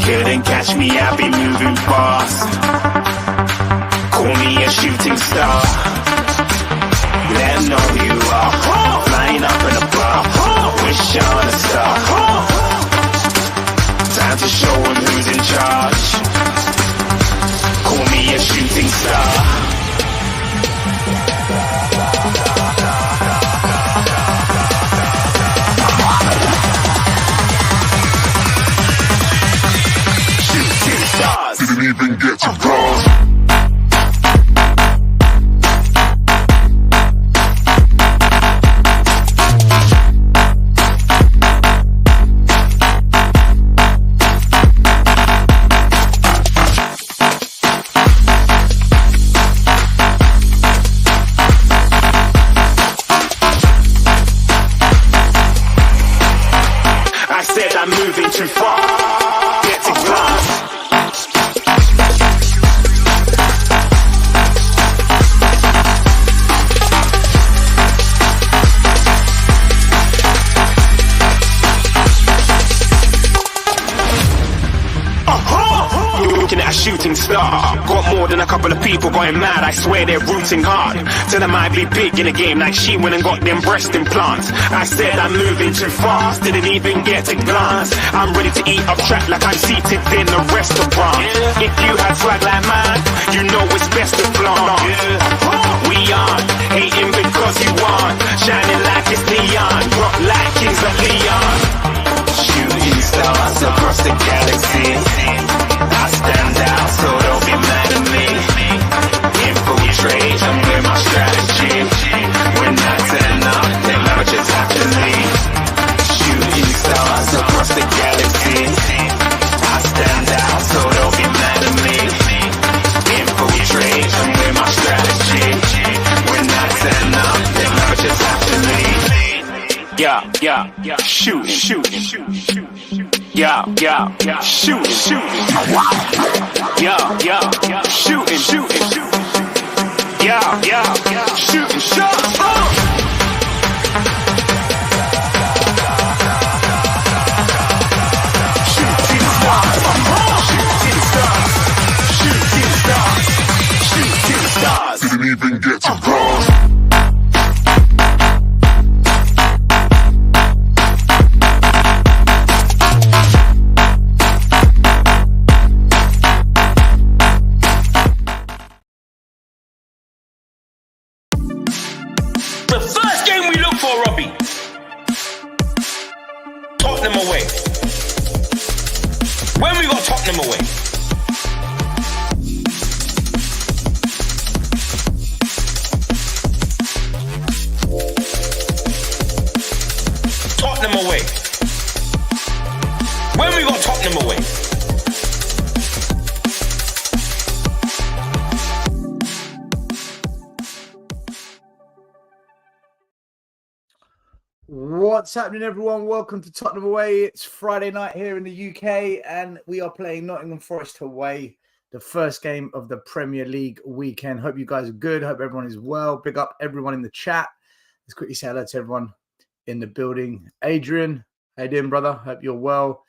Couldn't catch me, I be moving fast. Call me a shooting star. Let 'em know who you are. Flying up in a bar. Wish on a star. Time to show 'em who's in charge. Call me a shooting star. Shooting stars. Didn't even get to cross. I'm moving too far. Get to glass. Looking at a shooting star. Got more than a couple of people going mad. I swear they're rooting hard. Tell them I be big in the game like she went and got them breast implants. I said I'm moving too fast. Didn't even get to glance. I'm ready to eat up track like I'm seated in a restaurant. If you had swag like mine, you know it's best to flaunt. We aren't hating because you aren't. Shining like it's neon. Rock like kings of Leon. Shooting stars across the galaxy. I stand out, so don't be mad at me. Infiltrate, I'm with my strategy. When I turn up, then I just have to leave. Shooting stars across the galaxy. I stand out, so don't be mad at me. Infiltrate, I'm with my strategy. When I turn up, then I just have to leave. Yeah, shooting. Yeah, shooting. Yeah, shooting. Yeah, shooting shots. Shooting stars. Didn't even get to cross. The first game we look for, Robbie. Tottenham away. When we got Tottenham away. Tottenham away. When we got Tottenham away. What's happening, everyone? Welcome to Tottenham Away. It's Friday night here in the UK, and we are playing Nottingham Forest away, the first game of the Premier League weekend. Hope you guys are good. Hope everyone is well. Big up everyone in the chat. Let's quickly say hello to everyone in the building. Adrian, how you doing, brother? Hope you're well.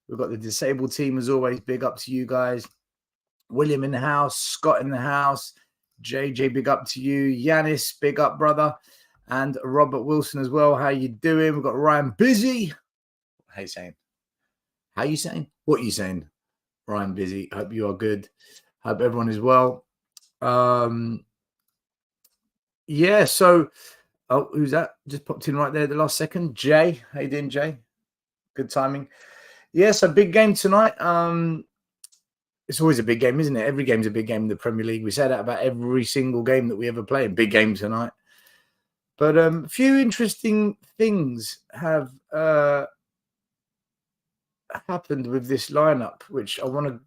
We've got the disabled team as always. Big up to you guys. William in the house. Scott in the house. JJ, big up to you. Yanis, big up, brother. And Robert Wilson as well. How you doing? We've got Ryan Busy. How you saying? How you saying? What are you saying? Ryan Busy. Hope you are good. Hope everyone is well. Yeah, so who's that? Just popped in right there at the last second. Jay. How you doing, Jay? Good timing. Yeah, so big game tonight. It's always a big game, isn't it? Every game's a big game in the Premier League. We say that about every single game that we ever play. Big game tonight. But a few interesting things have happened with this lineup, which I want to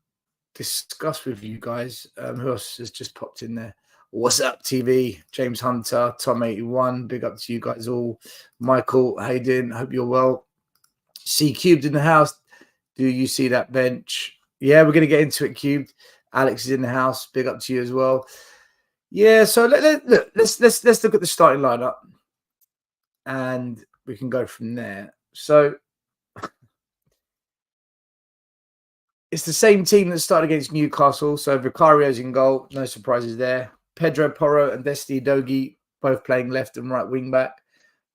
discuss with you guys. Who else has just popped in there? What's up, TV? James Hunter, Tom81. Big up to you guys all. Michael Hayden, hope you're well. C Cubed in the house. Do you see that bench? Yeah, we're going to get into it, Cubed. Alex is in the house. Big up to you as well. Yeah, so let's look at the starting lineup, and we can go from there. So It's the same team that started against Newcastle. So Vicario's in goal. No surprises there. Pedro Porro and Desti Dogi both playing left and right wing back.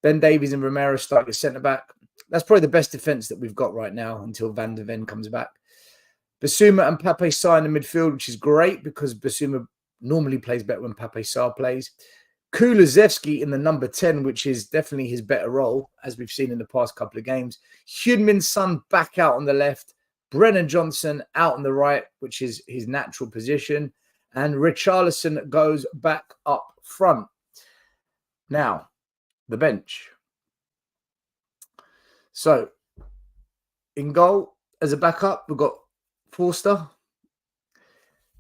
Ben Davies and Romero starting at centre back. That's probably the best defence that we've got right now until Van de Ven comes back. Bissouma and Pape Sarr in the midfield, which is great because Bissouma normally plays better when Pape Sarr plays. Kulusevski in the number 10, which is definitely his better role, as we've seen in the past couple of games. Heung-min Son back out on the left. Brennan Johnson out on the right, which is his natural position. And Richarlison goes back up front. Now, the bench. So, in goal, as a backup, we've got Forster.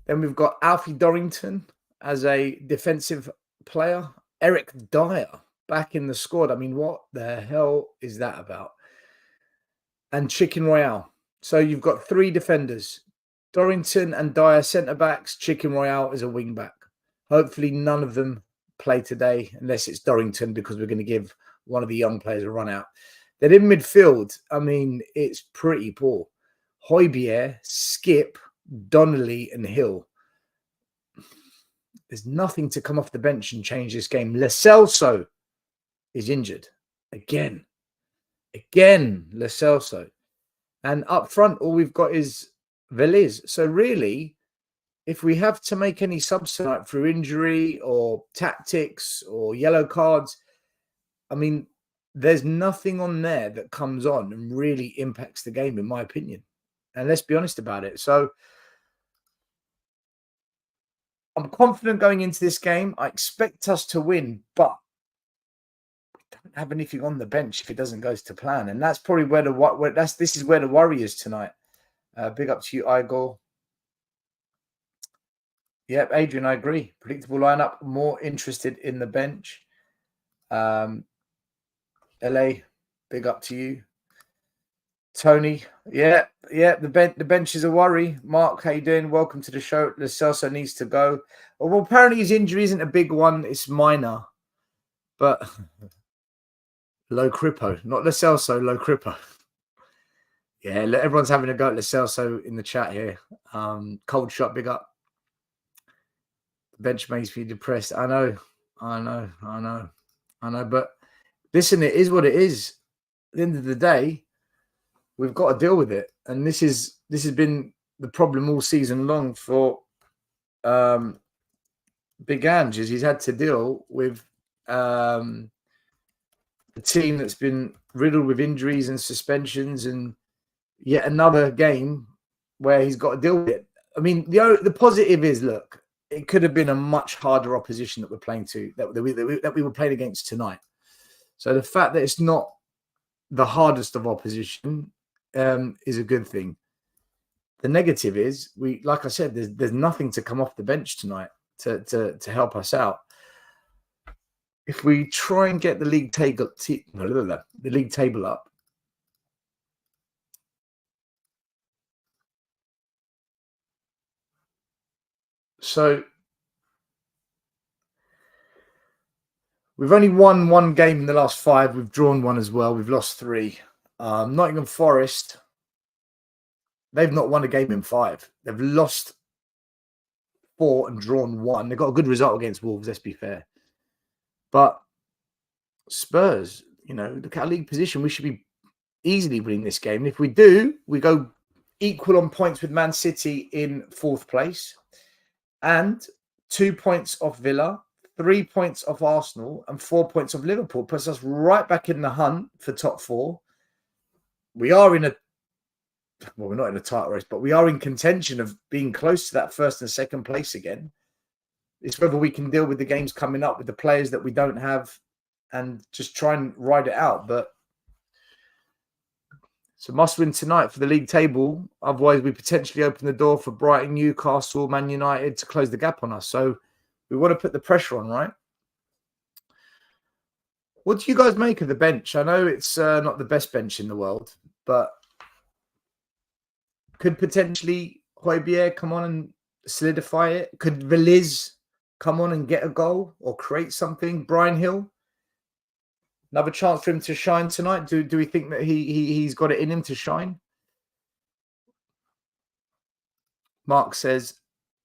Then we've got Alfie Dorrington as a defensive player. Eric Dyer back in the squad. I mean, what the hell is that about? And Chicken Royale. So you've got 3 defenders. Dorrington and Dyer centre-backs. Chicken Royale is a wing-back. Hopefully none of them play today, unless it's Dorrington, because we're going to give one of the young players a run out. Then in midfield, I mean, it's pretty poor. Højbjerg, Skip, Donnelly and Hill. There's nothing to come off the bench and change this game. Lo Celso is injured. Again, Lo Celso. And up front, all we've got is Veliz. So really, if we have to make any subs tonight through injury or tactics or yellow cards, I mean, there's nothing on there that comes on and really impacts the game, in my opinion. And let's be honest about it. So I'm confident going into this game. I expect us to win, but we don't have anything on the bench if it doesn't go to plan. And that's probably this is where the worry is tonight. Big up to you, Igor. Yep, Adrian, I agree. Predictable lineup. More interested in the bench. LA, big up to you. Tony, yeah, the bench is a worry. Mark, how you doing? Welcome to the show. Lo Celso needs to go. Well, apparently his injury isn't a big one. It's minor. But low Crippo, not Lo Celso, low Crippo. Yeah, everyone's having a go at Lo Celso in the chat here. Cold shot, big up. The bench makes me depressed. I know. But listen, it is what it is. At the end of the day, we've got to deal with it. And this has been the problem all season long for Big Ange, is he's had to deal with a team that's been riddled with injuries and suspensions, and yet another game where he's got to deal with it. I mean, the positive is, look, it could have been a much harder opposition that we're playing to, that we were playing against tonight. So the fact that it's not the hardest of opposition is a good thing. The negative is, like I said, there's nothing to come off the bench tonight to help us out. If we try and get the league table up, so we've only won 1 game in the last 5. We've drawn 1 as well. We've lost 3. Nottingham Forest, they've not won a game in 5. They've lost 4 and drawn 1. They've got a good result against Wolves, let's be fair. But Spurs, look at our league position. We should be easily winning this game. And if we do, we go equal on points with Man City in 4th place. And 2 points off Villa, 3 points off Arsenal, and 4 points off Liverpool. Puts us right back in the hunt for top 4. We are we're not in a title race, but we are in contention of being close to that 1st and 2nd place again. It's whether we can deal with the games coming up with the players that we don't have and just try and ride it out. But it's a must-win tonight for the league table. Otherwise, we potentially open the door for Brighton, Newcastle, Man United to close the gap on us. So we want to put the pressure on, right? What do you guys make of the bench? I know it's not the best bench in the world, but could potentially Højbjerg come on and solidify it? Could Veliz come on and get a goal or create something? Brian Hill, another chance for him to shine tonight. Do we think that he's got it in him to shine? Mark says,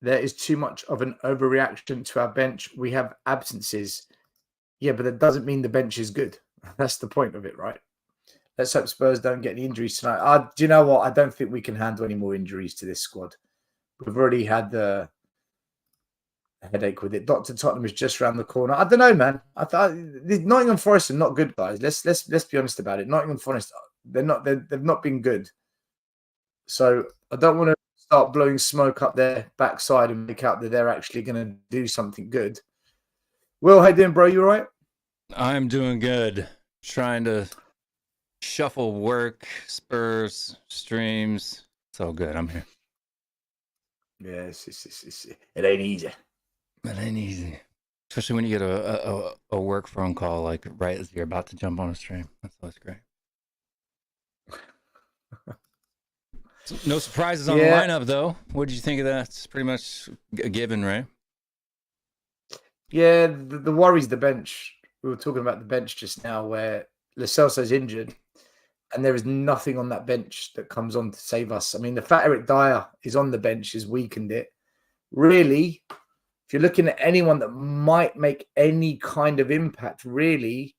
there is too much of an overreaction to our bench. We have absences. Yeah, but that doesn't mean the bench is good. That's the point of it, right? Let's hope Spurs don't get any injuries tonight. Do you know what? I don't think we can handle any more injuries to this squad. We've already had the headache with it. Dr. Tottenham is just around the corner. I don't know, man. I thought Nottingham Forest are not good, guys. Let's be honest about it. Nottingham Forest, they've not been good. So I don't want to start blowing smoke up their backside and make out that they're actually going to do something good. Will, how you doing, bro? You all right? I'm doing good. Trying to shuffle work, Spurs, streams. It's all good. I'm here. Yeah, it ain't easy. It ain't easy. Especially when you get a work phone call like right as you're about to jump on a stream. That's always great. No surprises on the lineup, though. What did you think of that? It's pretty much a given, right? Yeah, the worry's the bench. We were talking about the bench just now where Lo Celso's injured and there is nothing on that bench that comes on to save us. I mean, the fact Eric Dyer is on the bench has weakened it. Really, if you're looking at anyone that might make any kind of impact, really,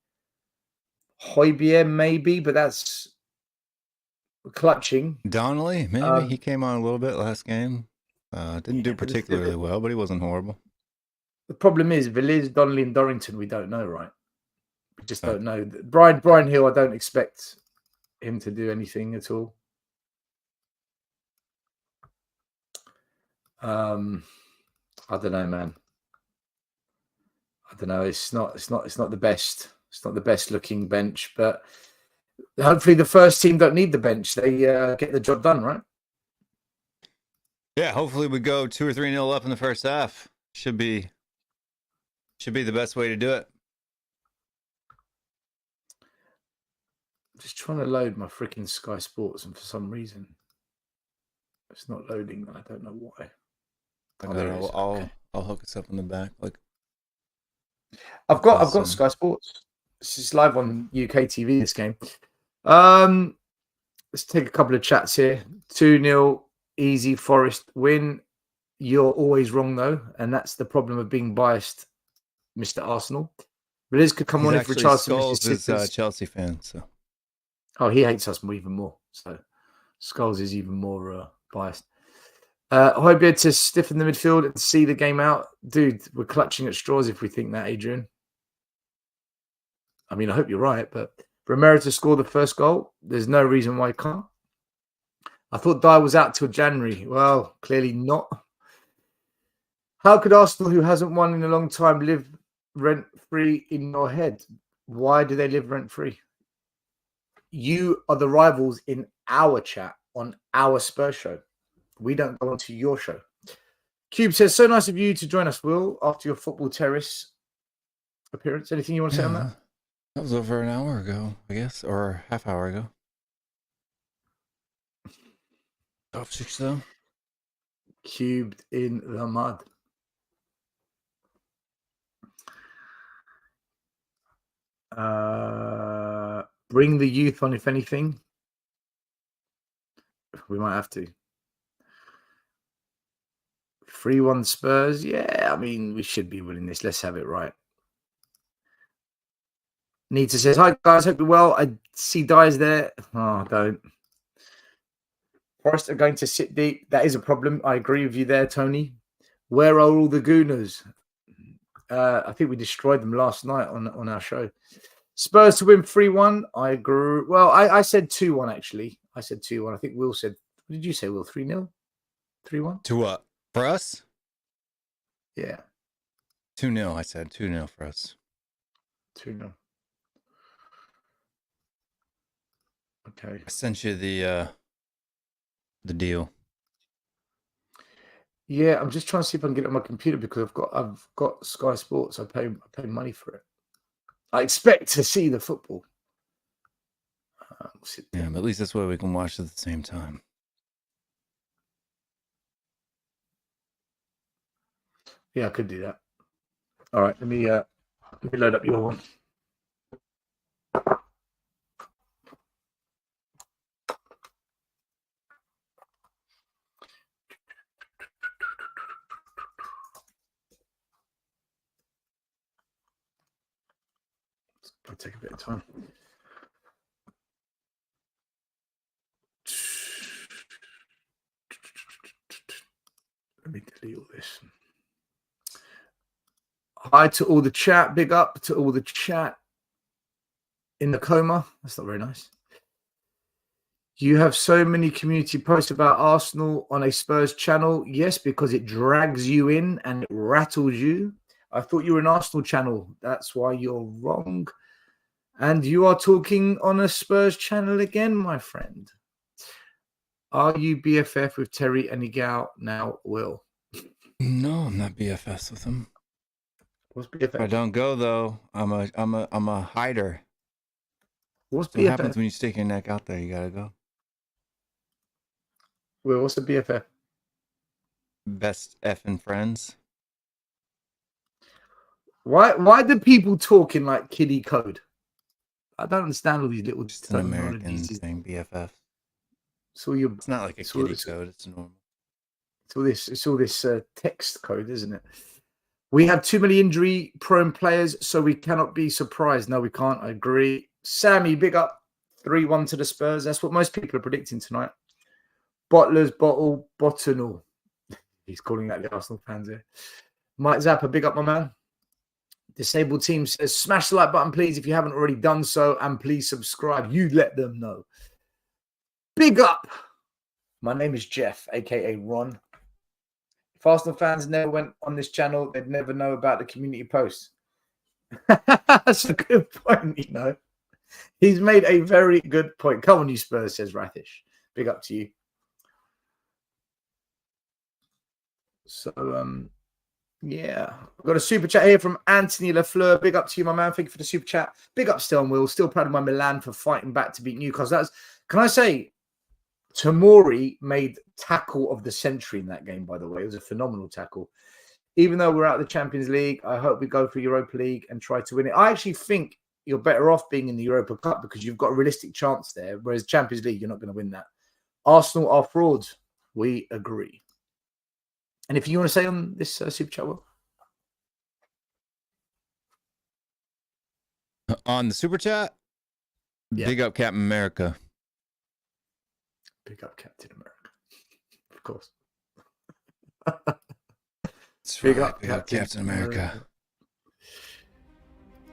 Højbjerg maybe, but that's clutching. Donnelly, maybe. He came on a little bit last game. Didn't do particularly well, but he wasn't horrible. The problem is, Villiers, Donnelly, and Dorrington, we don't know, right? We just don't know. Brian Hill, I don't expect him to do anything at all. I don't know, man. I don't know. It's not the best. It's not the best looking bench, but hopefully the first team don't need the bench. They get the job done, right? Yeah, hopefully we go 2 or 3-0 up in the first half. Should be the best way to do it. I'm just trying to load my freaking Sky Sports, and for some reason it's not loading. I don't know why. I'll hook us up in the back. Like I've got Sky Sports. This is live on UK TV. This game. Let's take a couple of chats here. 2-0 easy Forest win. You're always wrong though, and that's the problem of being biased, Mr. Arsenal. Liz could come on in for Charles. He's a Chelsea fan, so. Oh, he hates us even more. So Scholes is even more biased. Højbjerg to stiffen the midfield and see the game out. Dude, we're clutching at straws if we think that, Adrian. I mean, I hope you're right, but Romero to score the first goal, there's no reason why he can't. I thought Dyer was out till January. Well, clearly not. How could Arsenal, who hasn't won in a long time, live rent-free in your head? Why do they live rent-free? You are the rivals in our chat on our Spurs show. We don't go on to your show. Cube says, so nice of you to join us, Will, after your football terrace appearance. Anything you want to say on that? That was over an hour ago, I guess, or half hour ago. Top 6 though. Cubed in the mud. Bring the youth on, if anything. We might have to. 3-1 Spurs. Yeah, I mean, we should be winning this. Let's have it right. Nita says, hi, guys. Hope you're well. I see Dyer's there. Oh, don't. Forest are going to sit deep. That is a problem. I agree with you there, Tony. Where are all the Gooners? I think we destroyed them last night on our show. Spurs to win 3-1. I agree. Well, I said 2-1, actually. I said 2-1. I think Will said, what did you say, Will? 3-0? 3-1? 2 what? For us? Yeah. 2-0, I said. 2-0 for us. 2-0. Okay. I sent you the deal. Yeah, I'm just trying to see if I can get it on my computer because I've got Sky Sports. I pay money for it. I expect to see the football. Yeah, but at least that's why we can watch it at the same time. Yeah, I could do that. All right, let me load up your one. I'll take a bit of time. Let me delete all this. Hi to all the chat. Big up to all the chat in the coma. That's not very nice. You have so many community posts about Arsenal on a Spurs channel. Yes, because it drags you in and it rattles you. I thought you were an Arsenal channel. That's why you're wrong. And you are talking on a Spurs channel again, my friend. Are you BFF with Terry and Igao now, Will? No, I'm not BFS with him. What's BFF? I don't go though. I'm a hider. What's What BFF? happens when you stick your neck out there? You gotta go. Will, what's the BFF? Best effing friends. Why do people talk in like kiddie code? I don't understand all these little Just an American terminologies. thing, BFF. It's not like a kiddie code. It's normal. It's all this text code, isn't it? We have too many injury-prone players, so we cannot be surprised. No, we can't. I agree. Sammy, big up. 3-1 to the Spurs. That's what most people are predicting tonight. Bottlers, Bottinal. He's calling that the Arsenal fans here. Mike Zappa, big up, my man. Disabled Team says, smash the like button, please, if you haven't already done so, and please subscribe. You let them know. Big up. My name is Jeff, a.k.a. Ron. If Arsenal fans never went on this channel, they'd never know about the community posts. That's a good point, you know. He's made a very good point. Come on, you Spurs, says Rathish. Big up to you. So, yeah. I've got a super chat here from Anthony Lafleur. Big up to you, my man. Thank you for the super chat. Big up still on Will. Still proud of my Milan for fighting back to beat Newcastle. Can I say, Tomori made tackle of the century in that game, by the way. It was a phenomenal tackle. Even though we're out of the Champions League, I hope we go for Europa League and try to win it. I actually think you're better off being in the Europa Cup because you've got a realistic chance there, whereas Champions League, you're not going to win that. Arsenal are frauds. We agree. Anything you want to say on this super chat, Will? On the super chat, Yeah. Big up Captain America. Big up Captain America. Of course. That's Big right. up Big up Captain America.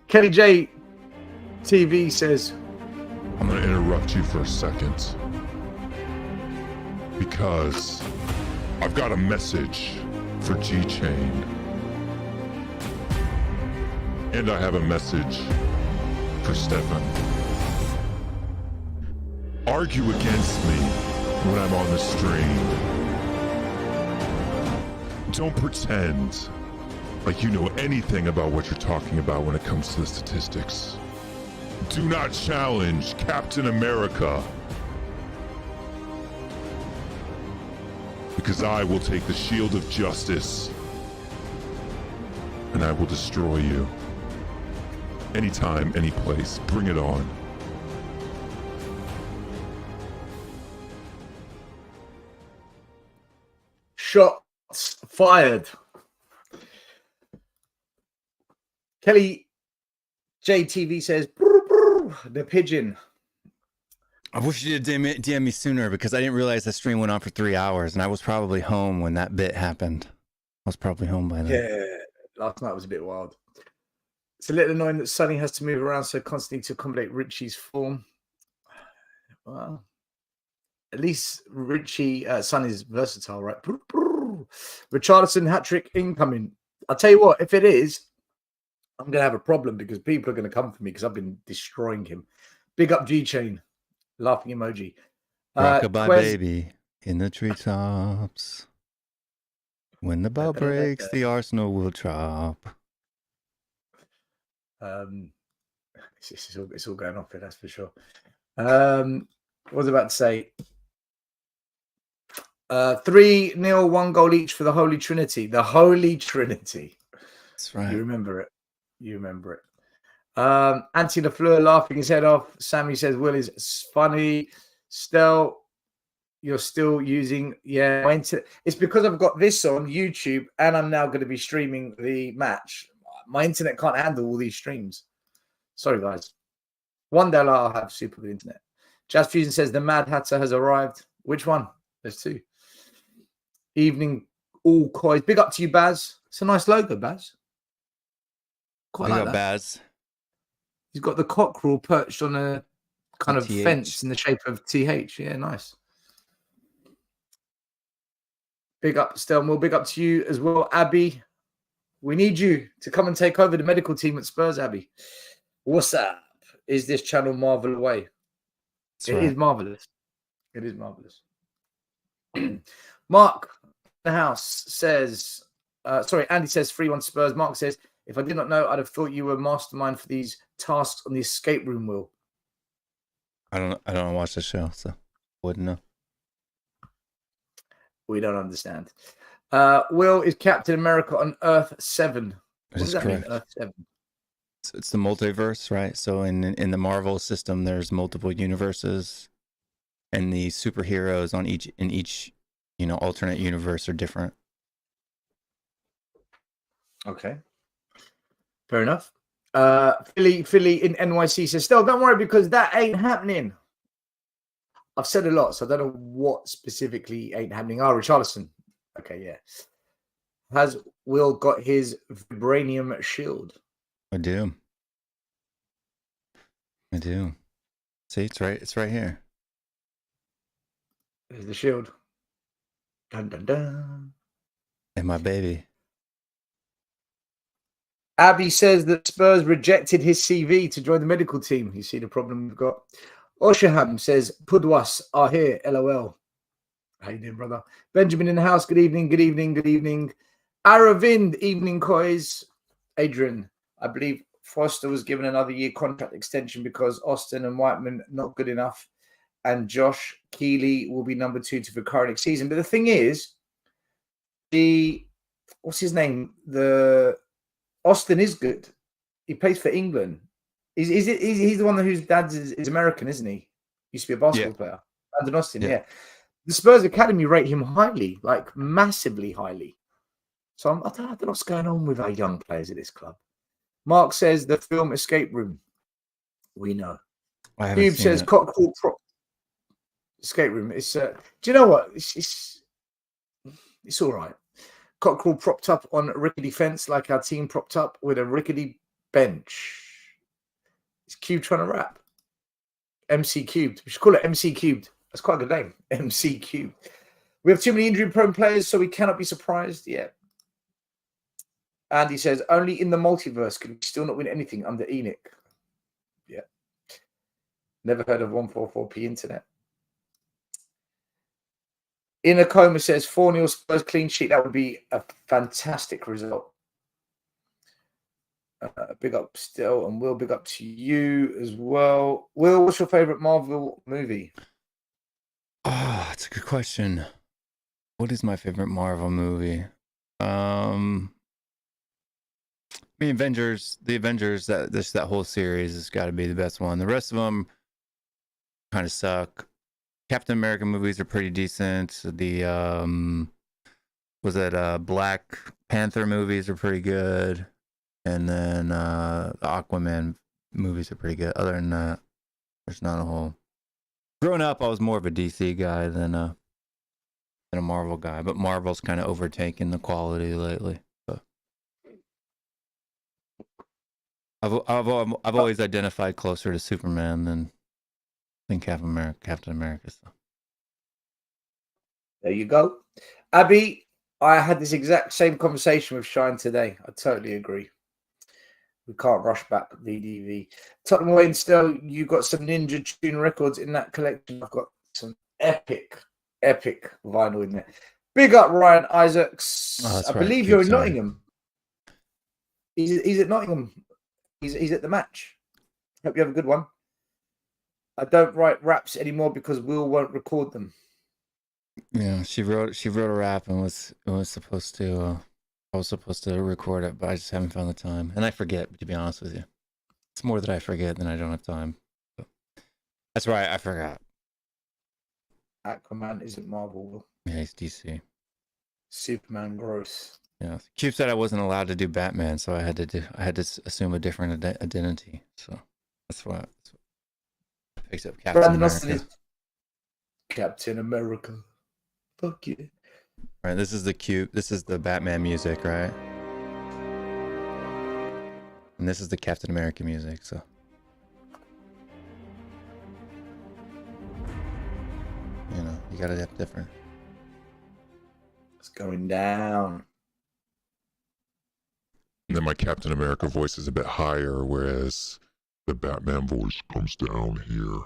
Kenny J TV says, I'm going to interrupt you for a second. Because I've got a message for G-Chain. And I have a message for Stefan. Argue against me when I'm on the stream. Don't pretend like you know anything about what you're talking about when it comes to the statistics. Do not challenge Captain America. Because I will take the shield of justice and I will destroy you. Anytime, any place, bring it on. shots fired. Kelly JTV says, brr, brr, the pigeon. I wish you did DM me sooner because I didn't realize the stream went on for 3 hours and I was probably home when that bit happened. I was probably home by then. Yeah, last night was a bit wild. It's a little annoying that Sonny has to move around so constantly to accommodate Richie's form. Well, at least Richie, Son is versatile, right? Richarlison hat-trick incoming. I'll tell you what, if it is, I'm going to have a problem because people are going to come for me because I've been destroying him. Big up G-Chain. Laughing emoji. Rockabye baby in the treetops. When the bell breaks, the Arsenal will drop. It's all going off here, that's for sure. What was I about to say? 3-0, 1 goal each for the Holy Trinity. The Holy Trinity. That's right. You remember it. Anthony Lafleur laughing his head off. Sammy says Will is funny. Still, you're still using it's because I've got this on YouTube and I'm now going to be streaming the match. My internet can't handle all these streams. Sorry, guys. One day I'll have super good internet. Jazz Fusion says the Mad Hatter has arrived. Which one? There's two. Evening all coys. Big up to you, Baz. It's a nice logo, Baz. Quite Big like up that. Baz. He's got the cockerel perched on a kind of TH. fence in the shape of TH. Yeah, nice. Big up, Stelmore. Big up to you as well, Abby. We need you to come and take over the medical team at Spurs, Abby. What's up? Is this channel Marvel away? It is marvelous. It is marvelous. Mark, the house says, Andy says 3-1 Spurs. Mark says, if I did not know, I'd have thought you were mastermind for these tasks on the escape room, Will. I don't watch the show, so wouldn't know. We don't understand. Will is Captain America on Earth 7. What does that mean, Earth 7? It's the multiverse, right? So in the Marvel system, there's multiple universes, and the superheroes in each alternate universe are different. Okay, fair enough. Philly in NYC says, still don't worry because that ain't happening. I've said a lot, so I don't know what specifically ain't happening. Richarlison. Okay, yeah. Has Will got his vibranium shield? I do. See, it's right here. There's the shield. Dun dun dun. And my baby. Abby says that Spurs rejected his CV to join the medical team. You see the problem we've got. Oshaham says, Pudwas are here, LOL. How you doing, brother? Benjamin in the house, good evening, good evening, good evening. Aravind, evening, coys. Adrian, I believe Foster was given another year contract extension because Austin and Whiteman not good enough. And Josh Keeley will be number 2 to Vicario next season. But the thing is, what's his name? Austin is good. He plays for England. He's the one whose dad is American, isn't he? Used to be a basketball player. Brandon Austin, yeah. The Spurs Academy rate him highly, like massively highly. So I don't know what's going on with our young players at this club. Mark says the film Escape Room. We know. Cube says Cockerel prop Escape Room. It's do you know what? It's all right. Cockerel propped up on a rickety fence like our team propped up with a rickety bench. Is Cube trying to rap? MC Cubed. We should call it MC Cubed. That's quite a good name. MC Cubed. We have too many injury-prone players, so we cannot be surprised yet. Andy says, only in the multiverse can we still not win anything under Enoch. Yeah. Never heard of 144p internet. Inner Coma says 4-0 Spurs clean sheet. That would be a fantastic result. Big up still, and Will, big up to you as well. Will, what's your favorite Marvel movie? Oh, that's a good question. What is my favorite Marvel movie? The Avengers, that whole series has got to be the best one. The rest of them kind of suck. Captain America movies are pretty decent. The Black Panther movies are pretty good. And then the Aquaman movies are pretty good. Other than that, there's not a whole. Growing up, I was more of a DC guy than a Marvel guy, but Marvel's kind of overtaken the quality lately. So I've always identified closer to Superman than Captain America. So. There you go. Abby, I had this exact same conversation with Shine today. I totally agree. We can't rush back DDV. Tottenham Wayne, still, you got some Ninja Tune records in that collection. I've got some epic vinyl in there. Big up Ryan Isaacs. I believe you're in Nottingham. He's at Nottingham. He's at the match. Hope you have a good one. I don't write raps anymore because Will won't record them. Yeah, she wrote a rap and was supposed to. I was supposed to record it, but I just haven't found the time, and I forget. To be honest with you, it's more that I forget than I don't have time. So, that's right, I forgot. Aquaman isn't Marvel. Yeah, he's DC. Superman gross. Yeah, Cube said I wasn't allowed to do Batman, so I had to assume a different identity. So That's what picks up Captain Brandon Austin America. is Captain America. Fuck you. Right, this is the Batman music, right? And this is the Captain America music, so. You know, you gotta have different. It's going down. And then my Captain America voice is a bit higher, whereas the Batman voice comes down here.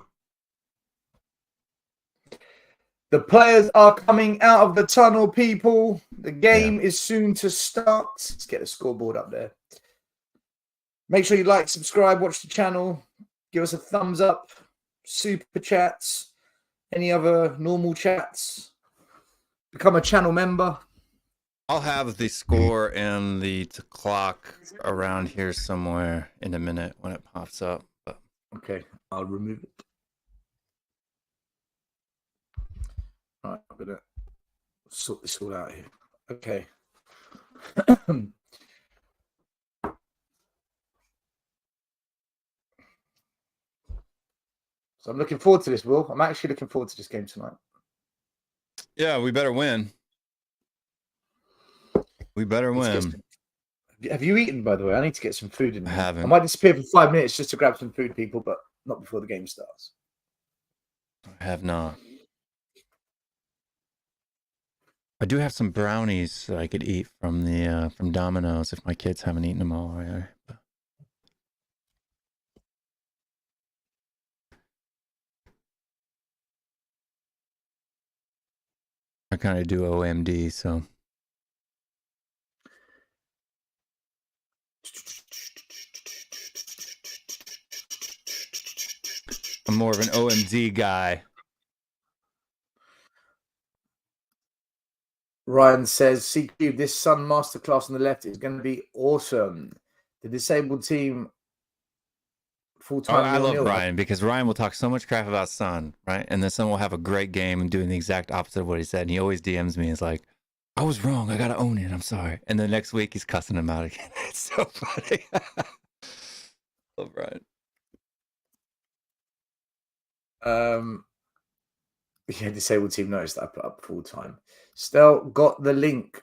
The players are coming out of the tunnel, people. The game is soon to start. Let's get the scoreboard up there. Make sure you like, subscribe, watch the channel. Give us a thumbs up. Super chats. Any other normal chats. Become a channel member. I'll have the score and the clock around here somewhere in a minute when it pops up. But... Okay, I'll remove it. All right, I'm gonna sort this all out here. Okay. So I'm looking forward to this, Will. I'm actually looking forward to this game tonight. Yeah, we better win. We better win. Have you eaten, by the way? I need to get some food in me. I haven't. I might disappear for 5 minutes just to grab some food, people, but not before the game starts. I have not. I do have some brownies that I could eat from the from Domino's if my kids haven't eaten them all already. But... I kind of do OMD, so. I'm more of an OMD guy. Ryan says, CQ, this Sun Masterclass on the left is going to be awesome. The disabled team full-time. I love Ryan because Ryan will talk so much crap about Sun, right? And then Sun will have a great game and doing the exact opposite of what he said. And he always DMs me. It's like, I was wrong. I got to own it. I'm sorry. And the next week he's cussing him out again. It's so funny. Love Ryan. Yeah, disabled team noticed that I put up full time. Stel got the link.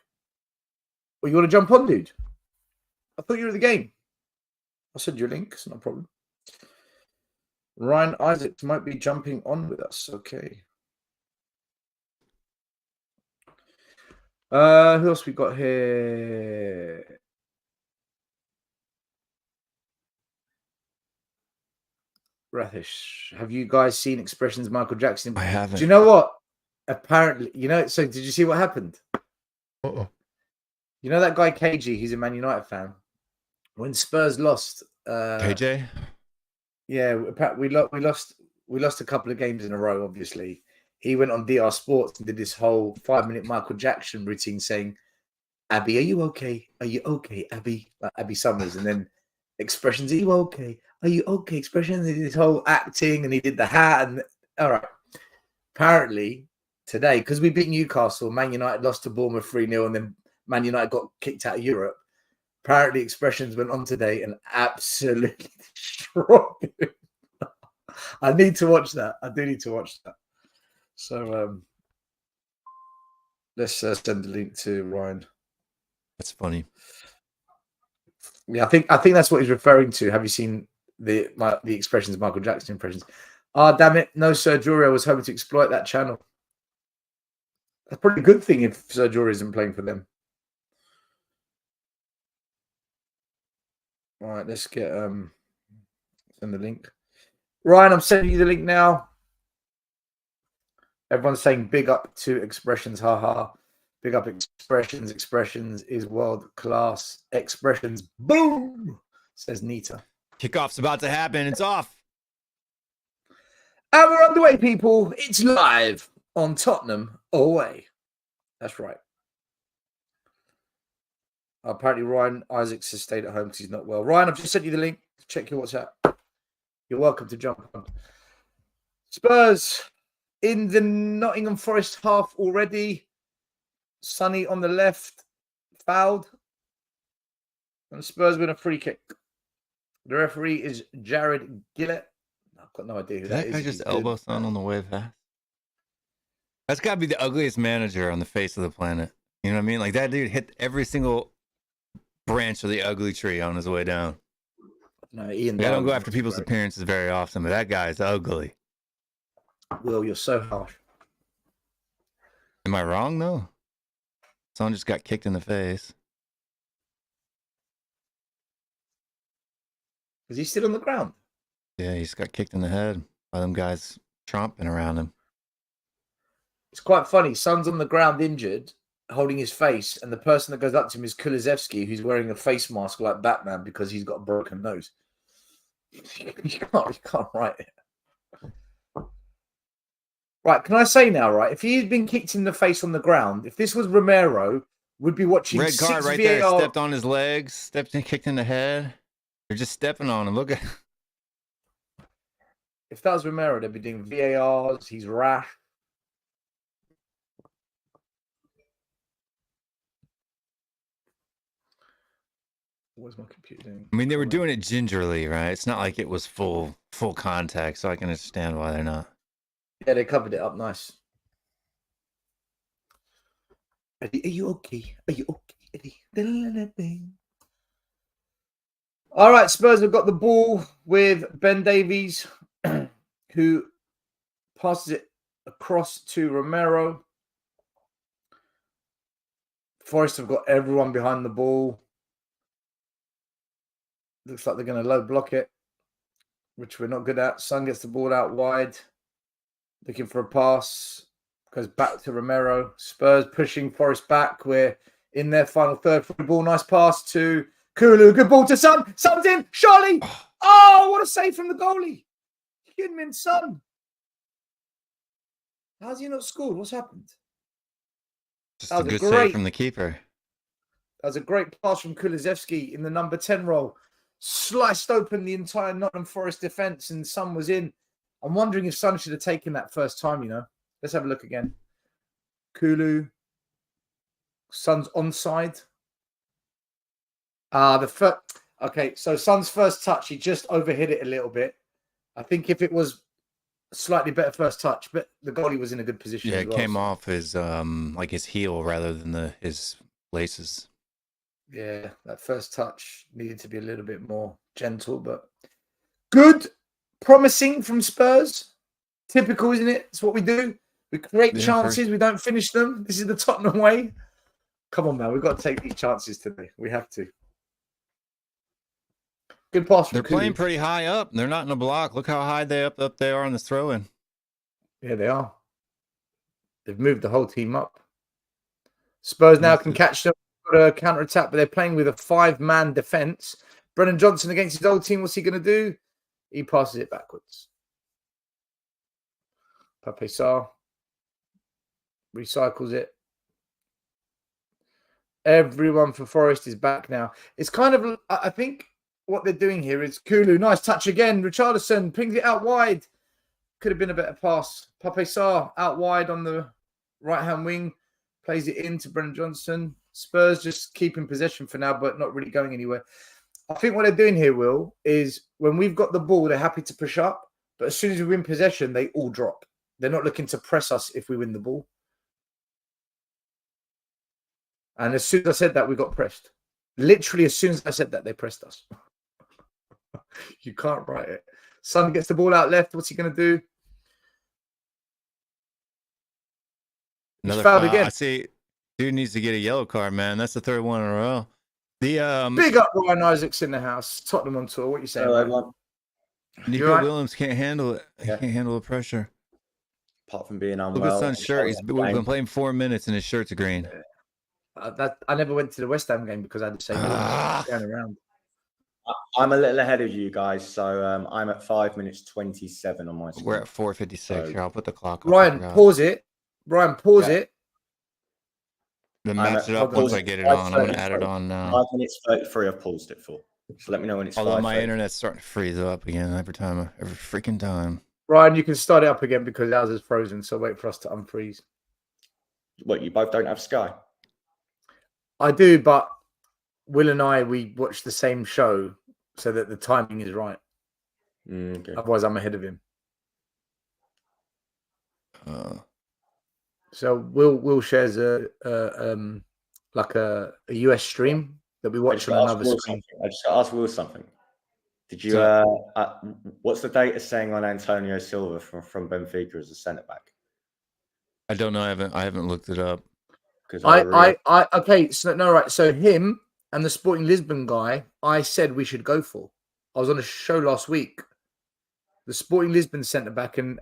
Well, you want to jump on, dude? I thought you were at the game. I'll send you a link. It's not a problem. Ryan Isaacs might be jumping on with us. Okay. Who else we got here? Rathish, have you guys seen Expressions Michael Jackson? I haven't. Do you know what? Apparently, so did you see what happened? Uh-oh. You know that guy KG, he's a Man United fan. When Spurs lost, KJ? Yeah, we lost a couple of games in a row, obviously. He went on DR Sports and did this whole 5-minute Michael Jackson routine saying, Abby, are you okay? Are you okay, Abby? Like Abby Summers. And then Expressions, are you okay? Are you okay? Expressions, he did this whole acting and he did the hat. And all right. Apparently, today, because we beat Newcastle, Man United lost to Bournemouth 3-0 and then Man United got kicked out of Europe. Apparently, Expressions went on today and absolutely destroyed him. I need to watch that. I do need to watch that. So let's send the link to Ryan. That's funny. Yeah, I think that's what he's referring to. Have you seen the Expressions Michael Jackson impressions? Ah, damn it! No, Sergio was hoping to exploit that channel. That's probably a good thing if Sergio isn't playing for them. All right, let's get send the link. Ryan, I'm sending you the link now. Everyone's saying big up to Expressions, haha. Big up Expressions. Expressions is world class. Expressions, boom, says Nita. Kickoff's about to happen. It's off. And we're underway, people. It's live on Tottenham away. That's right. Apparently, Ryan Isaacs has stayed at home because he's not well. Ryan, I've just sent you the link. Check your WhatsApp. You're welcome to jump on. Spurs in the Nottingham Forest half already. Sonny on the left, fouled. And Spurs win a free kick. The referee is Jared Gillett. I've got no idea who Did that that is. guy If just he's elbow good. Son on the way past? That's got to be the ugliest manager on the face of the planet. You know what I mean? Like that dude hit every single branch of the ugly tree on his way down. No, Ian. I don't Dowd go is after not people's great. appearances very often, but that guy's ugly. Will, you're so harsh. Am I wrong though? Someone just got kicked in the face. Is he still on the ground? Yeah, he just got kicked in the head by them guys tromping around him. It's quite funny. Son's on the ground injured, holding his face, and the person that goes up to him is Kulusevski, who's wearing a face mask like Batman because he's got a broken nose. You can't write it. Right, can I say now, right? If he had been kicked in the face on the ground, if this was Romero, we'd be watching Red card 6 right VAR. there. Stepped on his legs, stepped and kicked in the head. They're just stepping on him. Look at. If that was Romero, they'd be doing VARs. He's rash. What's my computer doing? I mean, they were doing it gingerly, right? It's not like it was full contact, so I can understand why they're not. Yeah, they covered it up nice. Eddie, are you okay? Are you okay, Eddie? All right, Spurs have got the ball with Ben Davies, who passes it across to Romero. Forest have got everyone behind the ball. Looks like they're going to low block it, which we're not good at. Son gets the ball out wide, looking for a pass. Goes back to Romero. Spurs pushing Forest back. We're in their final third for the ball. Nice pass to Kulu. Good ball to Son. Son's in. Charlie. Oh, what a save from the goalie. Hyunmin Son. How's he not scored? What's happened? Just That a was good great save from the keeper. That was a great pass from Kulusevski in the number 10 role. Sliced open the entire Nottingham Forest defence and Son was in. I'm wondering if Son should have taken that first time, you know. Let's have a look again. Kulu. Son's onside. Okay, so Son's first touch, he just overhit it a little bit. I think if it was slightly better first touch, but the goalie was in a good position. Yeah, as it well, came so. off his like his heel rather than his laces. Yeah, that first touch needed to be a little bit more gentle, but good, promising from Spurs. Typical, isn't it? It's what we do. We create chances, we don't finish them. This is the Tottenham way. Come on, man. We've got to take these chances today. We have to. Good pass from They're Kulu. playing pretty high up. They're not in a block. Look how high they up they are on this throw-in. Yeah, they are. They've moved the whole team up. Spurs now can catch them. Got a counter-attack, but they're playing with a 5-man defence. Brennan Johnson against his old team. What's he going to do? He passes it backwards. Pape Sarr recycles it. Everyone for Forest is back now. It's kind of, I think what they're doing here is Kulu. Nice touch again. Richarlison pings it out wide. Could have been a better pass. Pape Sarr out wide on the right-hand wing. Plays it in to Brennan Johnson. Spurs just keeping possession for now, but not really going anywhere. I think what they're doing here, Will, is when we've got the ball, they're happy to push up. But as soon as we win possession, they all drop. They're not looking to press us if we win the ball. And as soon as I said that, we got pressed. Literally, as soon as I said that, they pressed us. You can't write it. Son gets the ball out left. What's he going to do? Another foul foul again. I see. Dude needs to get a yellow card, man. That's the third one in a row. The Big up Ryan Isaacs in the house. Tottenham on tour. What are you saying? Hello, Nico Williams can't handle it. He Yeah. can't handle the pressure. Apart from being unwell. Look at Son's shirt. We've been playing 4 minutes and his shirt's green. I never went to the West Ham game because I had the same going around. I'm a little ahead of you guys, so I'm at 5 minutes 27 on my screen. We're at 4:56. Here, I'll put the clock. Ryan, pause it. Ryan, pause it. Then match it up once I get it on. I'm going to add it on now. 5 minutes 33 I've paused it for. So let me know when it's Although my 5:30. internet's starting to freeze up again every freaking time. Ryan, you can start it up again because ours is frozen, so wait for us to unfreeze. What, you both don't have Sky? I do, but Will and I, we watch the same show so that the timing is right. Okay. Otherwise, I'm ahead of him. So Will shares a US stream that we watch on another screen. I just got to ask Will something. Did you? What's the data saying on Antonio Silva from Benfica as a centre back? I don't know. I haven't looked it up. Because okay. So no, right. So him and the Sporting Lisbon guy, I said we should go for. I was on a show last week. The Sporting Lisbon centre back and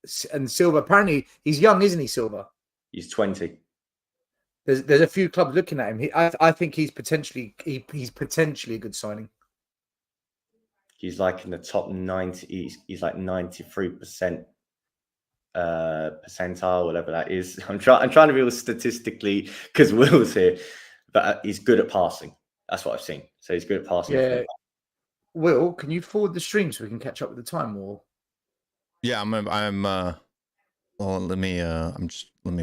Silva. Apparently, he's young, isn't he, Silva? He's 20. There's a few clubs looking at him. I think he's potentially a good signing. He's like in the top 90. He's like 93% percentile, whatever that is. I'm trying to be able statistically because Will's here, but he's good at passing. That's what I've seen. So he's good at passing. Yeah. Will, can you forward the stream so we can catch up with the time? Or yeah, well, let me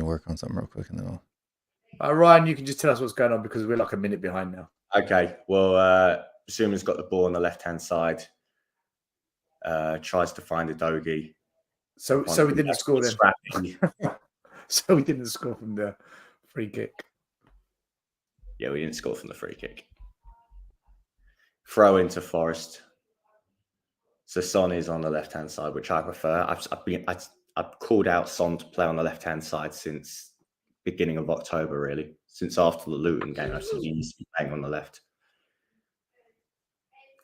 work on something real quick and then I'll. Ryan, you can just tell us what's going on because we're like a minute behind now. Okay. Well, Bissouma's got the ball on the left-hand side. Tries to find a Dogi. So we didn't score then. So we didn't score from the free kick. Yeah, we didn't score from the free kick. Throw into Forest. So Son is on the left-hand side, which I prefer. I've called out Son to play on the left-hand side since beginning of October, really. Since after the Luton game, I've seen he needs to be playing on the left.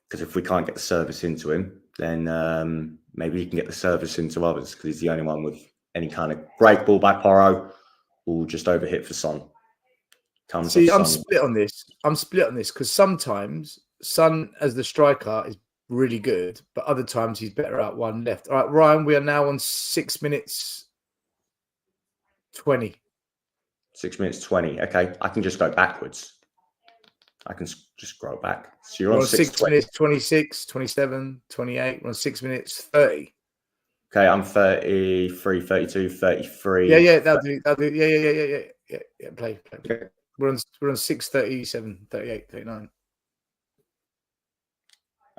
Because if we can't get the service into him, then maybe he can get the service into others because he's the only one with any kind of great ball by Porro or just overhit for Son. I'm split on this. Because sometimes Son as the striker is really good, but other times he's better out one left. All right, Ryan, we are now on 6 minutes 20. 6 minutes 20. Okay, I can just go backwards. I can just scroll back. So you're on 6 minutes 26, 27, 28. We're on 6 minutes 30. Okay, I'm 33, 32, 33. Yeah, that'll do. Yeah. Play. Okay. We're on 6, 37, 38, 39.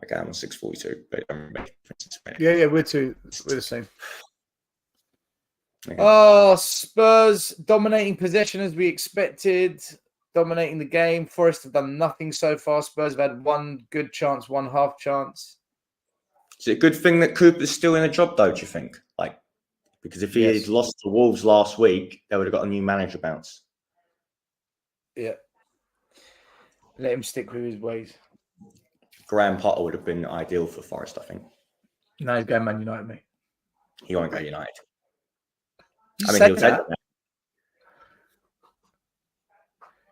Okay, I'm on 6:42, but it doesn't make a difference. Yeah, we're the same. Okay. Oh, Spurs dominating possession as we expected, dominating the game. Forest have done nothing so far. Spurs have had one good chance, one half chance. Is it a good thing that Cooper's still in a job, though, do you think? Because if he had lost to Wolves last week, they would have got a new manager bounce. Yeah. Let him stick with his ways. Graham Potter would have been ideal for Forest, I think. No, he's going Man United, mate. He won't go United. He'll take it.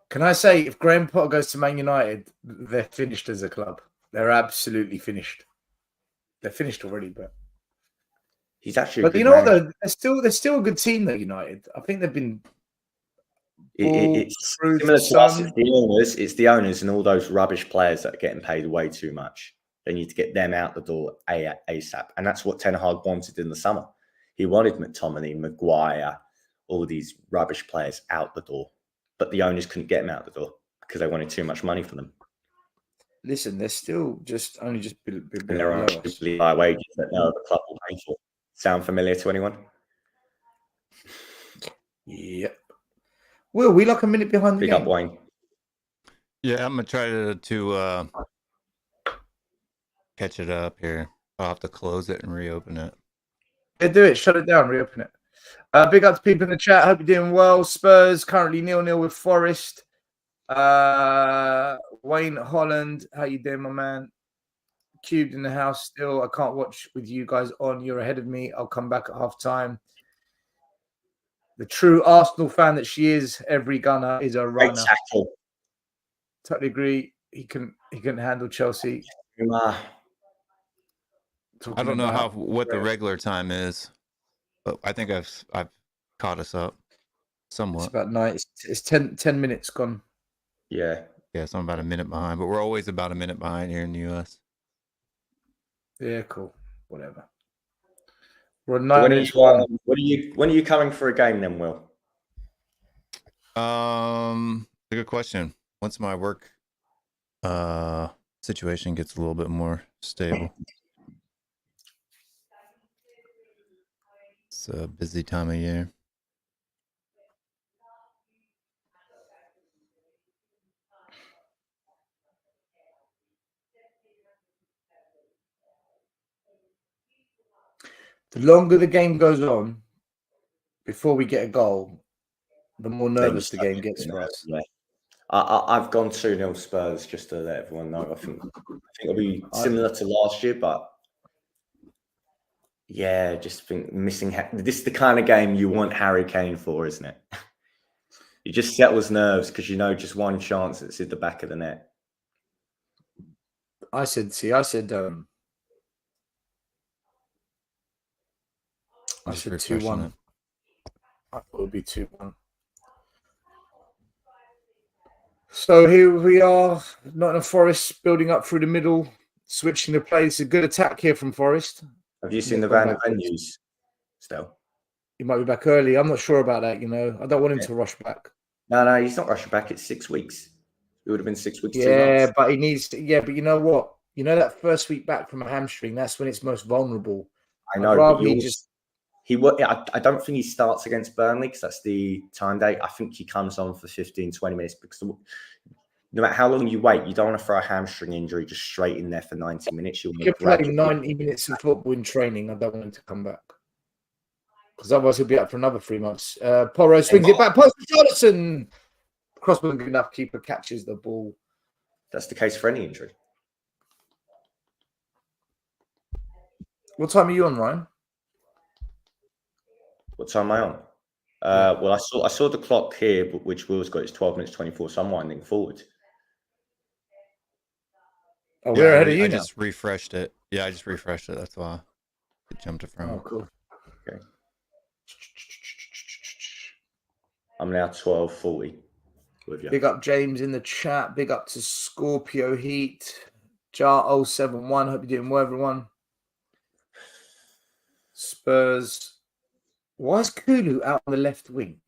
Can I say, if Graham Potter goes to Man United, they're finished as a club. They're absolutely finished. They're finished already, but he's actually. But you know what? Though they're still a good team. Though United, I think they've been. It's similar to us. It's the owners and all those rubbish players that are getting paid way too much. They need to get them out the door ASAP, and that's what Ten Hag wanted in the summer. He wanted McTominay, Maguire, all these rubbish players out the door, but the owners couldn't get them out the door because they wanted too much money for them. Listen, they're still only just and they're on really high wages that no other club will pay for. Sound familiar to anyone? Yep. Will we like a minute behind the game? Big up, Wayne. Yeah, I'm gonna try to catch it up here. I'll have to close it and reopen it. Yeah, do it. Shut it down. Reopen it. Big up to people in the chat. Hope you're doing well. Spurs currently 0-0 with Forest. Wayne Holland, how you doing, my man? Cubed in the house still. I can't watch with you guys on. You're ahead of me. I'll come back at half time. The true Arsenal fan that she is, every gunner is a runner. Totally agree. He couldn't handle Chelsea. I don't know what the regular time is, but I think I've caught us up somewhat. It's about 9. It's 10 minutes gone. Yeah, so I'm about a minute behind, but we're always about a minute behind here in the US. Yeah, cool. Whatever. We're 9 minutes one. When are you coming for a game then, Will? A good question. Once my work situation gets a little bit more stable. It's a busy time of year. The longer the game goes on, before we get a goal, the more nervous the game gets for us. Yeah. I've gone 2-0 Spurs, just to let everyone know. I think it'll be similar to last year, but yeah, just think missing. This is the kind of game you want Harry Kane for, isn't it? It just settles nerves because you know just one chance it's in the back of the net. I said 2-1. I thought it would be 2-1. So here we are, Nottingham Forest building up through the middle, switching the play. It's a good attack here from Forest. Have you seen the Van news still? He might be back early. I'm not sure about that, I don't want him to rush back. No, he's not rushing back. It's 6 weeks. It would have been 6 weeks. Yeah, but he needs to. Yeah, but you know what? You know that first week back from a hamstring, that's when it's most vulnerable. I know. I don't think he starts against Burnley because that's the time date. I think he comes on for 15, 20 minutes because no matter how long you wait, you don't want to throw a hamstring injury just straight in there for 90 minutes. You're playing 90 minutes of football in training. I don't want him to come back because otherwise he'll be out for another 3 months. Porro swings it back. Post Jonathan. Crossman, good enough keeper, catches the ball. That's the case for any injury. What time are you on, Ryan? What time am I on? Well, I saw the clock here, which Will's got. It's 12 minutes 24, so I'm winding forward. Oh, we're ahead of you now. I just refreshed it. Yeah, I just refreshed it. That's why it jumped it from. Oh, cool. Okay. I'm now 12:40 with you. Big up James in the chat. Big up to Scorpio Heat. Jar 071. Hope you're doing well, everyone. Spurs. Why is Kulu out on the left wing?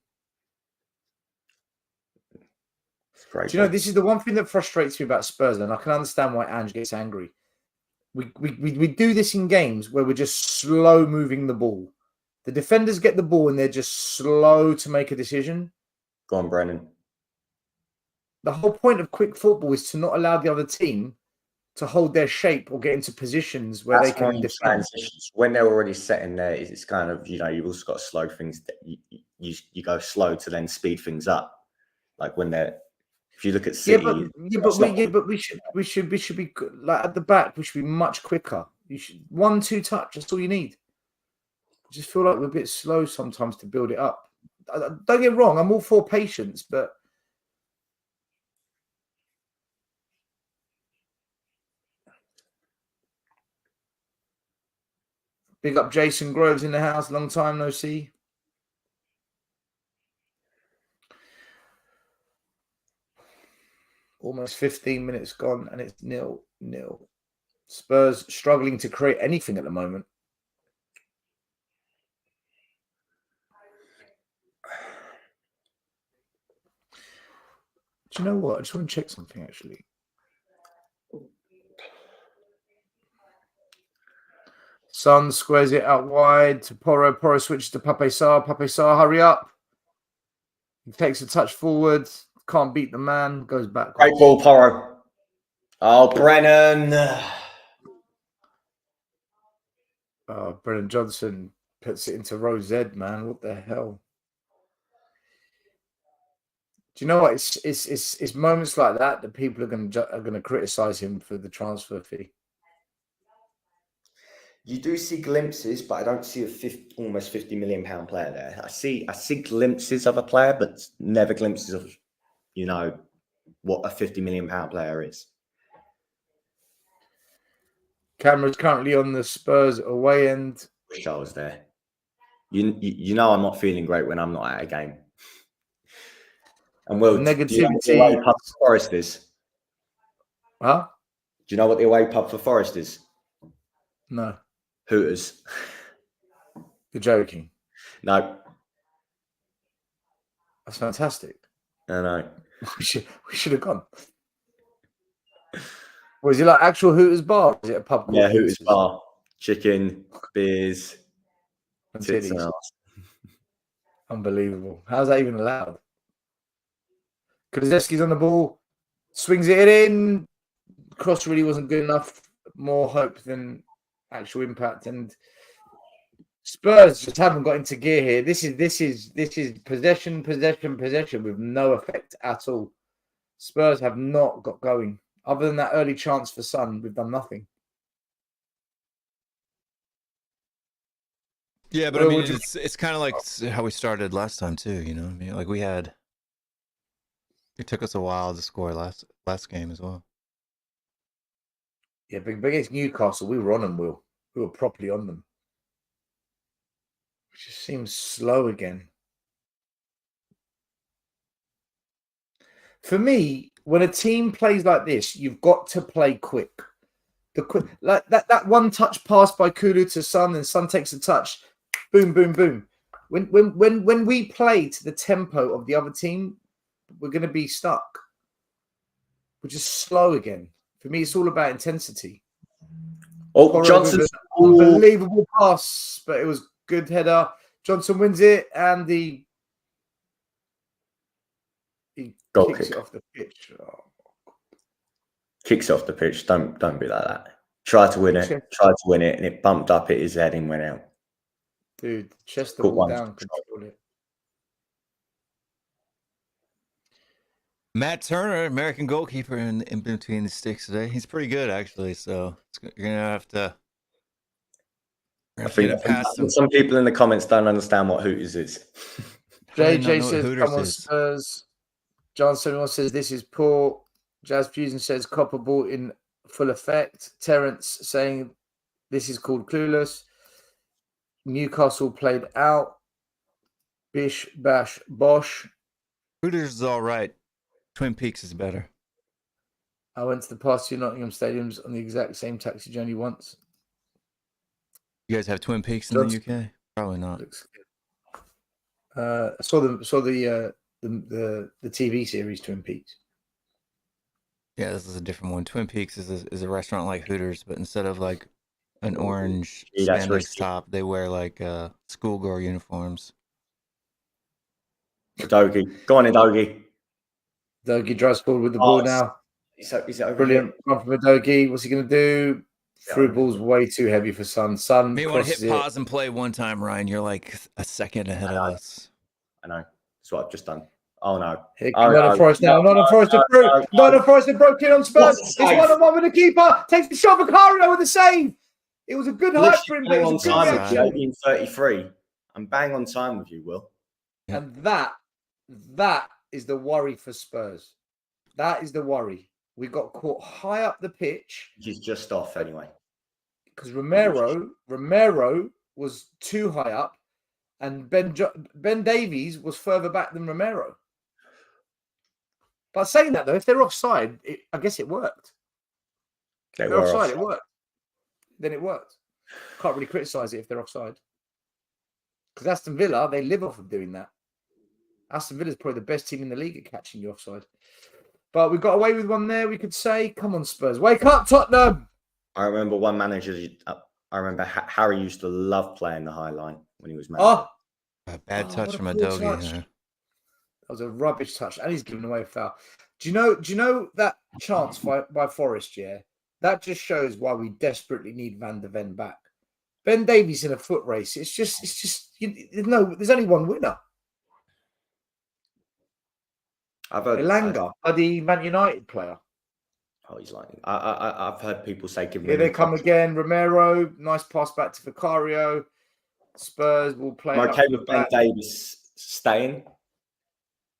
Do you know, this is the one thing that frustrates me about Spurs, and I can understand why Ange gets angry. We do this in games where we're just slow moving the ball. The defenders get the ball and they're just slow to make a decision. Go on, Brennan. The whole point of quick football is to not allow the other team to hold their shape or get into positions where they can defend. When they're already set in there, it's kind of, you've also got to slow things. You go slow to then speed things up. Like when they're, if you look at City, but we should be like at the back. We should be much quicker. You should 1-2 touch. That's all you need. I just feel like we're a bit slow sometimes to build it up. Don't get me wrong. I'm all for patience, but big up Jason Groves in the house. Long time no see. Almost 15 minutes gone and it's 0-0. Spurs struggling to create anything at the moment. Do you know what? I just want to check something actually. Son squares it out wide to Porro. Porro switches to Pape Sarr. Pape Sarr, hurry up. He takes a touch forward. Can't beat the man. Goes back. Great ball, Porro. Oh, Brennan. Oh, Brennan Johnson puts it into row Z, man. What the hell? Do you know what? It's moments like that that people are going to criticize him for the transfer fee. You do see glimpses, but I don't see almost £50 million player there. I see glimpses of a player, but never glimpses of, what a £50 million player is. Camera's currently on the Spurs away end. Wish I was there. You know I'm not feeling great when I'm not at a game. And Will, negativity. Do you know what the away pub for Forest is? Huh? Do you know what the away pub for Forest is? No. Hooters. You're joking. No. That's fantastic. I know. We should have gone. Was it like actual Hooters bar? Or is it a pub called Yeah, Hooters Hooters? bar, chicken, beers, And tits and titties. arse. Unbelievable. How's that even allowed? Kulusevski's on the ball, swings it in. Cross really wasn't good enough. More hope than actual impact. And Spurs just haven't got into gear here. This is possession with no effect at all. Spurs have not got going. Other than that early chance for Son, we've done nothing. Yeah, but Well, I mean, would you- it's kind of like how we started last time too. You know, I mean, like it took us a while to score last game as well. Yeah, but against Newcastle, we were on them, Will. We were properly on them. It just seems slow again. For me, when a team plays like this, you've got to play quick. Like that one touch pass by Kulu to Son, and Son takes a touch, boom, boom, boom. When we play to the tempo of the other team, we're going to be stuck. We're just slow again. For me, it's all about intensity. Oh, Johnson's unbelievable pass, but it was good header. Johnson wins it, and he goal kicks kick. it off the pitch. Oh. Kicks off the pitch. Don't be like that. Tried to win it, and it bumped up at his head and went out. Dude, chest the ball down, control it. Matt Turner, American goalkeeper, in between the sticks today. He's pretty good, actually. So you're gonna have to. I think past him. some people in the comments don't understand what Hooters is. JJ says, "Come on, Spurs." John 71 says, "This is poor." Jazz Fusion says, "Copper ball in full effect." Terence saying, "This is called clueless." Newcastle played out. Bish, bash, bosh. Hooters is all right. Twin Peaks is better. I went to the past two Nottingham stadiums on the exact same taxi journey once. You guys have Twin Peaks in the UK? Probably not. I saw the TV series Twin Peaks. Yeah, this is a different one. Twin Peaks is a restaurant like Hooters, but instead of like an orange spandex top, they wear like schoolgirl uniforms. Dogie, go on in, Dogie. Dogie drives forward with the ball now. Is it over Brilliant run from Dogie. What's he going to do? Through ball's way too heavy for Son. Son, you want to hit pause and play one time, Ryan. You're like a second ahead of us. I know. That's what I've just done. Oh no. Nottingham Forest now. Nottingham Forest are through. Nottingham Forest have broken on Spurs. It's 1-on-1 with the keeper. Takes the shot for Vicario with the save. It was a good hype for him. Bang on time with you, 1833. I'm bang on time with you, Will. And that is the worry for Spurs. That is the worry. We got caught high up the pitch. He's just off anyway. Because Romero was too high up, and Ben Davies was further back than Romero. But saying that though, if they're offside, I guess it worked. If they're offside, it worked. Then it worked. Can't really criticise it if they're offside. Because Aston Villa, they live off of doing that. Aston Villa is probably the best team in the league at catching you offside. But we got away with one there, we could say. Come on, Spurs. Wake up, Tottenham! I remember one manager. I remember Harry used to love playing the high line when he was manager. A bad touch from a Dogie. That was a rubbish touch, and he's given away a foul. Do you know that chance by Forest? Yeah, that just shows why we desperately need Van der Ven back. Ben Davies in a foot race. It's just. There's only one winner. I've heard Elanga, the Man United player. Oh, he's lying. I've heard people say, "Give Here they come again." Romero, nice pass back to Vicario. Spurs will play. I'm okay with Ben Davies staying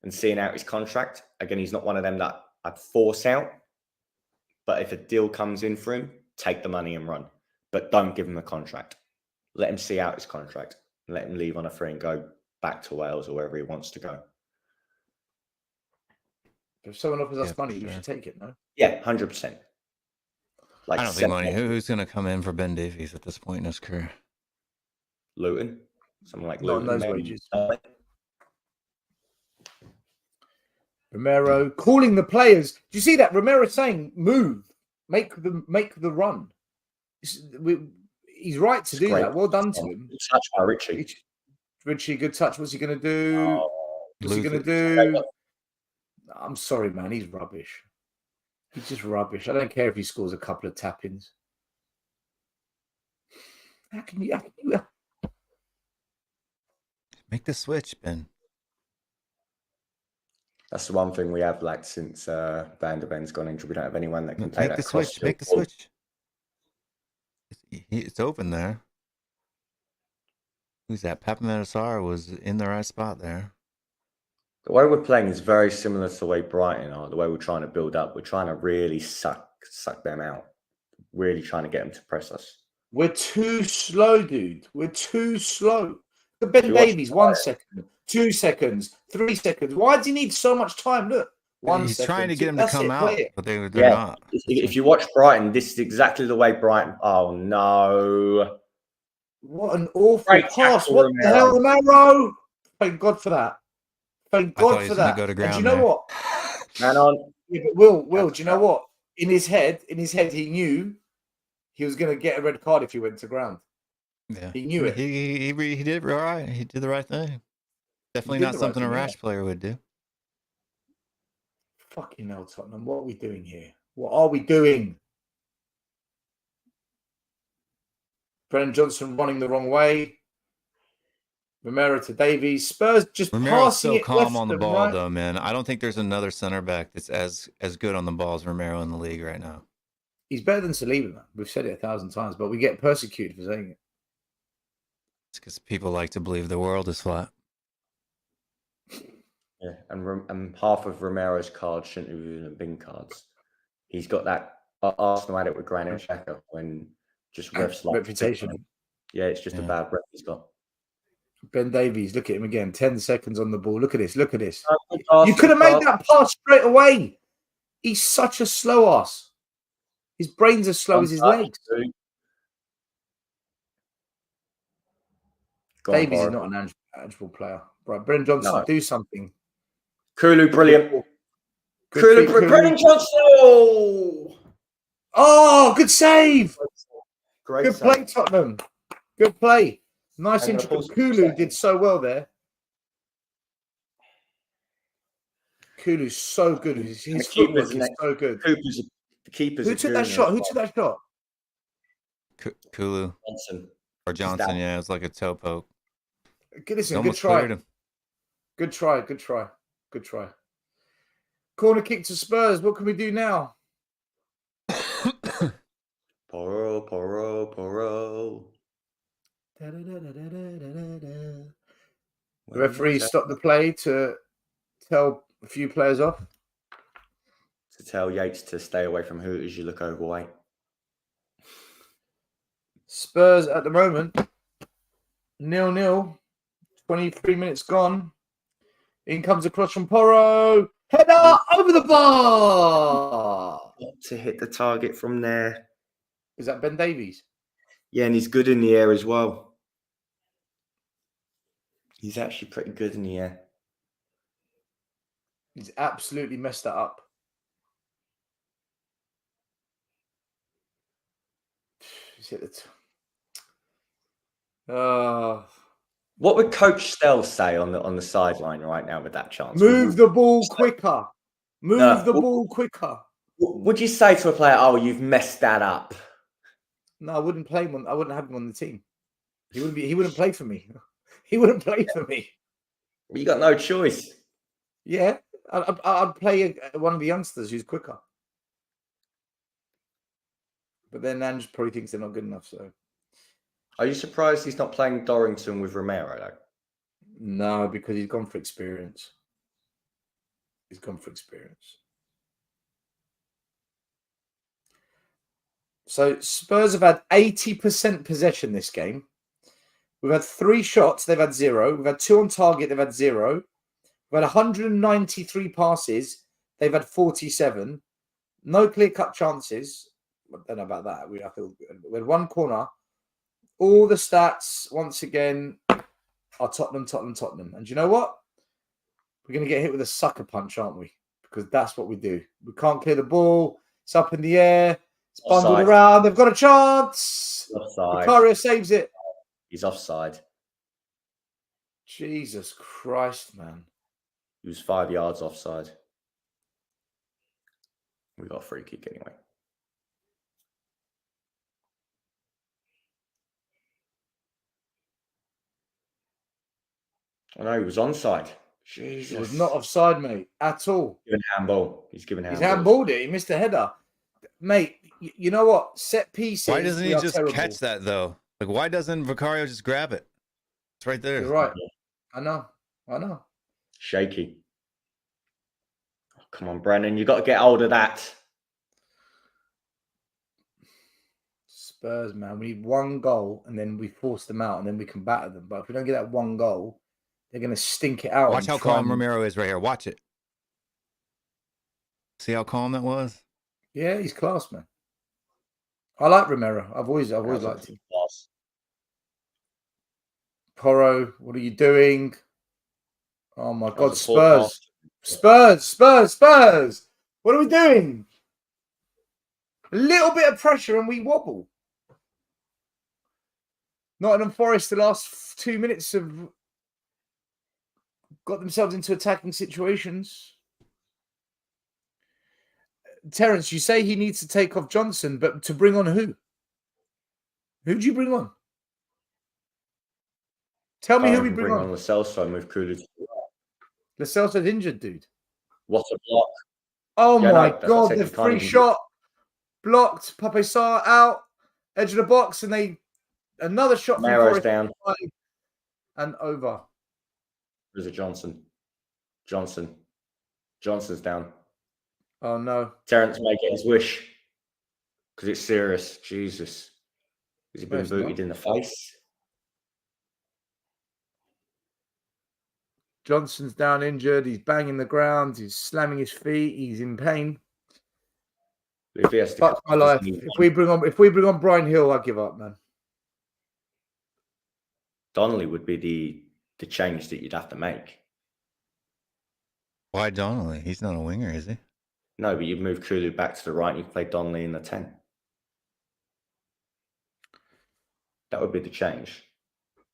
and seeing out his contract. Again, he's not one of them that I'd force out. But if a deal comes in for him, take the money and run. But don't give him a contract. Let him see out his contract. Let him leave on a free and go back to Wales or wherever he wants to go. If someone offers us money, you should take it, no? Yeah, 100%. I don't think money. Who's going to come in for Ben Davies at this point in his career? Luton. Someone like Luton. Not on those wages. Romero calling the players. Do you see that? Romero saying, move. Make the run. He's right to do great. that. Well done to him. Good touch by Richie. Richie, good touch. What's he going to do? What's he going to do? I'm sorry, man. He's rubbish. He's just rubbish. I don't care if he scores a couple of tap-ins. How can you make the switch, Ben? That's the one thing we have lacked since Van der Ben's gone injured. We don't have anyone that can take that switch. Make the switch. It's open there. Who's that? Papamatasar was in the right spot there. The way we're playing is very similar to the way Brighton are. The way we're trying to build up, we're trying to really suck them out. Really trying to get them to press us. We're too slow, dude. We're too slow. Look at Ben Davies, 1 second, 2 seconds, 3 seconds. Why does he need so much time? Look, He's trying to get him to come out, but they're not. If you watch Brighton, this is exactly the way Brighton. Oh no! What an awful pass! What the hell, Romero? Thank God for that. Thank God for that. Go to ground, and do you know what? Man on. Yeah, but Will, do you know what? In his head, he knew he was going to get a red card if he went to ground. Yeah, he knew it. He did right. He did the right thing. Definitely not something a rash player would do. Fucking hell, Tottenham. What are we doing here? What are we doing? Brennan Johnson running the wrong way. Romero to Davies. Spurs just Romero's passing so it calm on the ball, right? though, man. I don't think there's another center back that's as good on the ball as Romero in the league right now. He's better than Saliba, man. We've said it 1,000 times, but we get persecuted for saying it. It's because people like to believe the world is flat. Yeah, and half of Romero's cards shouldn't have even been cards. He's got that. Arsenal had it with Granit Xhaka when just refs like reputation. Yeah, it's just a bad rep he's got. Ben Davies, look at him again. 10 seconds on the ball. Look at this. Look at this. You could have made that pass straight away. He's such a slow ass. His brain's as slow as his legs. Davies is not an eligible player. Right, Brennan Johnson, do something. Kulu, brilliant. Brennan Johnson. Oh, good save. Great good play, Tottenham. Good play. Nice intro. Kulu did so well there. Kulu's so good. His footwork is so good. The keeper's Who took that shot? Who took that shot? Kulu. Johnson, yeah. It was like a toe poke. Listen, good try. Good try. Corner kick to Spurs. What can we do now? Poro. The referee stopped the play to tell a few players off. To tell Yates to stay away from Hooters, you look overweight. Spurs at the moment, 0-0. 23 minutes gone. In comes a cross from Porro. Header over the bar. To hit the target from there. Is that Ben Davies? Yeah, and he's good in the air as well. He's actually pretty good in the air. He's absolutely messed that up. He's hit it. What would Coach Stell say on the sideline right now with that chance? Move the ball quicker. Move the ball quicker. Would you say to a player, "Oh, you've messed that up"? No, I wouldn't play him. I wouldn't have him on the team. He wouldn't play for me. He wouldn't play for me. You got no choice. Yeah, I'd play one of the youngsters who's quicker. But then Ange probably thinks they're not good enough. So, are you surprised he's not playing Dorrington with Romero though? No, because he's gone for experience. So Spurs have had 80% possession this game. We've had 3 shots. They've had 0. We've had 2 on target. They've had 0. We've had 193 passes. They've had 47. No clear-cut chances. I don't know about that. We had 1 corner. All the stats, once again, are Tottenham. And you know what? We're going to get hit with a sucker punch, aren't we? Because that's what we do. We can't clear the ball. It's up in the air. It's bundled Offside. around. They've got a chance. Offside. Vicario saves it. He's offside. Jesus Christ, man. He was 5 yards offside. We got a free kick anyway. I know he was onside. Jesus. It was not offside, mate, at all. Given handball. He's given handball. He's handballed it. He missed a header. Mate, you know what? Set pieces. Why doesn't he just terrible. catch that though? Like, why doesn't Vicario just grab it? It's right there. You're right. I know. Shaky. Oh, come on, Brennan. You got to get hold of that. Spurs, man. We need one goal and then we force them out and then we can batter them. But if we don't get that one goal, they're going to stink it out. Watch how calm Romero is right here. Watch it. See how calm that was? Yeah, he's class, man. I like Romero. I've always liked him. Class. Porro, what are you doing? Oh my That God, was a poor Spurs. What are we doing? A little bit of pressure and we wobble. Nottingham Forest, the last 2 minutes have got themselves into attacking situations. Terence, you say he needs to take off Johnson, but to bring on who? Who do you bring on? Tell me who we bring on. Lo Celso, move Kulu. Lo Celso's injured, dude. What a block. Oh Yeah, my no, that's God, what I the said, you can't free even- shot blocked. Pape Sarr out, edge of the box, and another shot from Maro's Forest down. and over. There's a Johnson. Johnson's down. Oh no. Terence may get his wish because it's serious. Jesus. Has he No, been it's booted not. in the face? Johnson's down injured. He's banging the ground. He's slamming his feet. He's in pain. If he has to Fuck my cut, life. doesn't he? If we bring on Brian Hill, I give up, man. Donnelly would be the change that you'd have to make. Why Donnelly? He's not a winger, is he? No, but you'd move Kulu back to the right and you'd play Donnelly in the 10. That would be the change.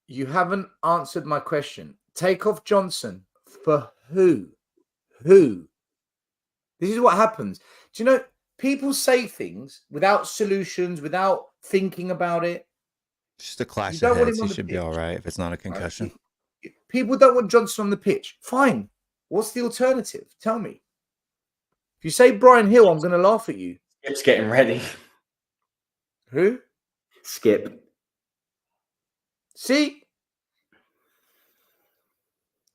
You haven't answered my question. Take off Johnson for who? Who? This is what happens. Do you know, people say things without solutions, without thinking about it. Just a clash don't of want heads. him on He the should be pitch. all right if it's not a concussion. People don't want Johnson on the pitch. Fine. What's the alternative? Tell me. If you say Brian Hill, I'm going to laugh at you. Skip's getting ready. Who? Skip. See?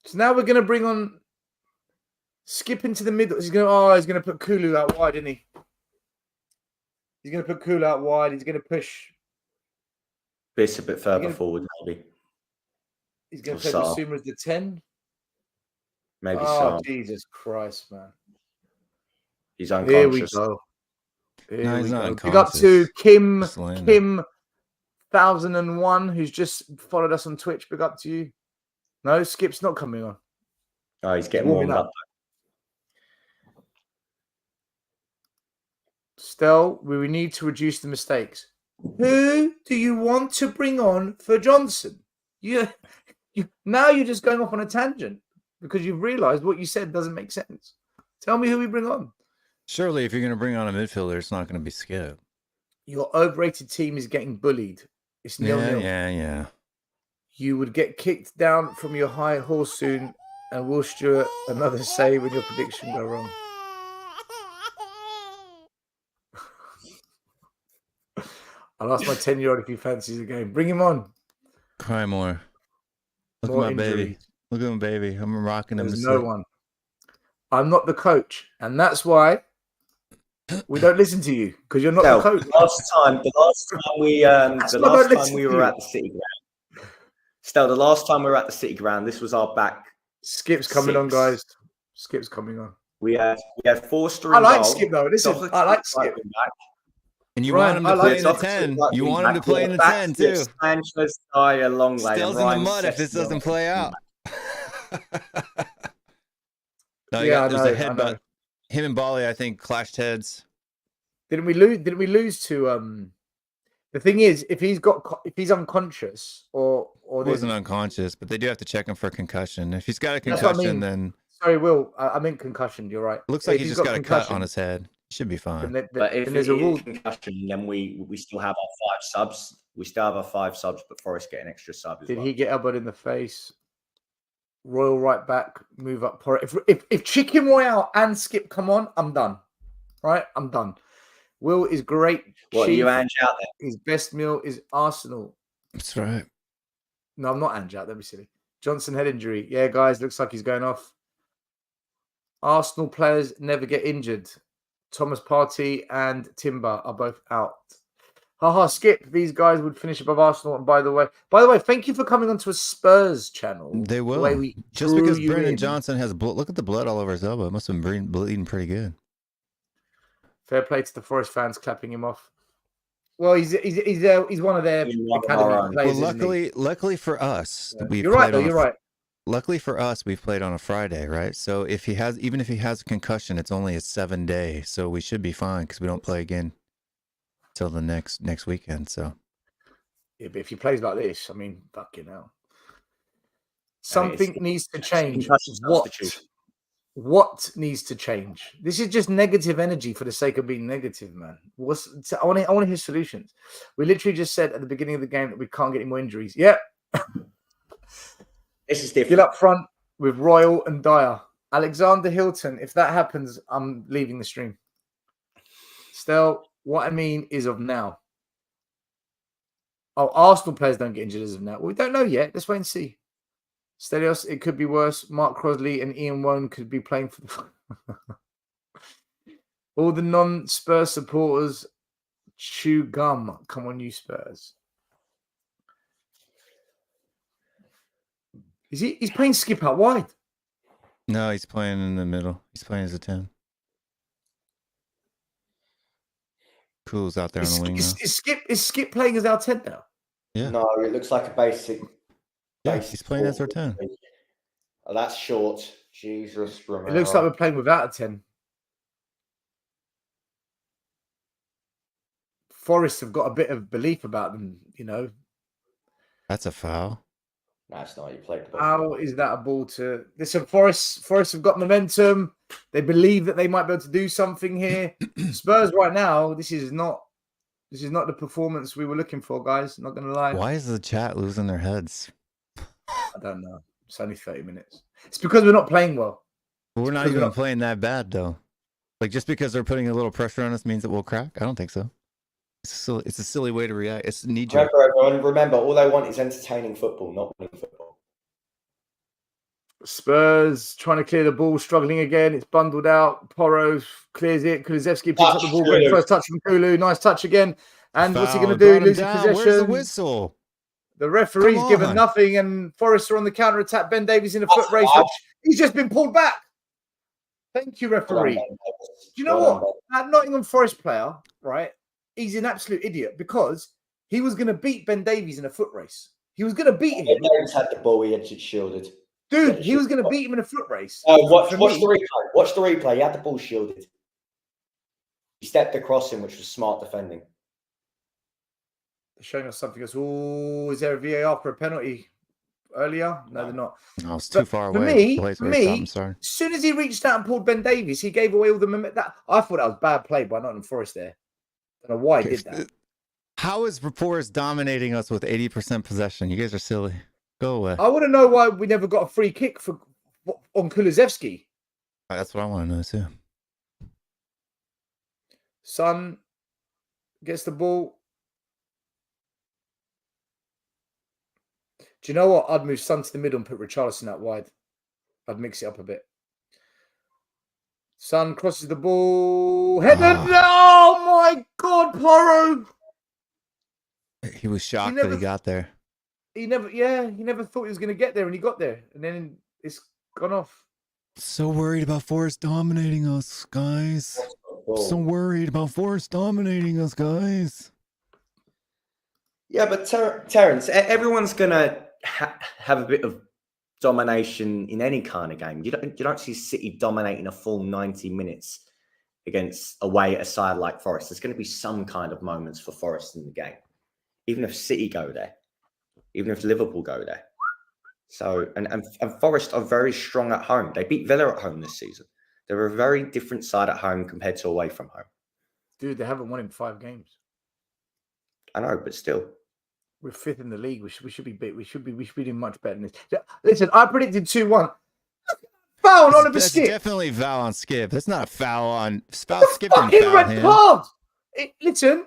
So now we're going to bring on Skip into the middle. He's going to put Kulu out wide, isn't he? He's going to put Kulu out wide. He's going to push. Biss a bit further forward, maybe. He's going to Or play Sarr. Bissouma as the 10. Maybe Oh, so. Jesus Christ, man. He's Here we unconscious. go. Here No, we he's not go. Big up to unconscious. Kim Just laying there. 1001, who's just followed us on Twitch. Big up to you. No, Skip's not coming on. Oh, he's getting warming warmed up. Still, we need to reduce the mistakes. Who do you want to bring on for Johnson? Now you're just going off on a tangent because you've realised what you said doesn't make sense. Tell me who we bring on. Surely, if you're going to bring on a midfielder, it's not going to be Skip. Your overrated team is getting bullied. It's 0-0. Yeah. You would get kicked down from your high horse soon, and Will Stewart another save when your prediction go wrong. I'll ask my 10-year-old if he fancies the game. Bring him on. Cry more. Look More at my baby. injuries. Look at my baby. I'm rocking him. There's to no sleep. one. I'm not the coach, and that's why we don't listen to you because you're not Now, the coach. the last time we were at the City Ground. Still, the last time we were at the City Ground, this was our back. Skip's coming on, Six. guys. Skip's coming on. We had Forster. I in like goal. Skip though. Listen, Doherty I like right Skip. wing back. And you Ryan, want him I to like play in the Doherty 10. right You wing want him to back. play in the Back 10 to too. Sanchez, Dyer, Longley, and Stills in the Ryan mud if this Sessegnon. doesn't play out. No, Yeah, there's I a know. headbutt. Him and Bali, I think, clashed heads. Didn't we lose? Didn't we lose to The thing is, if he's unconscious or He wasn't unconscious, but they do have to check him for concussion. If he's got a That's what I concussion, mean. then Sorry, Will. I meant concussion. You're right. it looks like If he he's just got a cut concussion, on his head. He should be fine. But if there's it a rule. is concussion, then we still have our 5 subs. We still have our 5 subs, but Forest get an extra sub as Did well. he get elbowed in the face? Royal right back, move up. If Chicken Royale and Skip come on, I'm done. Right, I'm done. Will is great. What, Chief, you Ange out there? his best meal is Arsenal. That's right. No, I'm not Ange out. That'd be silly. Johnson head injury. Yeah, guys, looks like he's going off. Arsenal players never get injured. Thomas Partey and Timber are both out. Haha, Skip. These guys would finish above Arsenal. And by the way, thank you for coming onto a Spurs channel. They will. The way we Just drew because you Brennan in. Johnson has blood. Look at the blood all over his elbow. It must have been bleeding pretty good. Fair play to the Forest fans clapping him off. Well, he's one of their academy players. Well, luckily for us, you're right. Though, you're right. Luckily for us, we've played on a Friday, right? So if he has a concussion, it's only a 7-day, so we should be fine because we don't play again till the next weekend. So yeah, but if he plays like this, I mean, fucking hell, something needs to change. What needs to change? This is just negative energy for the sake of being negative, man. I want to hear solutions. We literally just said at the beginning of the game that we can't get any more injuries. Yep. This is different. Get up front with Royal and Dyer. Alexander Hilton, if that happens, I'm leaving the stream. Still, what I mean is of now. Oh, Arsenal players don't get injured as of now. Well, we don't know yet. Let's wait and see. Stelios, it could be worse. Mark Crosley and Ian Wone could be playing for the... All the non-Spurs supporters chew gum. Come on, you Spurs. He's playing Skip out wide. no, he's playing in the middle. He's playing as a 10. Cool's out there on the wing now. Is Skip playing as our 10 now? Yeah. No, it looks like a basic. Yeah, he's playing as our 10. Oh, that's short. Jesus, Romero. It looks like we're playing without a 10. Forest have got a bit of belief about them, you know. That's a foul. No, it's not. You played the ball. How is that a ball to... Listen, Forest have got momentum. They believe that they might be able to do something here. Spurs right now, this is not the performance we were looking for, guys. Not going to lie. Why is the chat losing their heads? I don't know. It's only 30 minutes. It's because we're not playing well. We're not even playing that bad, though. Like, just because they're putting a little pressure on us means that we'll crack? I don't think so. It's a silly way to react. It's knee-jerk. Remember, all they want is entertaining football, not winning football. Spurs trying to clear the ball, struggling again. It's bundled out. Porro clears it. Kulusevski picks up the ball. Great first touch from Kulu. Nice touch again. And what's he going to do? Losing possession. Where's the whistle? The referee's given nothing, and Forest are on the counter attack. Ben Davies in a foot race. He's just been pulled back. Thank you, referee. Do you know what? That Nottingham Forest player, right? He's an absolute idiot because he was going to beat Ben Davies in a foot race. He was going to beat him. Ben Davies had the ball. He had it shielded. Dude, he was going to beat him in a foot race. Watch the replay. Watch the replay. He had the ball shielded. He stepped across him, which was smart defending. They're showing us something else. Oh, is there a VAR for a penalty earlier? No, they're not. No, it's too far away. For me, as soon as he reached out and pulled Ben Davies, he gave away all the momentum. I thought that was bad play by Nottingham Forest there. I don't know why he did that. How is Forest dominating us with 80% possession? You guys are silly. Go away. I want to know why we never got a free kick on Kulusevski. That's what I want to know too. Son gets the ball. Do you know what? I'd move Son to the middle and put Richarlison out wide. I'd mix it up a bit. Son crosses the ball. Headed. Oh my God, Porro. He was shocked that he got there. He never thought he was going to get there, and he got there, and then it's gone off. So worried about Forest dominating us, guys. So worried about Forest dominating us, guys. Yeah, but Terence, everyone's going to have a bit of domination in any kind of game. You don't see City dominating a full 90 minutes against away at a side like Forest. There's going to be some kind of moments for Forest in the game, even if City go there, even if Liverpool go there. So, and Forest are very strong at home. They beat Villa at home this season. They're a very different side at home compared to away from home. Dude, they haven't won in 5 games. I know, but still. We're 5th in the league. We should be doing much better than this. Listen, I predicted 2-1. Foul on Oliver Skip. Definitely foul on Skip. That's not a foul on Skip. Fucking red card. Listen,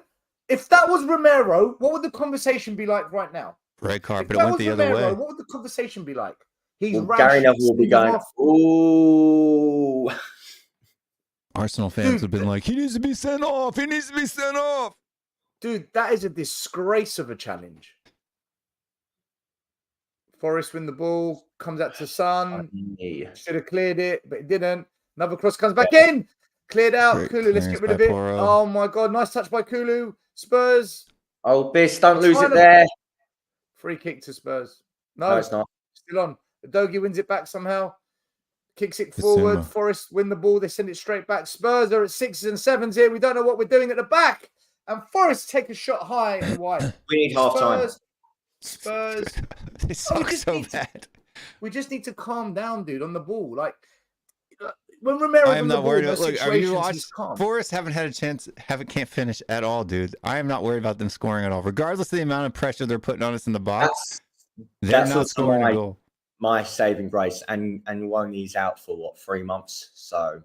if that was Romero, what would the conversation be like right now? Red card, but it went the other way. What would the conversation be like? He's Gary Neville will be going, ooh. Arsenal fans have been like, he needs to be sent off. He needs to be sent off. Dude, that is a disgrace of a challenge. Forrest win the ball, comes out to Son. Should have cleared it, but it didn't. Another cross comes back in. Cleared out. Great Kulu, let's get rid of it. Poro. Oh my God, nice touch by Kulu. Spurs. Oh, Biss, don't lose it there. Free kick to Spurs. No, it's not. Still on. Dogi wins it back somehow. Kicks it forward. Bissouma. Forest win the ball. They send it straight back. Spurs are at 6s and 7s here. We don't know what we're doing at the back. And Forest take a shot high and wide. We need half time. Spurs. They suck so bad. We just need to calm down, dude, on the ball. Like when Romero, I am not worried about. Look, Are you watching? Forest haven't had a chance. Can't finish at all, dude. I am not worried about them scoring at all, regardless of the amount of pressure they're putting on us in the box. They're not scoring a goal. My saving grace, and Woney's out for what, 3 months. So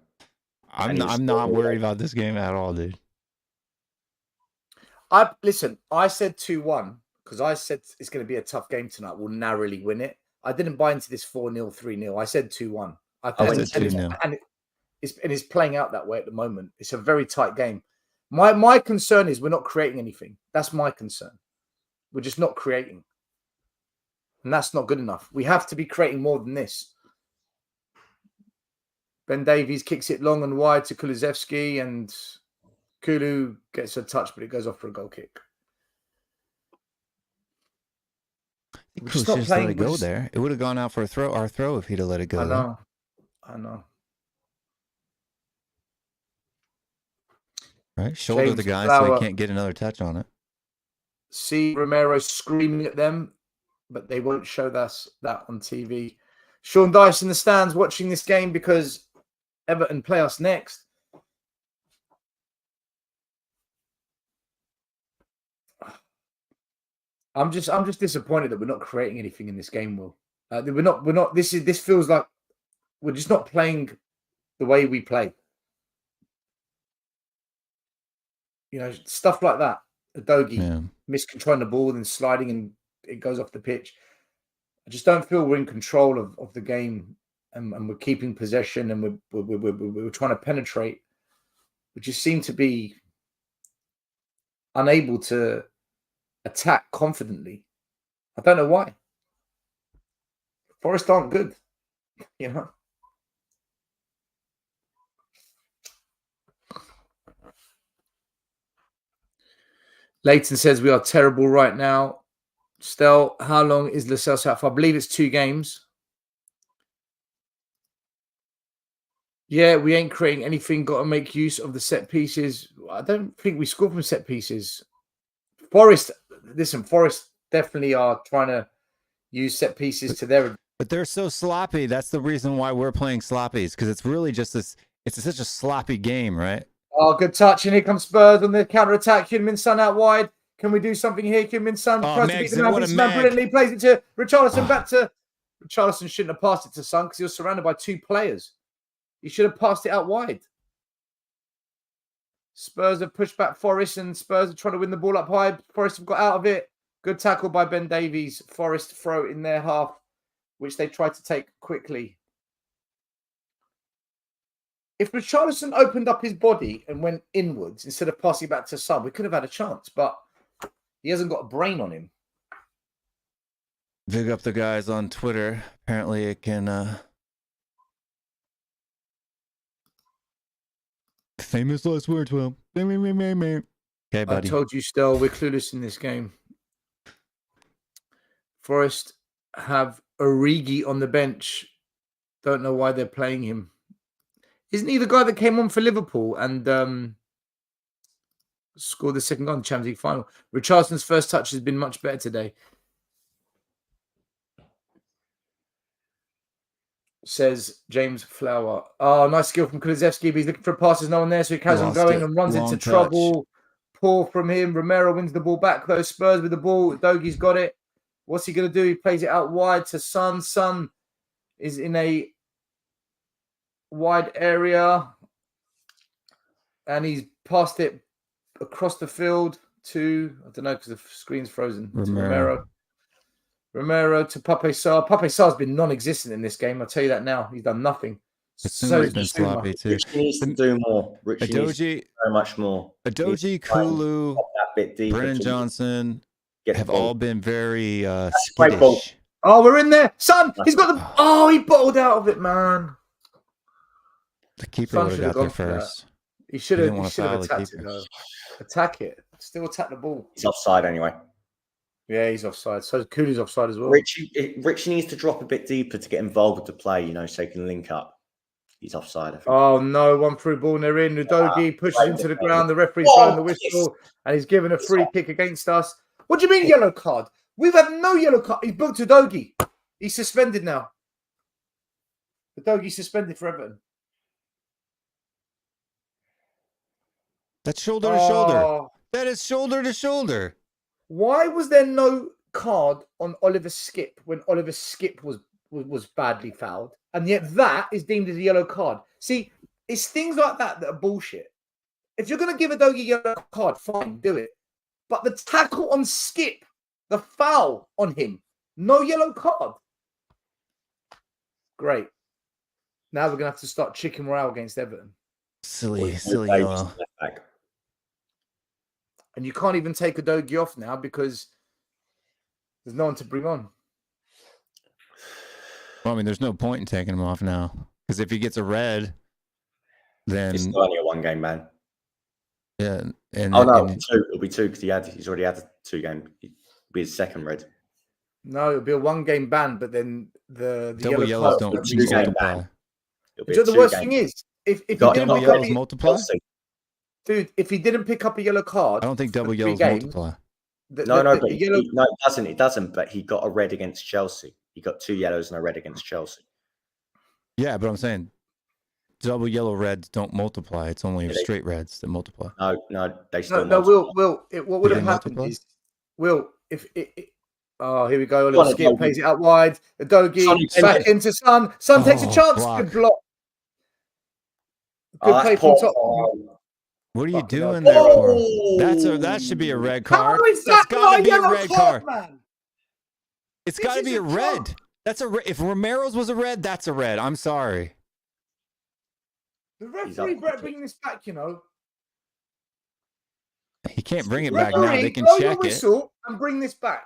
I'm not worried about this game at all, dude. I said 2-1 because I said it's going to be a tough game tonight. We'll narrowly win it. I didn't buy into this 4-0, 3-0. I said 2-1. I said 2-0. And it's playing out that way at the moment. It's a very tight game. My concern is we're not creating anything. That's my concern. We're just not creating. And that's not good enough. We have to be creating more than this. Ben Davies kicks it long and wide to Kulusevski, and Kulu gets a touch, but it goes off for a goal kick. He just let it go there. It would have gone out for our throw if he'd have let it go. I know. Right? Shoulder James the guy Flower, so he can't get another touch on it. See Romero screaming at them, but they won't show us that on TV. Sean Dyche in the stands watching this game because Everton play us next. I'm just disappointed that we're not creating anything in this game, Will. We're not. This feels like we're just not playing the way we play. You know, stuff like that. Adogi miscontrolling the ball and sliding and it goes off the pitch. I just don't feel we're in control of the game and we're keeping possession and we're trying to penetrate. We just seem to be unable to attack confidently. I don't know why. Forest aren't good, you know. Leighton says we are terrible right now. Stel, how long is Lascelles out for? I believe it's 2 games. Yeah, we ain't creating anything. Got to make use of the set pieces. I don't think we score from set pieces. Forest definitely are trying to use set pieces to their. But they're so sloppy. That's the reason why we're playing sloppy. Because it's really just this. It's such a sloppy game, right? Oh, good touch. And here comes Spurs on the counter attack. Heung-min Son out wide. Can we do something here? Heung-min Son tries to beat the man brilliantly. Plays it to Richarlison. Back to Richarlison. Shouldn't have passed it to Son because he was surrounded by 2 players. He should have passed it out wide. Spurs have pushed back Forest and Spurs are trying to win the ball up high. Forest have got out of it. Good tackle by Ben Davies. Forest throw in their half, which they tried to take quickly. If Richarlison opened up his body and went inwards instead of passing back to Son, we could have had a chance, but he hasn't got a brain on him. Big up the guys on Twitter. Apparently it can... Famous last words, Will. Okay, buddy. I told you, Stel, we're clueless in this game. Forest have Origi on the bench. Don't know why they're playing him. Isn't he the guy that came on for Liverpool and scored the second goal in the Champions League final? Richardson's first touch has been much better today. Says James Flower. Oh, nice skill from Kulusevski, but he's looking for a pass. There's no one there, so he carries on going and runs into trouble. Poor from him. Romero wins the ball back, though. Spurs with the ball. Dogi's got it. What's he going to do? He plays it out wide to Son. Son is in a wide area, and he's passed it across the field to, I don't know, because the screen's frozen. Romero to Pape Sarr. Pape Sarr's been non-existent in this game. I'll tell you that now. He's done nothing. Bisuma's been sloppy too. Richie needs to do more. Richie needs to do so much more. Adoji, Kulu, Brennan Johnson have all been very skittish. Oh, we're in there. Son, he's got the... Oh, he bottled out of it, man. The keeper would have got there first. He should have attacked it, though. Attack it. Still attack the ball. He's offside anyway. Yeah, he's offside. So Cooley's offside as well. Richie needs to drop a bit deeper to get involved with the play, so he can link up. He's offside, I think. Oh, no. One through ball and they're in. Udogie pushes him to the ground. The referee's blowing the whistle and he's given a free kick against us. What do you mean yellow card? We've had no yellow card. He's booked Udogie. He's suspended now. Udogie's suspended for Everton. That's shoulder to shoulder. That is shoulder to shoulder. Why was there no card on Oliver Skip when Oliver Skip was badly fouled? And yet that is deemed as a yellow card. See, it's things like that are bullshit. If you're going to give a Udogie a yellow card, fine, do it. But the tackle on Skip, the foul on him, no yellow card. Great. Now we're going to have to start chicken morale against Everton. Silly yellow. And you can't even take Udogie off now because there's no one to bring on. Well, I mean, there's no point in taking him off now. Because if he gets a red, then... It's only a one-game ban. Yeah. It'll be two because he's already had 2 games. It'll be his second red. No, it'll be a one-game ban, but then the double yellows don't multiply. The worst thing is, if double yellows multiply? Dude, if he didn't pick up a yellow card... I don't think double yellows multiply. It doesn't, but he got a red against Chelsea. He got 2 yellows and a red against Chelsea. Yeah, but I'm saying double yellow reds don't multiply. It's only straight reds that multiply. No, they still multiply. What would have happened is, here we go. A little skip, plays it out wide. Udogie back into Son. Son takes a chance. Good block. Good play from Tottenham. What are you doing there for? That should be a red card. That's got to be a red card. Man. It's got to be a red. That's a red. If Romero's was a red, that's a red. I'm sorry. The referee bringing this back, He can't bring it back now. They can check it. And bring this back.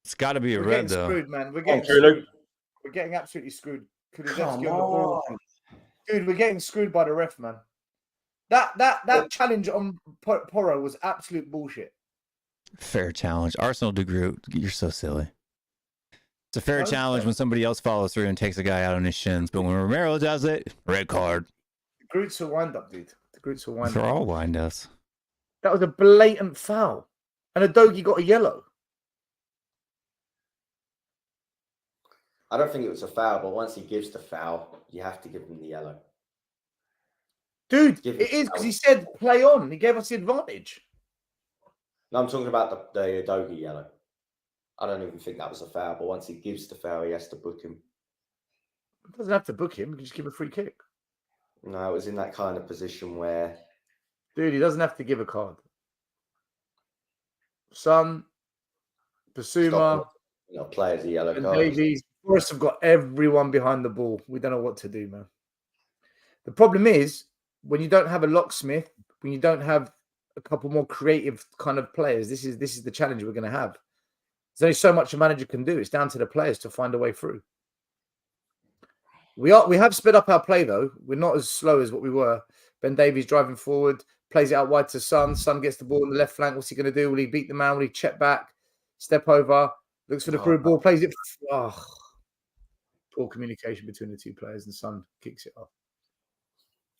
It's got to be a red, though. Screwed, man. We're getting absolutely screwed. Come on. Dude, we're getting screwed by the ref, man. That challenge on Porro was absolute bullshit. Fair challenge. Arsenal de Groot, you're so silly. It's a fair challenge when somebody else follows through and takes a guy out on his shins, but when Romero does it, red card. The Groot's a wind-up, dude. They're all wind-ups. That was a blatant foul. And Udogie got a yellow. I don't think it was a foul, but once he gives the foul, you have to give him the yellow. Dude, it is because he said play on. He gave us the advantage. No, I'm talking about the Udogie yellow. I don't even think that was a foul, but once he gives the foul, he has to book him. He doesn't have to book him. He can just give a free kick. No, it was in that kind of position where... Dude, he doesn't have to give a card. Son, Bissouma, players a yellow and card. Davies. Forest have got everyone behind the ball. We don't know what to do, man. The problem is, when you don't have a locksmith, when you don't have a couple more creative kind of players, this is the challenge we're going to have. There's only so much a manager can do. It's down to the players to find a way through. We have sped up our play, though. We're not as slow as what we were. Ben Davies driving forward, plays it out wide to Son. Son gets the ball on the left flank. What's he going to do? Will he beat the man? Will he check back? Step over? Looks for the through ball, plays it. Oh. Poor communication between the two players, and Son kicks it off.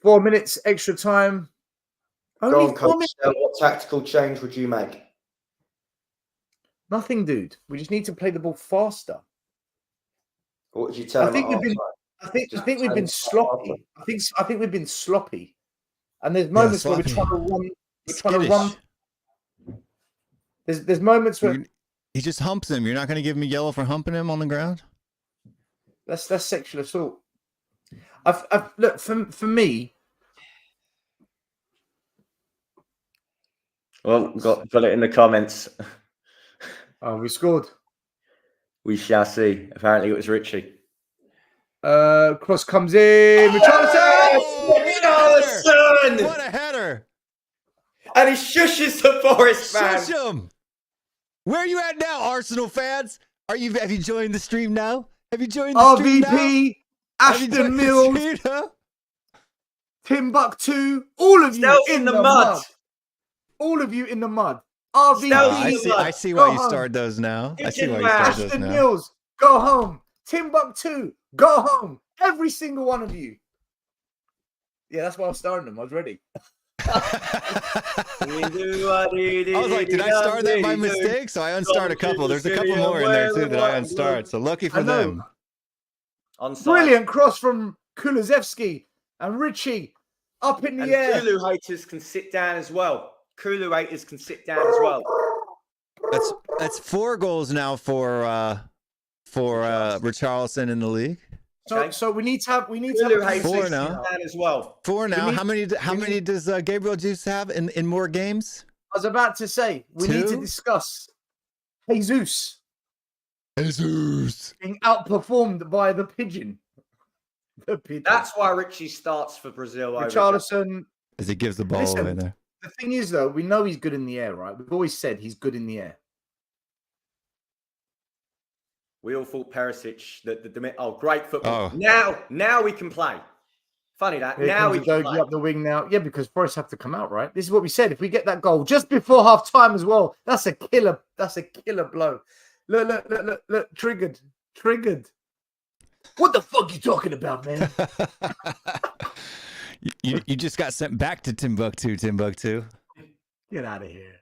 4 minutes extra time. Go Only on, 4 Coach. minutes. What tactical change would you make? Nothing, dude. We just need to play the ball faster. What would you tell I him think at we've been. half-time? I think we've been sloppy. I think we've been sloppy. And there's Yeah, moments where we're sloppy. trying to run. We're trying to Skittish. run. There's moments where He just humps him. You're not going to give him a yellow for humping him on the ground? that's sexual assault. Look for me. Well, got it in the comments. Oh, we scored. We shall see. Apparently, it was Richie. Cross comes in. Richarlison! What a header! And he shushes the Forest man. Shush him! Where are you at now, Arsenal fans? Have you joined the stream now? Have you joined the stream now? RVP, Have you Ashton joined the Mills, stream now? Timbuktu, all of you Still in the mud. All of you in the mud. RVP, Still I see Go why you home. started those now. I see why you Ashton started those Ashton now. Mills, go home. Timbuktu, go home. Every single one of you. Yeah, that's why I was starting them. I was ready. I was like, did I start that by mistake? So I unstart a couple. There's a couple more in there too that I unstart. So lucky for them. Brilliant cross from Kulusevski and Richie up in the And air. Kulu haters can sit down as well. Kulu haters can sit down as well. That's 4 goals now for Richarlison in the league. So we need to have Kulu a haters 4 can now. sit down as well. 4 now. need- How many does Gabriel Jesus have in more games? I was about to say we need to 2? discuss Jesus Jesus. being outperformed by the pigeon. The pigeon. That's why Richie starts for Brazil. over Richarlison. As he gives the ball Listen, away there. The thing is, though, we know he's good in the air, right? We've always said he's good in the air. We all thought Perisic great football. Oh. Now we can play. Funny that. Here now comes we can Udogie play. up the wing now. Yeah, because Forest have to come out, right? This is what we said. If we get that goal just before half time as well, that's a killer. That's a killer blow. Look. Triggered. What the fuck you talking about, man? you just got sent back to Timbuktu. Get out of here.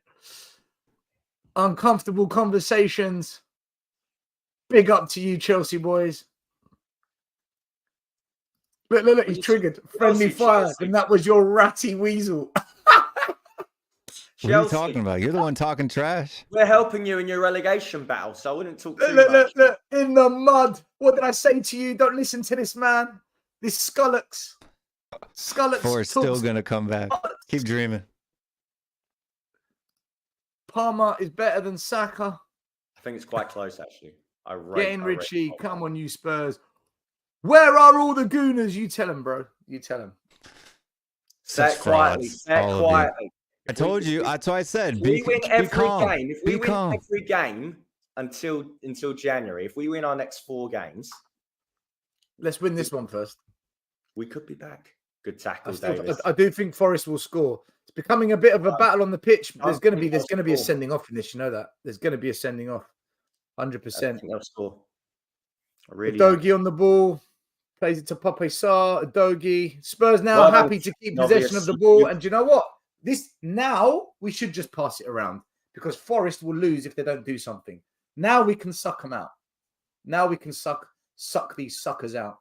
Uncomfortable conversations. Big up to you, Chelsea boys. Look, he's triggered. Friendly fire. Chelsea. And that was your ratty weasel. What are you talking about? You're the one talking trash. We're helping you in your relegation battle, so I wouldn't talk too much. Look. In the mud. What did I say to you? Don't listen to this man. This Scullocks. Forrest's still going to come back. Keep dreaming. Palmer is better than Saka. I think it's quite close, actually. Get in, Richie. Come on, you Spurs. Where are all the gooners? You tell him, bro. You tell him. Say it quietly. Say it quietly. I told you. That's why I said. We win every calm. game. If we win calm. every game until January, if we win our next 4 games, let's win this one first. We could be back. Good tackle, I Davis. do think Forest will score. It's becoming a bit of a battle on the pitch. There's going to be a sending off in this. You know that. There's going to be a sending off. 100%. I think they'll score. Really. Udogie on the ball. Plays it to Pape Sarr. Udogie. Spurs now happy to keep possession of the ball. And do you know what? Now we should just pass it around because Forest will lose if they don't do something. Now we can suck them out. Now we can suck these suckers out.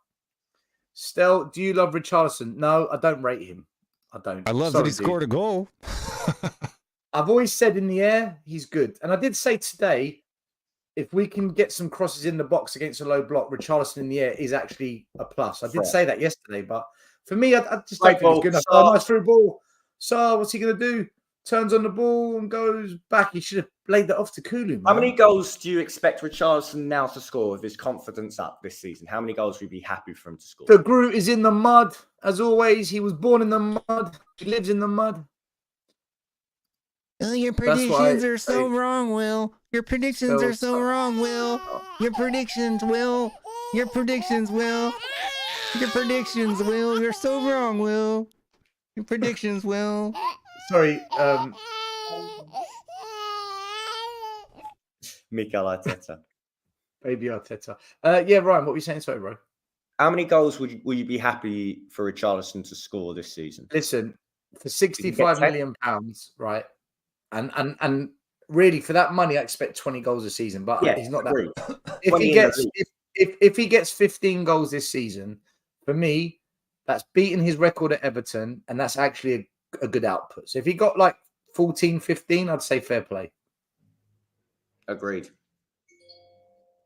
Stel, do you love Richarlison? No, I don't rate him. I don't. I love that he scored a goal. I've always said in the air, he's good. And I did say today, if we can get some crosses in the box against a low block, Richarlison in the air is actually a plus. I did say that yesterday, but for me, I just don't think it's good enough. Oh, nice through ball. So what's he going to do? Turns on the ball and goes back. He should have laid that off to Kulu. Man. How many goals do you expect Richarlison now to score with his confidence up this season? How many goals would you be happy for him to score? The Groot is in the mud. As always, he was born in the mud. He lives in the mud. Oh, your predictions are so wrong, Will. Your predictions are so wrong, Will. Your predictions, Will. Your predictions, Will. Your predictions, Will. You're so wrong, Will. Your predictions, Will. Sorry. Mikel Arteta. Baby Arteta. Yeah, Ryan, what were you saying? Sorry, bro. How many goals will you be happy for Richarlison to score this season? Listen, for 65 million pounds, right? And really for that money, I expect 20 goals a season, but Yeah, he's not agreed. that. If he gets 15 goals this season, for me, that's beating his record at Everton, and that's actually a good output. So if he got like 14, 15, I'd say fair play. Agreed.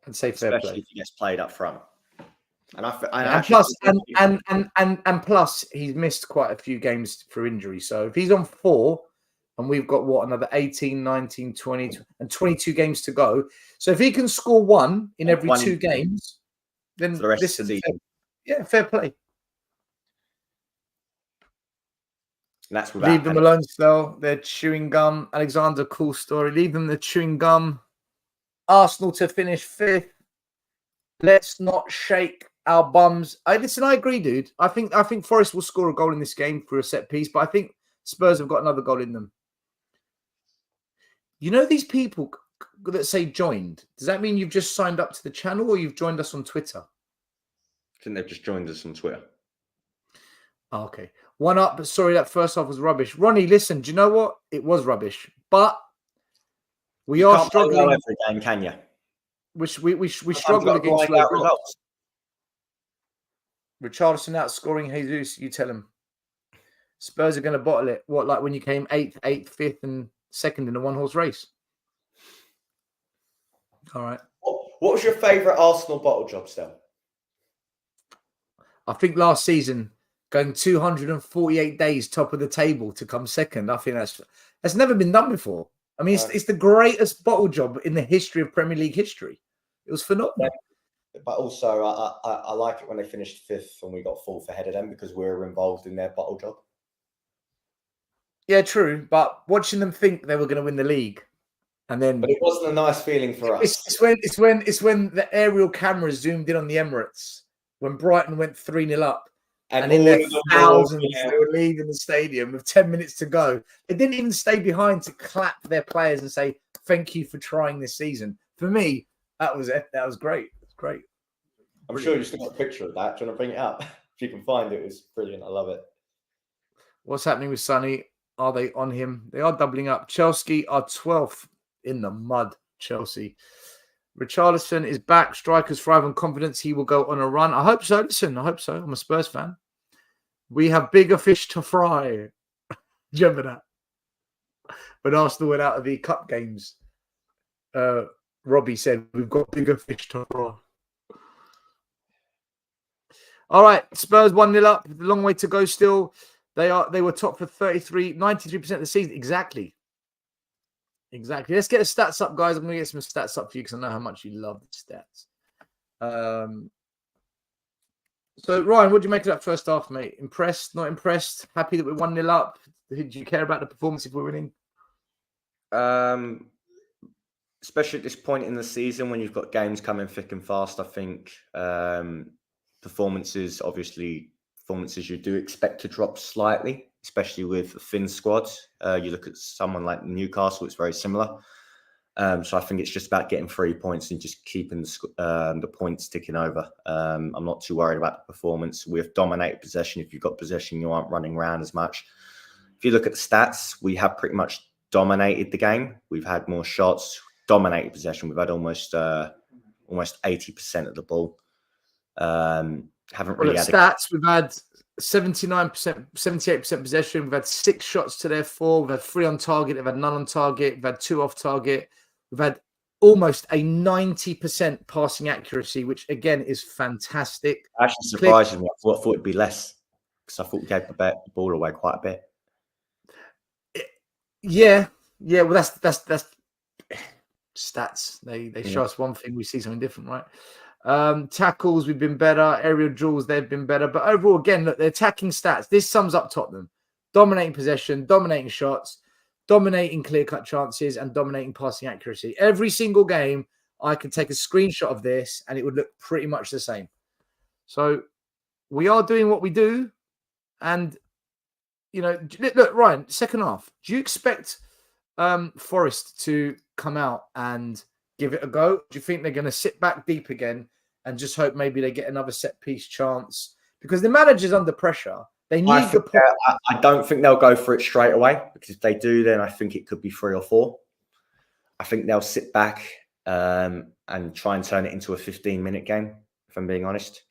I'd say fair Especially play. if he gets played up front. And plus, he's missed quite a few games for injury. So if he's on 4, and we've got another 18, 19, 20, and 22 games to go. So if he can score 1 in every 2 games, then for the rest of the season. Fair play. And that's leave them alone still. They're chewing gum. Alexander, cool story. Leave them the chewing gum. Arsenal to finish 5th. Let's not shake our bums. I agree, dude. I think Forest will score a goal in this game for a set piece, but I think Spurs have got another goal in them. You know these people that say joined? Does that mean you've just signed up to the channel or you've joined us on Twitter? I think they've just joined us on Twitter. Oh, okay. 1 up, but sorry, that first half was rubbish. Ronnie, listen, do you know what? It was rubbish. But we are struggling. Every game, can you? We struggle against low results. Richarlison outscoring Jesus, you tell him. Spurs are going to bottle it. What, like when you came 8th, 5th, and 2nd in a 1-horse race? All right. What was your favourite Arsenal bottle job, still? I think last season, going 248 days top of the table to come 2nd. I think that's never been done before. I mean, it's the greatest bottle job in the history of Premier League history. It was phenomenal. But also, I like it when they finished 5th and we got 4th ahead of them because we were involved in their bottle job. Yeah, true. But watching them think they were going to win the league, and then but it wasn't a nice feeling for us. It's when the aerial camera zoomed in on the Emirates when Brighton went 3-0 up, and in their thousands they were leaving the stadium with 10 minutes to go. They didn't even stay behind to clap their players and say thank you for trying this season. For me, that was great. It's great. I'm sure you still got a picture of that. Do you want to bring it up? If you can find it, it's brilliant. I love it. What's happening with Sonny? Are they on him? They are doubling up. Chelsea are 12th in the mud. Chelsea. Richarlison is back. Strikers thrive on confidence. He will go on a run. I hope so. Listen, I hope so. I'm a Spurs fan. We have bigger fish to fry. Do you remember that? When Arsenal went out of the cup games, Robbie said, we've got bigger fish to fry. All right, Spurs 1-0 up. A long way to go still. They were top for 93% of the season. Exactly. Let's get the stats up, guys. I'm going to get some stats up for you because I know how much you love the stats. So, Ryan, what do you make of that first half, mate? Impressed? Not impressed? Happy that we're 1-0 up? Did you care about the performance if we're winning? Especially at this point in the season when you've got games coming thick and fast, I think performances you do expect to drop slightly, especially with a thin squad. You look at someone like Newcastle, it's very similar. So I think it's just about getting 3 points and just keeping the points ticking over. I'm not too worried about the performance. We have dominated possession. If you've got possession, you aren't running around as much. If you look at the stats, we have pretty much dominated the game. We've had more shots, dominated possession. We've had almost 80% of the ball. Haven't really had stats. We've had 79%, 78% possession. We've had 6 shots to their 4. We've had 3 on target. We've had none on target. We've had 2 off target. We've had almost a 90% passing accuracy, which again is fantastic. Actually surprising me. I thought it'd be less because I thought we gave the ball away quite a bit. Yeah. Well, that's stats. They show us one thing, we see something different, right? Tackles, we've been better. Aerial duels, they've been better. But overall, again, look, the attacking stats. This sums up Tottenham: dominating possession, dominating shots, dominating clear-cut chances, and dominating passing accuracy. Every single game, I could take a screenshot of this, and it would look pretty much the same. So we are doing what we do, and look, Ryan. Second half, do you expect Forest to come out and give it a go? Do you think they're going to sit back deep again and just hope maybe they get another set piece chance? Because the manager's under pressure. They need the point. I don't think they'll go for it straight away, because if they do, then I think it could be 3 or 4. I think they'll sit back and try and turn it into a 15-minute game, if I'm being honest.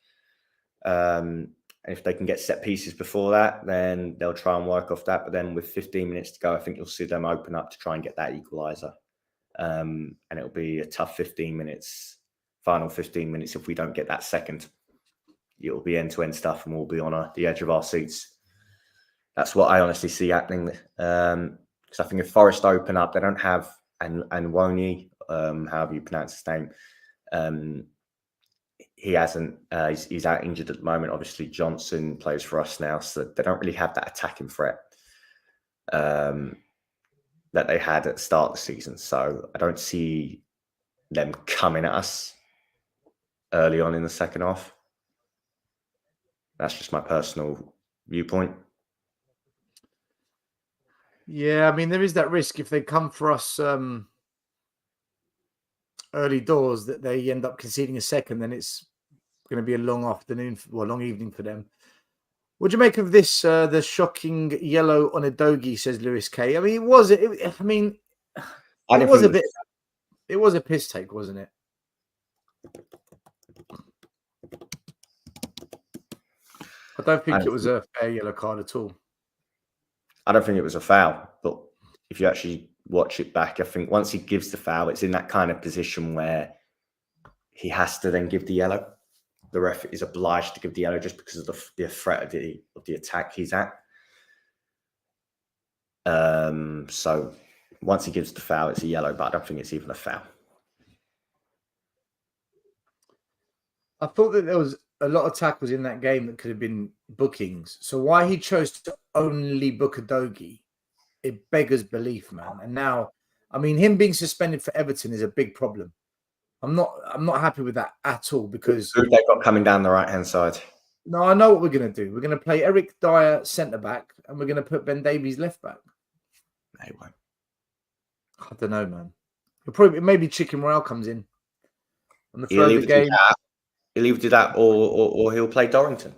And if they can get set pieces before that, then they'll try and work off that. But then with 15 minutes to go, I think you'll see them open up to try and get that equaliser. And it'll be a tough 15 minutes, final 15 minutes if we don't get that second. It'll be end-to-end stuff and we'll be on the edge of our seats. That's what I honestly see happening. Because I think if Forest open up, they don't have and Wonyi, however you pronounce his name, he hasn't. He's out injured at the moment. Obviously, Johnson plays for us now, so they don't really have that attacking threat that they had at the start of the season. So I don't see them coming at us early on in the second half. That's just my personal viewpoint. Yeah, I mean, there is that risk if they come for us early doors that they end up conceding a second, then it's going to be a long afternoon, long evening for them. What do you make of this? The shocking yellow on a Dogi, says Lewis K. I mean, it was a piss take, wasn't it? I don't think it was a fair yellow card at all. I don't think it was a foul, but if you actually watch it back, I think once he gives the foul, it's in that kind of position where he has to then give the yellow. The ref is obliged to give the yellow just because of the threat of the attack he's at. So once he gives the foul, it's a yellow, but I don't think it's even a foul. I thought that there was a lot of tackles in that game that could have been bookings. So why he chose to only book a Dogi, it beggars belief, man. And now, I mean, him being suspended for Everton is a big problem. I'm not happy with that at all, because who they got coming down the right-hand side? No, I know what we're going to do. We're going to play Eric Dyer centre-back and we're going to put Ben Davies left-back. No, he won't. I don't know, man. Maybe Chicken Royale comes in on the third game. He'll either do that or he'll play Dorrington.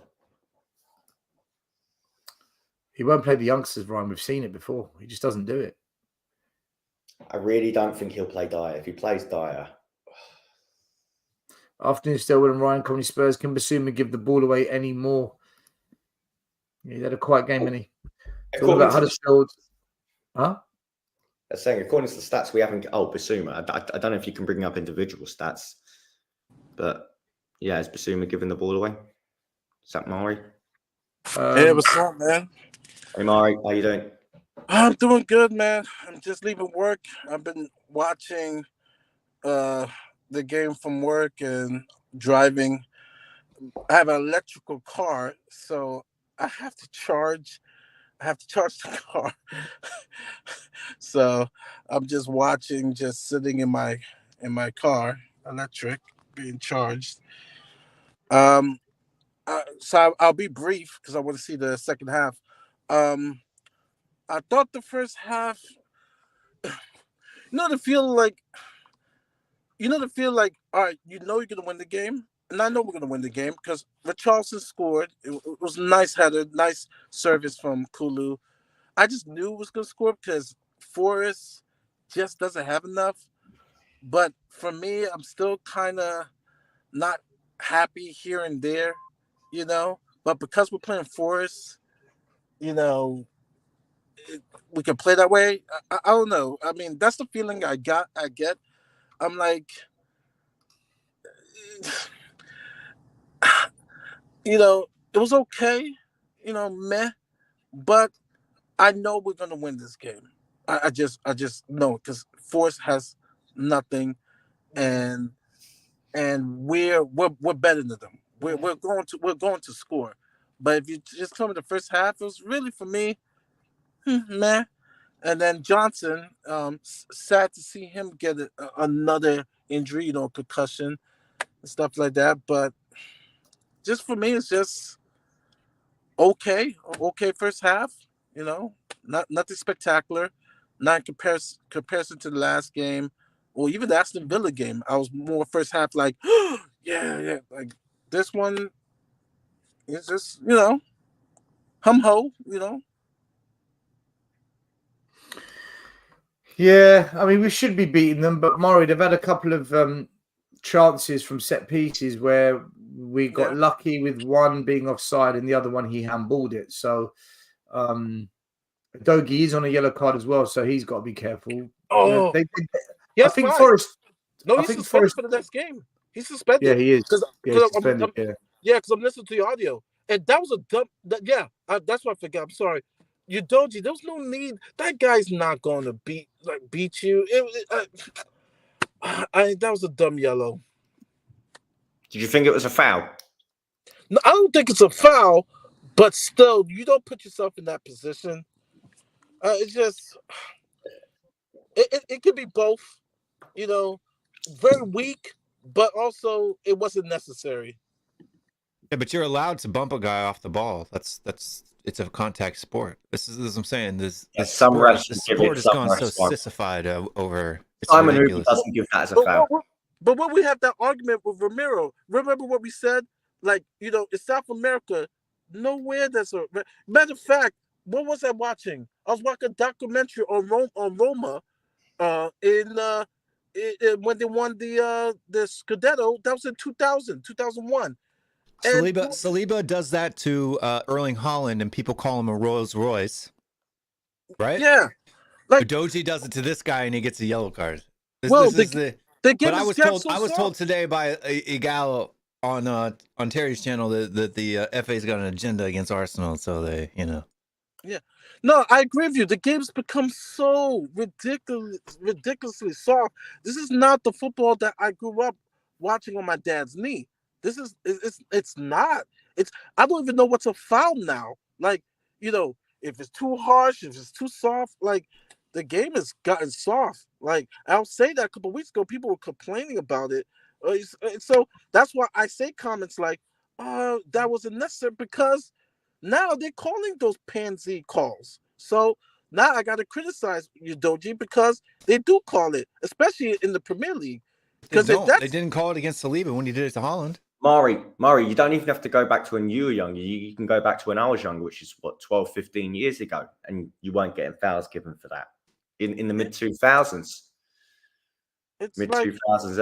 He won't play the youngsters, Ryan. We've seen it before. He just doesn't do it. I really don't think he'll play Dyer. If he plays Dyer. Afternoon still and Ryan Company Spurs. Can Bissouma give the ball away anymore? He had a quiet game, didn't he? It's all about Huddersfield. Huh? They're saying, according to the stats, we haven't. Oh, Bissouma. I don't know if you can bring up individual stats, but yeah, is Bissouma giving the ball away? Is that Mari? Hey, what's up, man? Hey, Mari, how you doing? I'm doing good, man. I'm just leaving work. I've been watching the game from work and driving. I have an electrical car, so I have to charge the car. So I'm just watching, just sitting in my car, electric, being charged. So I'll be brief because I want to see the second half. I thought the first half, to feel like, all right, you're going to win the game. And I know we're going to win the game because Richarlison scored. It was a nice header, nice service from Kulu. I just knew it was going to score because Forrest just doesn't have enough. But for me, I'm still kind of not happy here and there, But because we're playing Forrest, we can play that way. I don't know. I mean, that's the feeling I get. I'm like, it was okay, meh. But I know we're gonna win this game. I just know because Force has nothing, and we're better than them. We're going to score. But if you just come in the first half, it was really for me, meh. And then Johnson, sad to see him get another injury, concussion and stuff like that. But just for me, it's just okay first half. Nothing spectacular. Not in comparison to the last game. or even the Aston Villa game, I was more first half like, yeah. Like this one is just, hum ho, Yeah, I mean, we should be beating them, but Murray, they've had a couple of chances from set pieces where we got Yeah. lucky with one being offside and the other one he handballed it. So Dogie is on a yellow card as well, so he's got to be careful. Oh, I yes, think fine. Forest. No, I he's think suspended Forest. for the next game. He's suspended. Yeah, he is. Because Yeah, he's suspended. because I'm listening to the audio, and that was a dumb. That's what I forgot. I'm sorry. Udoji, there was no need. That guy's not going to beat you. That was a dumb yellow. Did you think it was a foul? No, I don't think it's a foul, but still, you don't put yourself in that position. It's just, it could be both. Very weak, but also it wasn't necessary. Yeah, but you're allowed to bump a guy off the ball. That's it's a contact sport. This is what I'm saying. This sport has gone so sissified over. Simon Hooper doesn't give that as a foul. But when we had that argument with Ramiro, remember what we said? Like, in South America, nowhere there's a matter of fact. What was I watching? I was watching a documentary on Roma, when they won the Scudetto. That was in 2001. Saliba does that to Erling Haaland, and people call him a Rolls Royce, right? Yeah, like Udoji does it to this guy, and he gets a yellow card. But I was told today by Igalo on Terry's channel that the FA's got an agenda against Arsenal, so they, Yeah, no, I agree with you. The game's become so ridiculously soft. This is not the football that I grew up watching on my dad's knee. It's not. I don't even know what's a foul now. Like, if it's too harsh, if it's too soft, like the game has gotten soft. Like, I'll say that a couple of weeks ago, people were complaining about it. So that's why I say comments like, that wasn't necessary, because now they're calling those pansy calls. So now I got to criticize Udoji because they do call it, especially in the Premier League. Because they didn't call it against Saliba when he did it to Haaland. Murray, you don't even have to go back to when you were younger. You can go back to when I was younger, which is 12, 15 years ago, and you weren't getting fouls given for that. In the mid 2000s, mid 2000s,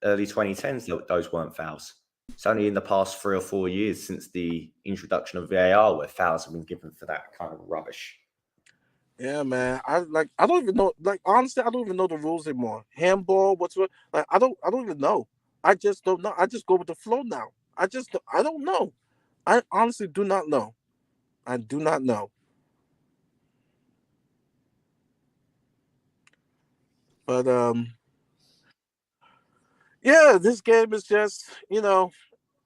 early 2010s, those weren't fouls. It's only in the past 3 or 4 years since the introduction of VAR where fouls have been given for that kind of rubbish. Yeah, man. I don't even know. Like, honestly, I don't even know the rules anymore. Handball, I don't even know. I just don't know. I just go with the flow now. I don't know. I honestly do not know. I do not know. But yeah, this game is just,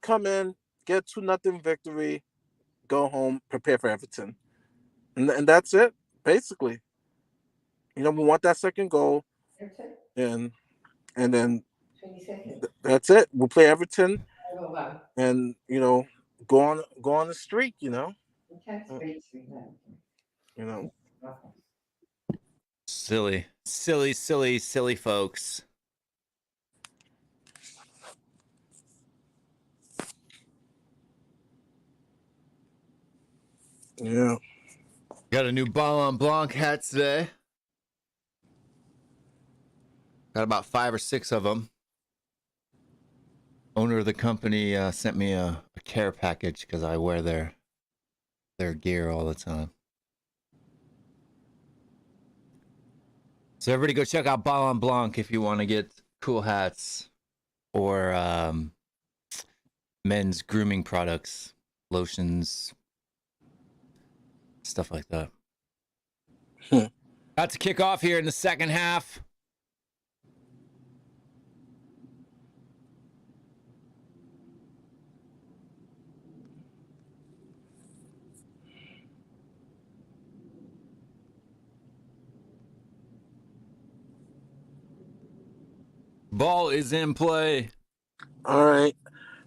come in, get 2-0 victory, go home, prepare for Everton. And that's it, basically. We want that second goal. And then that's it. We'll play Everton and, go on the streak, Silly folks. Yeah. Got a new Ballon Blanc hat today. Got about 5 or 6 of them. Owner of the company sent me a care package because I wear their gear all the time. So everybody go check out Ballon Blanc if you want to get cool hats or men's grooming products, lotions, stuff like that. About to kick off here in the second half. Ball is in play. All right.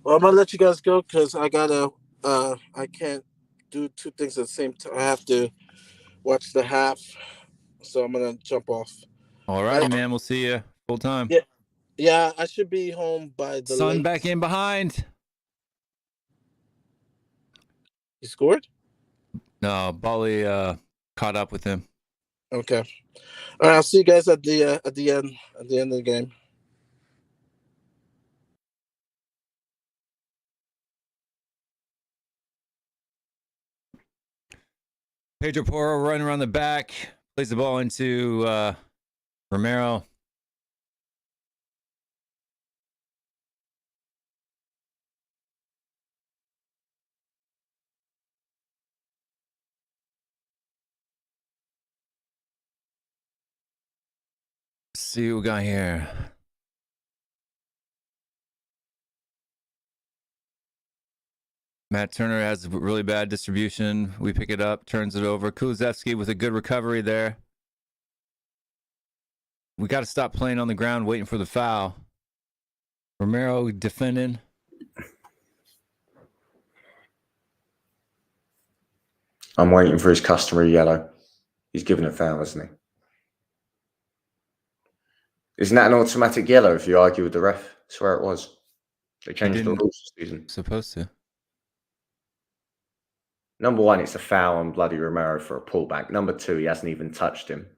Well, I'm gonna let you guys go because I can't do 2 things at the same time. I have to watch the half, so I'm gonna jump off. All righty, man. We'll see you Full time. Yeah. Yeah, I should be home by the Son late. back in behind. He scored? No, Bali caught up with him. Okay. All right, I'll see you guys at the end of the game. Pedro Porro running around the back, plays the ball into Romero. Let's see what we got here. Matt Turner has really bad distribution. We pick it up, turns it over. Kulusevski with a good recovery there. We got to stop playing on the ground, waiting for the foul. Romero defending. I'm waiting for his customary yellow. He's given a foul, isn't he? Isn't that an automatic yellow if you argue with the ref? I swear it was. They changed the rules this season. Supposed to. Number one, it's a foul on bloody Romero for a pullback. Number two, he hasn't even touched him.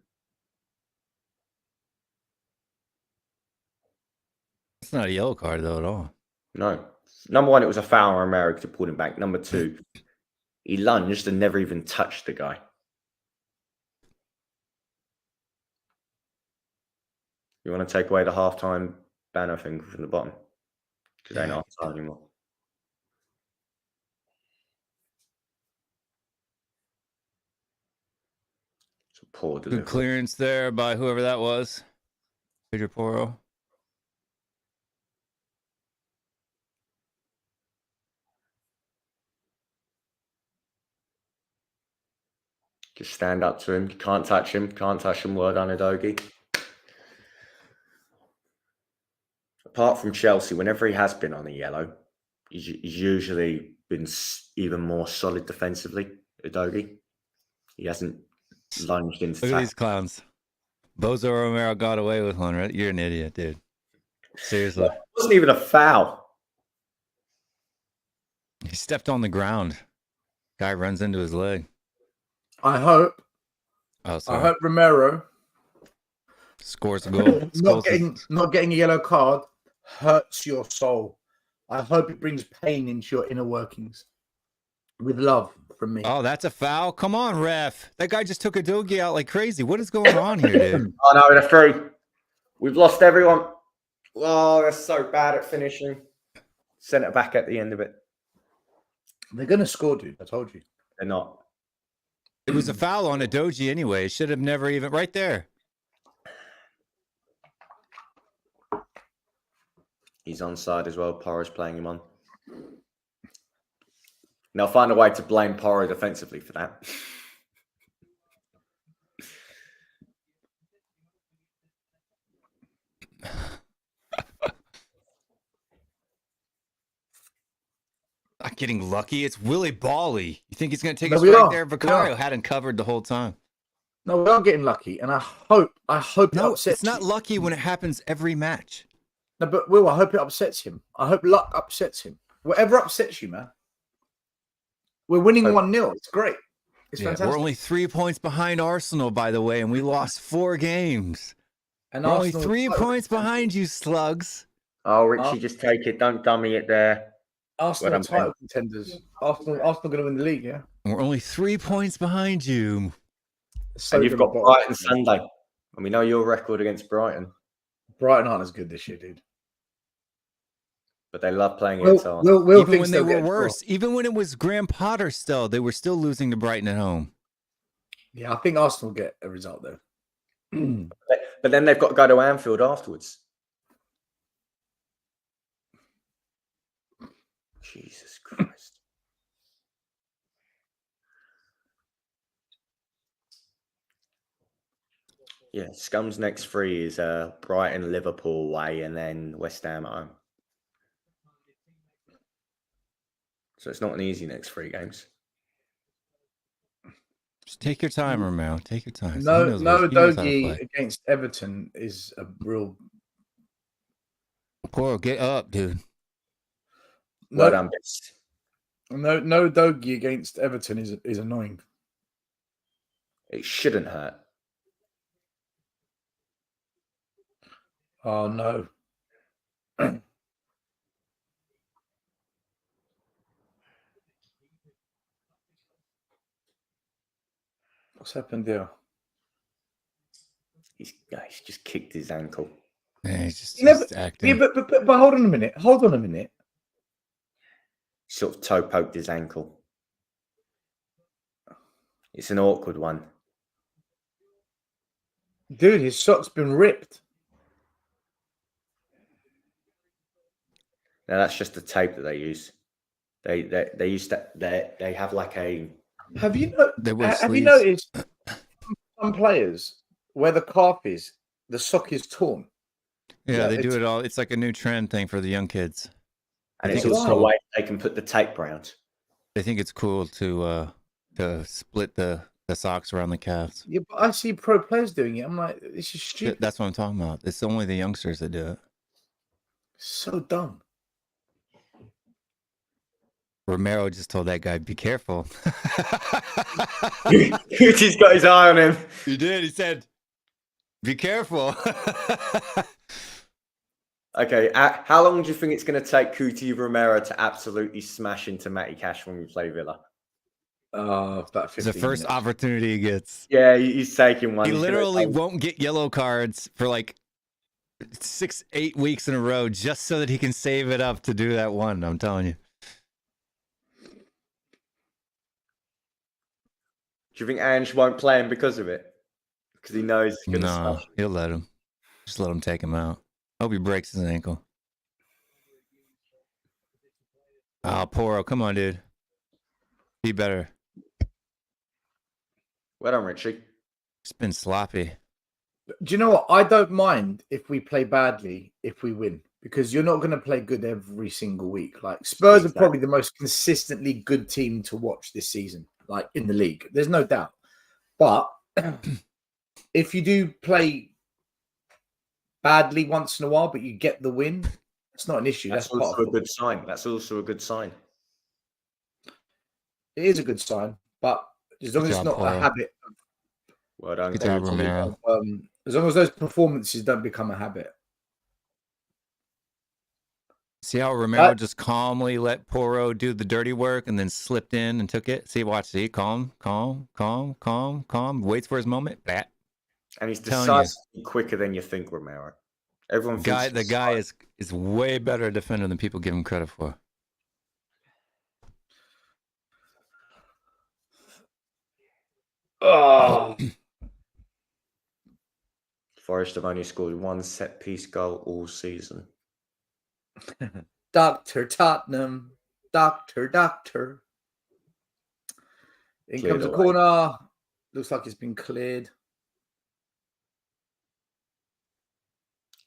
It's not a yellow card, though, at all. No. Number one, it was a foul on Romero because he pulled him back. Number two, he lunged and never even touched the guy. You want to take away the halftime banner thing from the bottom? Because they ain't halftime anymore. It's a poor delivery. Good clearance there by whoever that was. Pedro Porro. Just stand up to him. You can't touch him. Can't touch him. Well done, Udogie. Apart from Chelsea, whenever he has been on a yellow, he's usually been even more solid defensively, Udogie. He hasn't lunged into Look at these clowns. Bozo Romero got away with one, right? You're an idiot, dude. Seriously. It wasn't even a foul. He stepped on the ground. Guy runs into his leg. I hope Romero Scores a goal. not getting a yellow card hurts your soul. I hope it brings pain into your inner workings. With love from me. Oh, that's a foul? Come on, ref. That guy just took a Dogi out like crazy. What is going on here, dude? Oh, no, they're through. We've lost everyone. Oh, they're so bad at finishing. Sent it back at the end of it. They're going to score, dude. I told you. They're not. It was a foul on a Doji anyway. Should have never even... Right there. He's onside as well. Porro's playing him on. And they'll find a way to blame Porro defensively for that. Not getting lucky. It's Willie Bally. You think he's going to take us right there? Vicario hadn't covered the whole time. No, we are getting lucky, and I hope it upsets it's not you. lucky when it happens every match. No, but Will, I hope it upsets him. I hope luck upsets him. Whatever upsets you, man. We're winning 1-0. It's great. It's fantastic. We're only 3 points behind Arsenal, by the way, and we lost 4 games. And we're only 3 points behind you, slugs. Oh, Richie, just take it. Don't dummy it there. Arsenal are title contenders. Arsenal going to win the league, yeah? We're only 3 points behind you. So and you've got Brighton Sunday. And we know your record against Brighton. Brighton aren't as good this year, dude. But they love playing against Arsenal. Even when they were worse. Even when it was Graham Potter still, they were still losing to Brighton at home. Yeah, I think Arsenal get a result, though. But then they've got to go to Anfield afterwards. Jesus Christ. Yeah, Scum's next 3 is Brighton, Liverpool away, and then West Ham at home. So it's not an easy next 3 games. Just take your time, Romero. Take your time. No, Dogi against Everton is a real Poro, get up, dude. Well done, Bis. No Dogie against Everton is annoying. It shouldn't hurt. Oh no. What's happened there? He's just kicked his ankle. Yeah, he's just acting. Yeah, but hold on a minute. Hold on a minute. Sort of toe poked his ankle. It's an awkward one. Dude, his sock's been ripped. Now that's just the tape that they use. They use that. They have like a. Have you noticed some players where the calf is, the sock is torn? Yeah, they do it all. It's like a new trend thing for the young kids. And it's also a way they can put the tape around. They think it's cool to split the socks around the calves. Yeah, but I see pro players doing it. I'm like, this is stupid. That's what I'm talking about. It's only the youngsters that do it. So dumb. Romero just told that guy, be careful. He's got his eye on him. He did. He said, be careful. Okay, how long do you think it's going to take Cuti Romero to absolutely smash into Matty Cash when we play Villa? About 15 It's the first minutes. opportunity he gets. Yeah, he's taking one. He literally won't get yellow cards for like 6-8 weeks in a row just so that he can save it up to do that one. I'm telling you. Do you think Ange won't play him because of it? Because he knows he's going to smash him. He'll let him. Just let him take him out. Hope he breaks his ankle. Oh, Poro, come on, dude. Be better. Well done, Richie. It's been sloppy. Do you know what? I don't mind if we play badly if we win, because you're not going to play good every single week. Like Spurs are probably the most consistently good team to watch this season, like in the league. There's no doubt. But if you do play badly once in a while, but you get the win, it's not an issue. That's also a good sign. That's also a good sign. It is a good sign, but as long as it's not a habit. Well done, Romero. As long as those performances don't become a habit. See how Romero just calmly let Poro do the dirty work and then slipped in and took it? See, watch, see, calm. Waits for his moment. Bat. And he's decisively quicker than you think, Romero. Everyone thinks the guy is way better a defender than people give him credit for. Oh. Forest have only scored one set piece goal all season. Dr. Tottenham. Doctor. In comes a corner. Looks like it's been cleared.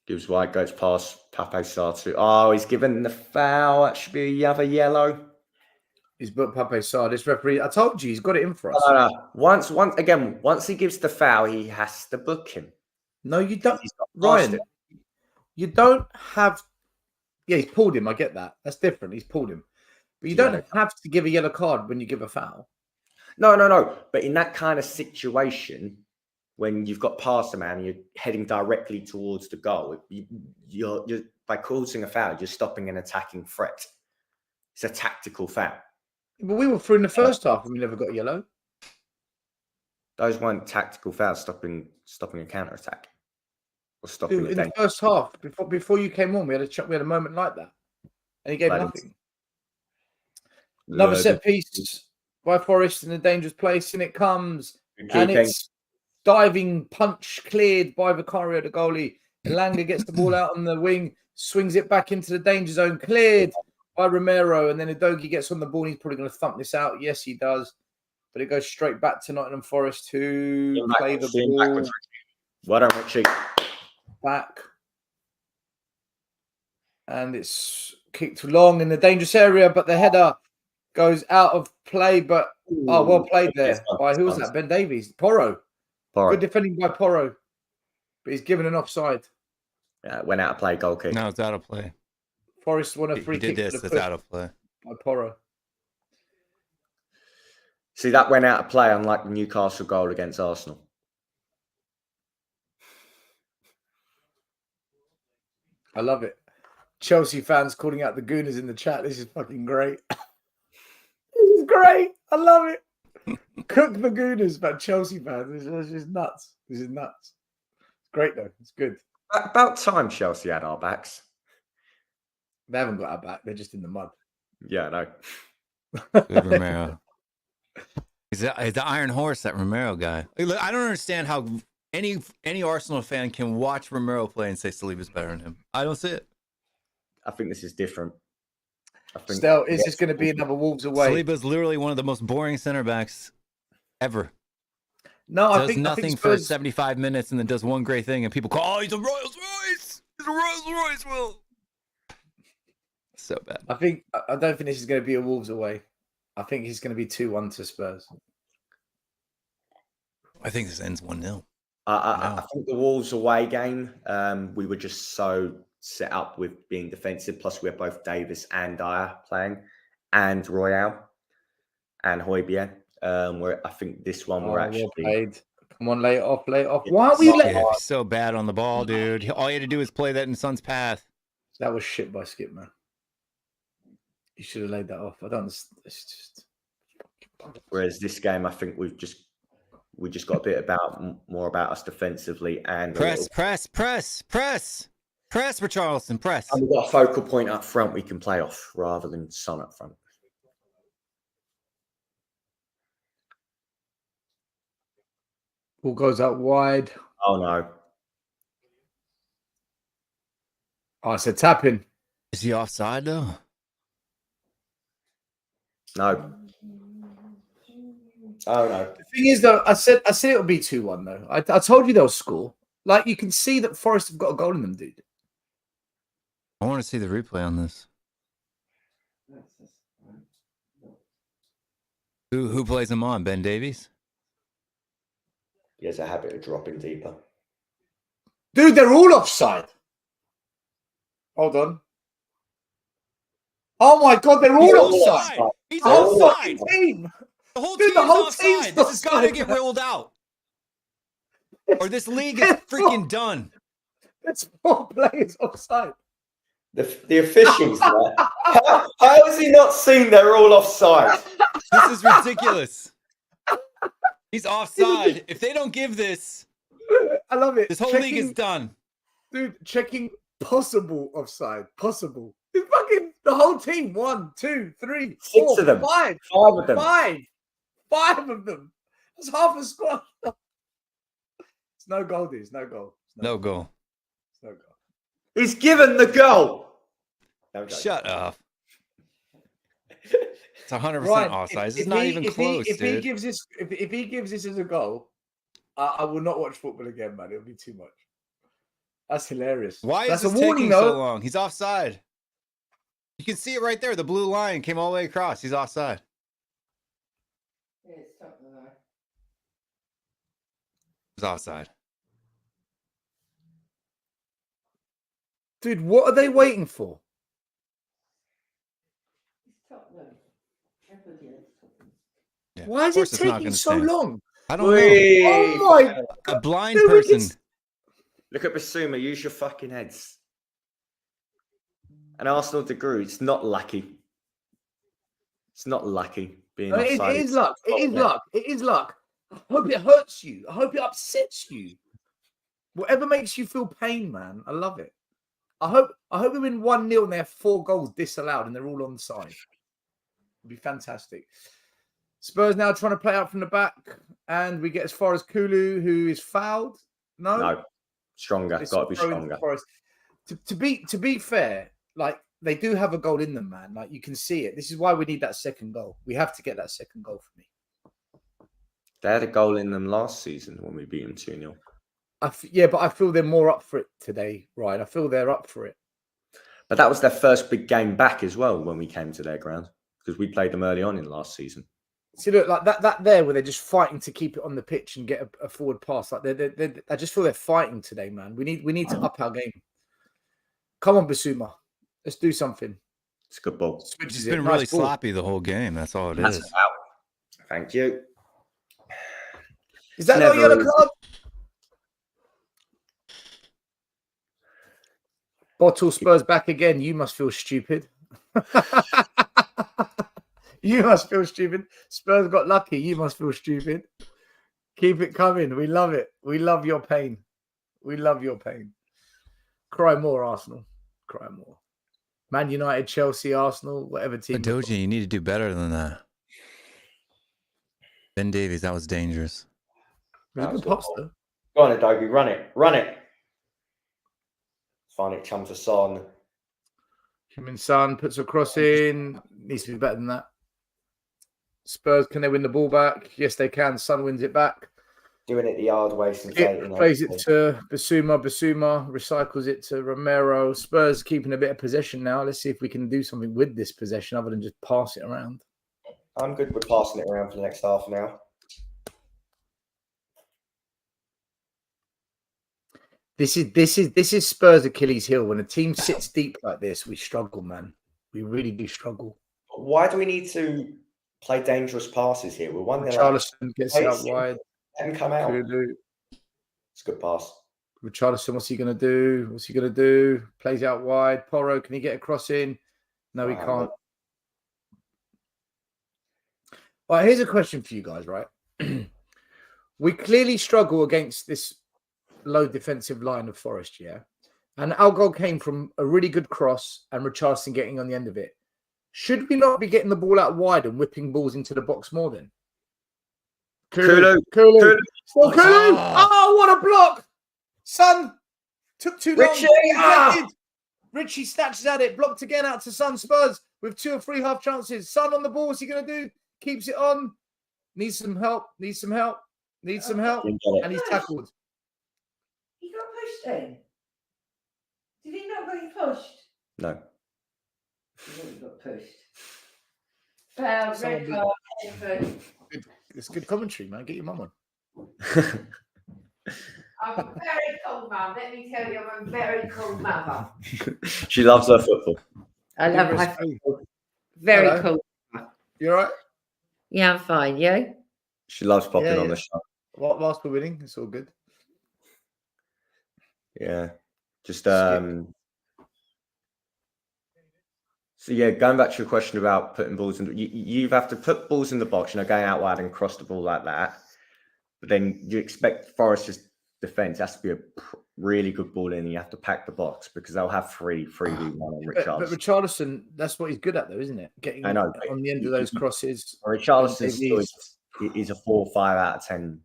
Gives White, goes past Pape Sarr. Oh, he's given the foul. That should be a yellow. He's booked Pape Sarr. This referee, I told you, he's got it in for us. No. Once he gives the foul, he has to book him. No, you don't. Ryan, you don't have. Yeah, he's pulled him. I get that. That's different. He's pulled him. But you don't have to give a yellow card when you give a foul. No. But in that kind of situation, when you've got past a man, you're heading directly towards the goal. You're by causing a foul, you're stopping an attacking threat. It's a tactical foul. But we were through in the first half and we never got yellow. Those weren't tactical fouls stopping a counter attack or stopping in the first half. Before you came on, we had a moment like that, and he gave nothing. Another set piece by Forest in a dangerous place, and it comes, and it's diving punch cleared by Vicario, the goalie. Elanga gets the ball out on the wing, swings it back into the danger zone, cleared by Romero, and then Udogie gets on the ball. And he's probably going to thump this out. Yes, he does. But it goes straight back to Nottingham Forest to play the ball. Well done, Richie. Back. And it's kicked long in the dangerous area, but the header goes out of play. But, well played there by, who was that? Ben Davies. Poro. Good defending by Poro. But he's given an offside. Went out of play, goal kick. No, it's out of play. Forest won a He free did kick. this. It's out of play. By Porro. See, that went out of play, unlike the Newcastle goal against Arsenal. I love it. Chelsea fans calling out the Gooners in the chat. This is fucking great. This is great. I love it. Cook the Gooners, but Chelsea fans. This is just nuts. This is nuts. It's great though. It's good. About time Chelsea had our backs. They haven't got our back. They're just in the mud. Yeah, I know. Good Romero. He's the Iron Horse, that Romero guy. Look, I don't understand how any Arsenal fan can watch Romero play and say Saliba's better than him. I don't see it. I think this is different. Still, is this going to be another Wolves away? Saliba's literally one of the most boring center backs ever. No, Does nothing for 75 minutes and then does one great thing, and people call, "Oh, he's a Rolls Royce! He's a Rolls Royce!" Will. So bad. I don't think this is going to be a Wolves away. I think he's going to be 2-1 to Spurs. I think this ends 1-0. I think the Wolves away game, we were just so set up with being defensive. Plus, we have both Davis and Dyer playing, and Royale and Højbjerg. Where I think this one we're actually. Well, come on, lay it off. Why are we letting? Yeah, he's so bad on the ball, dude. All he had to do is play that in Son's path. That was shit by Skip, man. You should have laid that off. I don't. It's just. Whereas this game, I think we just got a bit more about us defensively and press, Richarlison, press. And we've got a focal point up front we can play off rather than Son up front. Ball goes out wide. Oh no! Oh, it's a tapping. Is he offside though? No. Oh no. The thing is, though, I said it would be 2-1. Though I told you they'll score. Like you can see that Forest have got a goal in them, dude. I want to see the replay on this. Who plays him on? Ben Davies? He has a habit of dropping deeper. Dude, they're all offside. Hold on. Oh my god, they're all offside. He's The whole offside. fucking team. The whole Dude, team's the whole offside. team's This is going to offside. get ruled out. Or this league is freaking done. That's 4 players offside. The officials there. How has he not seen they're all offside? This is ridiculous. He's offside. If they don't give this, I love it. this whole league is done. Dude, checking possible offside. Possible. It's fucking the whole team. 1, 2, 3, 6 4, of them. 5. 5 of them. 5 of them. That's half a squad. It's no goal, dude. It's no goal. No goal. It's no goal. He's given the goal. No joke. Shut up. It's 100% offside. It's not even close, if dude. he gives this as a goal, I will not watch football again, man. It'll be too much. That's hilarious. Why is That's this a warning, taking though. so long? He's offside. You can see it right there. The blue line came all the way across. He's offside. He's offside. Dude, what are they waiting for? Yeah. Why is Of it course it's not taking gonna so stand. long? I don't know. Whee! Oh my! A blind Dude, person. it's- Look at Bissouma. Use your fucking heads. And Arsenal DeGroot, it's not lucky. It's not lucky being offside. It is luck. It is luck. It is luck. I hope it hurts you. I hope it upsets you. Whatever makes you feel pain, man. I love it. I hope we win 1-0 and they have 4 goals disallowed and they're all on side. It'd be fantastic. Spurs now trying to play out from the back, and we get as far as Kulu, who is fouled. No, Stronger. It's Got to be throw into stronger. Forest. To be fair, like they do have a goal in them, man. Like you can see it. This is why we need that second goal. We have to get that second goal for me. They had a goal in them last season when we beat them 2-0. Yeah, but I feel they're more up for it today, right? I feel they're up for it. But that was their first big game back as well when we came to their ground, because we played them early on in last season. See, look, like that there where they're just fighting to keep it on the pitch and get a forward pass. Like I just feel they're fighting today, man. We need to up our game. Come on, Bissouma. Let's do something. It's a good ball. Switches It's it. been Nice really ball. sloppy the whole game. That's all it That's is. out. Thank you. Is that Never not a yellow easy. card? Bottle Spurs back again. You must feel stupid. You must feel stupid. Spurs got lucky. You must feel stupid. Keep it coming. We love it. We love your pain. We love your pain. Cry more, Arsenal. Cry more. Man United, Chelsea, Arsenal, whatever team. Doji, you need to do better than that. Ben Davies, that was dangerous. It was a good pass, though. Go on, Adobe. Run it. Run it. Find it. Chums to Son. Kim Son puts a cross in. Needs to be better than that. Spurs, can they win the ball back? Yes, they can. Son wins it back. Doing it the hard way since Plays it to Bissouma. Bissouma recycles it to Romero. Spurs keeping a bit of possession now. Let's see if we can do something with this possession other than just pass it around. I'm good with passing it around for the next half now. This is Spurs' Achilles heel. When a team sits deep like this, we struggle, man. We really do struggle. Why do we need to play dangerous passes here? We're one. Richarlison gets it out wide. Let him come out. Kulu. It's a good pass. Richarlison, what's he going to do? What's he going to do? Plays out wide. Porro, can he get a cross in? No, he can't. All right, here's a question for you guys, right? We clearly struggle against this low defensive line of Forest, yeah? And our goal came from a really good cross and Richarlison getting on the end of it. Should we not be getting the ball out wide and whipping balls into the box more then? Kulu. Oh, Kulu. Oh, what a block. Son took too long. Richie snatches at it. Blocked again out to Son. Spurs with 2 or 3 half chances. Son on the ball. What's he going to do? Keeps it on. Needs some help. And he's tackled. He got pushed then. Did he not get pushed? No. He got pushed. Foul, red card, headfoot. It's good commentary, man. Get your mum on. I'm a very cool mum. Let me tell you, I'm a very cool mother. She loves her football. I love my football. Very cool. You all right? Yeah, I'm fine. You? She loves popping on the show. Whilst we're winning, it's all good. Yeah. Just so yeah, going back to your question about putting balls in, you have to put balls in the box, going out wide and cross the ball like that. But then you expect Forest's defense has to be a really good ball in, and you have to pack the box because they'll have 3v1 on Richarlison. But Richarlison, that's what he's good at, though, isn't it? Getting on the end of those crosses. Richarlison is a 4 or 5 out of 10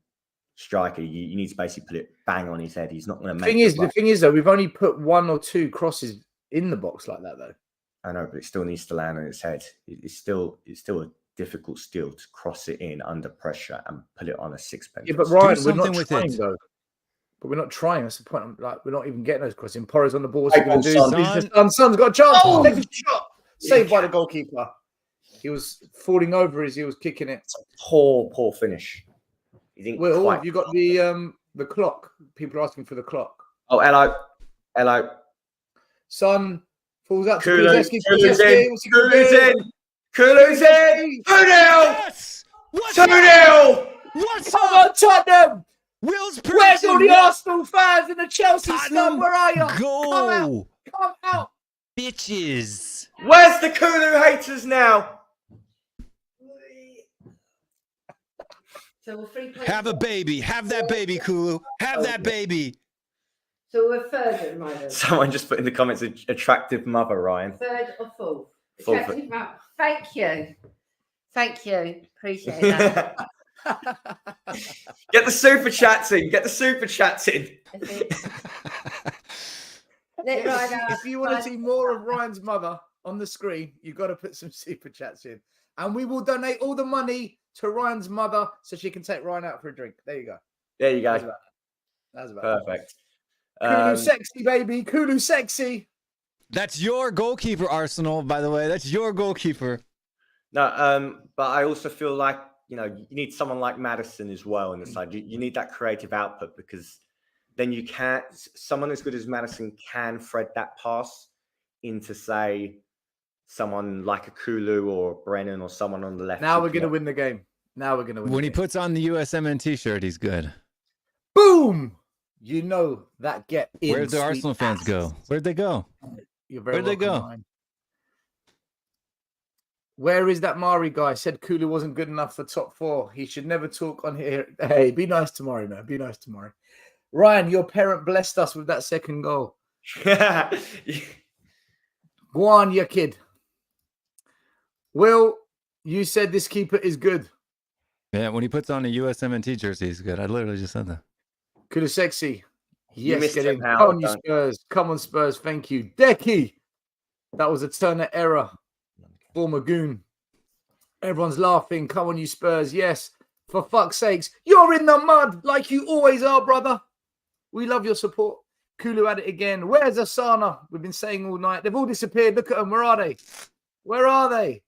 striker. You need to basically put it bang on his head. He's not going to make it. The thing is, though, we've only put 1 or 2 crosses in the box like that, though. I know, but it still needs to land on its head. It's still a difficult skill to cross it in under pressure and put it on a sixpence. Yeah, but Ryan, we're not trying, though. But we're not trying. That's the point. We're not even getting those crosses. Porro's on the ball. What's he going to do? Son's got a chance. Take a shot. Saved by the goalkeeper. He was falling over as he was kicking it. It's a poor finish. You got the clock. People are asking for the clock. Oh, hello. Son falls out to Kulu's in. Kulu's in. 2-0. Yes! 2-0. What's Come on, Tottenham. Will's Where's all the Arsenal fans and the Chelsea stuff? Where are you? Go. Come out. Bitches. Where's the Kulu haters now? So we're 3 points. Have a baby. Have that baby, Kulu. Have that baby. So we're third at the moment. Someone just put in the comments, attractive mother, Ryan. Third or fourth? Fourth. Attractive mother. Thank you. Appreciate that. Get the super chats in. If you want to see more of Ryan's mother on the screen, you've got to put some super chats in. And we will donate all the money to Ryan's mother so she can take Ryan out for a drink. There you go. There you go. That's about it. Perfect. Kulu sexy, baby. Kulu sexy. That's your goalkeeper, Arsenal, by the way. That's your goalkeeper. No, but I also feel like, you need someone like Maddison as well on the side. You need that creative output because then you can't. Someone as good as Madison can thread that pass into, say, someone like a Kulu or Brennan or someone on the left. Now we're going to win the game. Now we're going to win. When the he game. puts on the USMN t-shirt, he's good. Boom! You know that get in. Where'd the Arsenal fans go? Where'd they go? You're very Where'd they go? Ryan. Where is that Mari guy? Said Kulu wasn't good enough for top 4. He should never talk on here. Hey, be nice to Mari, man. Be nice to Mari. Ryan, your parent blessed us with that second goal. Go on, you kid. Will, you said this keeper is good. Yeah, when he puts on a USMNT jersey, he's good. I literally just said that. Kulu sexy. Yes, get in. Come on, you Spurs. Come on, Spurs. Thank you. Decky. That was a Turner error. Former goon. Everyone's laughing. Come on, you Spurs. Yes. For fuck's sakes. You're in the mud like you always are, brother. We love your support. Kulu at it again. Where's Asana? We've been saying all night. They've all disappeared. Look at them. Where are they? Where are they?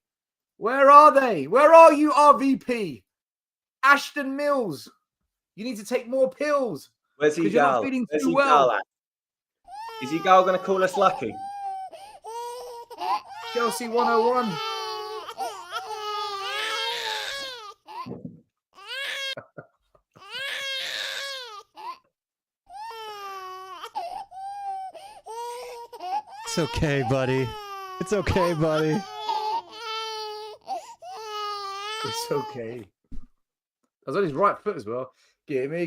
Where are they? Where are you, RVP? Ashton Mills. You need to take more pills. Where's You're not feeling too well. Is Egal going to call us lucky? Chelsea 101. It's okay, buddy. It's okay, buddy. It's okay. I was on his right foot as well. Give me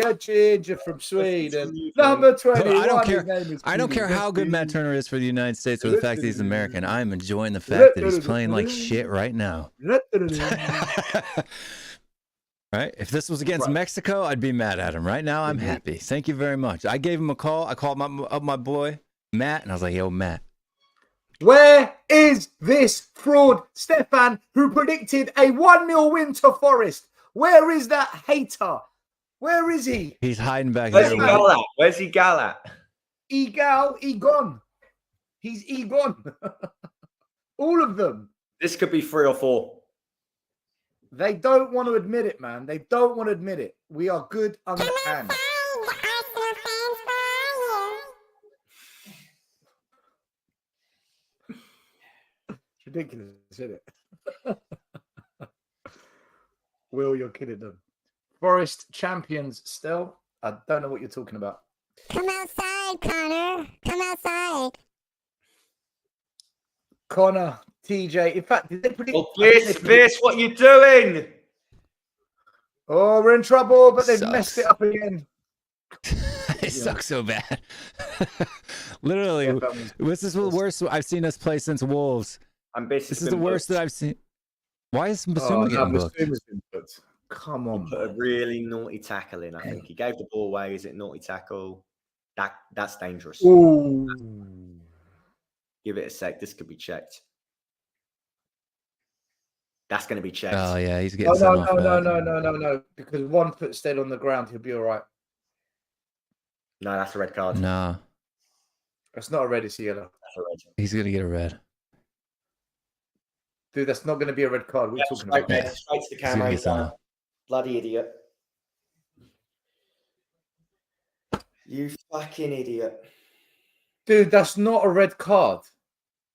a ginger from Sweden. Number 20. I don't care. I don't care how good Matt Turner is for the United States or the fact that he's American. I'm enjoying the fact that he's playing like shit right now. Right? If this was against Mexico, I'd be mad at him. Right now, I'm happy. Thank you very much. I gave him a call. I called up my boy, Matt, and I was like, yo, Matt. Where is this fraud, Stefan, who predicted a 1-0 win to Forest? Where is that hater? Where is he? He's hiding back Where's here. Egal at? Where's Egal at? Egal, Egon. He's Egon. All of them. This could be 3 or 4. They don't want to admit it, man. They don't want to admit it. We are good underhand. It's ridiculous, isn't it? Will, you're kidding them. Forest champions still. I don't know what you're talking about. Come outside, Connor. Come outside. Connor, TJ. In fact, did they predict? Oh, Bliss, what are you doing? Oh, we're in trouble, but they've Sucks. messed it up again. It sucks so bad. Literally, this is the worst I've seen us play since Wolves. This is the worst that I've seen. Why is Bissouma getting booked? Bissouma's been booked. Come on, Put a really naughty tackle in, I think. He gave the ball away. Is it naughty tackle? That's dangerous. Ooh. Give it a sec. This could be checked. That's going to be checked. Oh, yeah, he's getting sent off. No. Because 1 foot stayed on the ground, he'll be all right. No, that's a red card. No. That's not a red, it's a yellow. That's a red. He's going to get a red. Dude, that's not going to be a red card. What are you talking about? Red, straight to the camera. He's gonna get sent off. Bloody idiot. You fucking idiot. Dude, that's not a red card.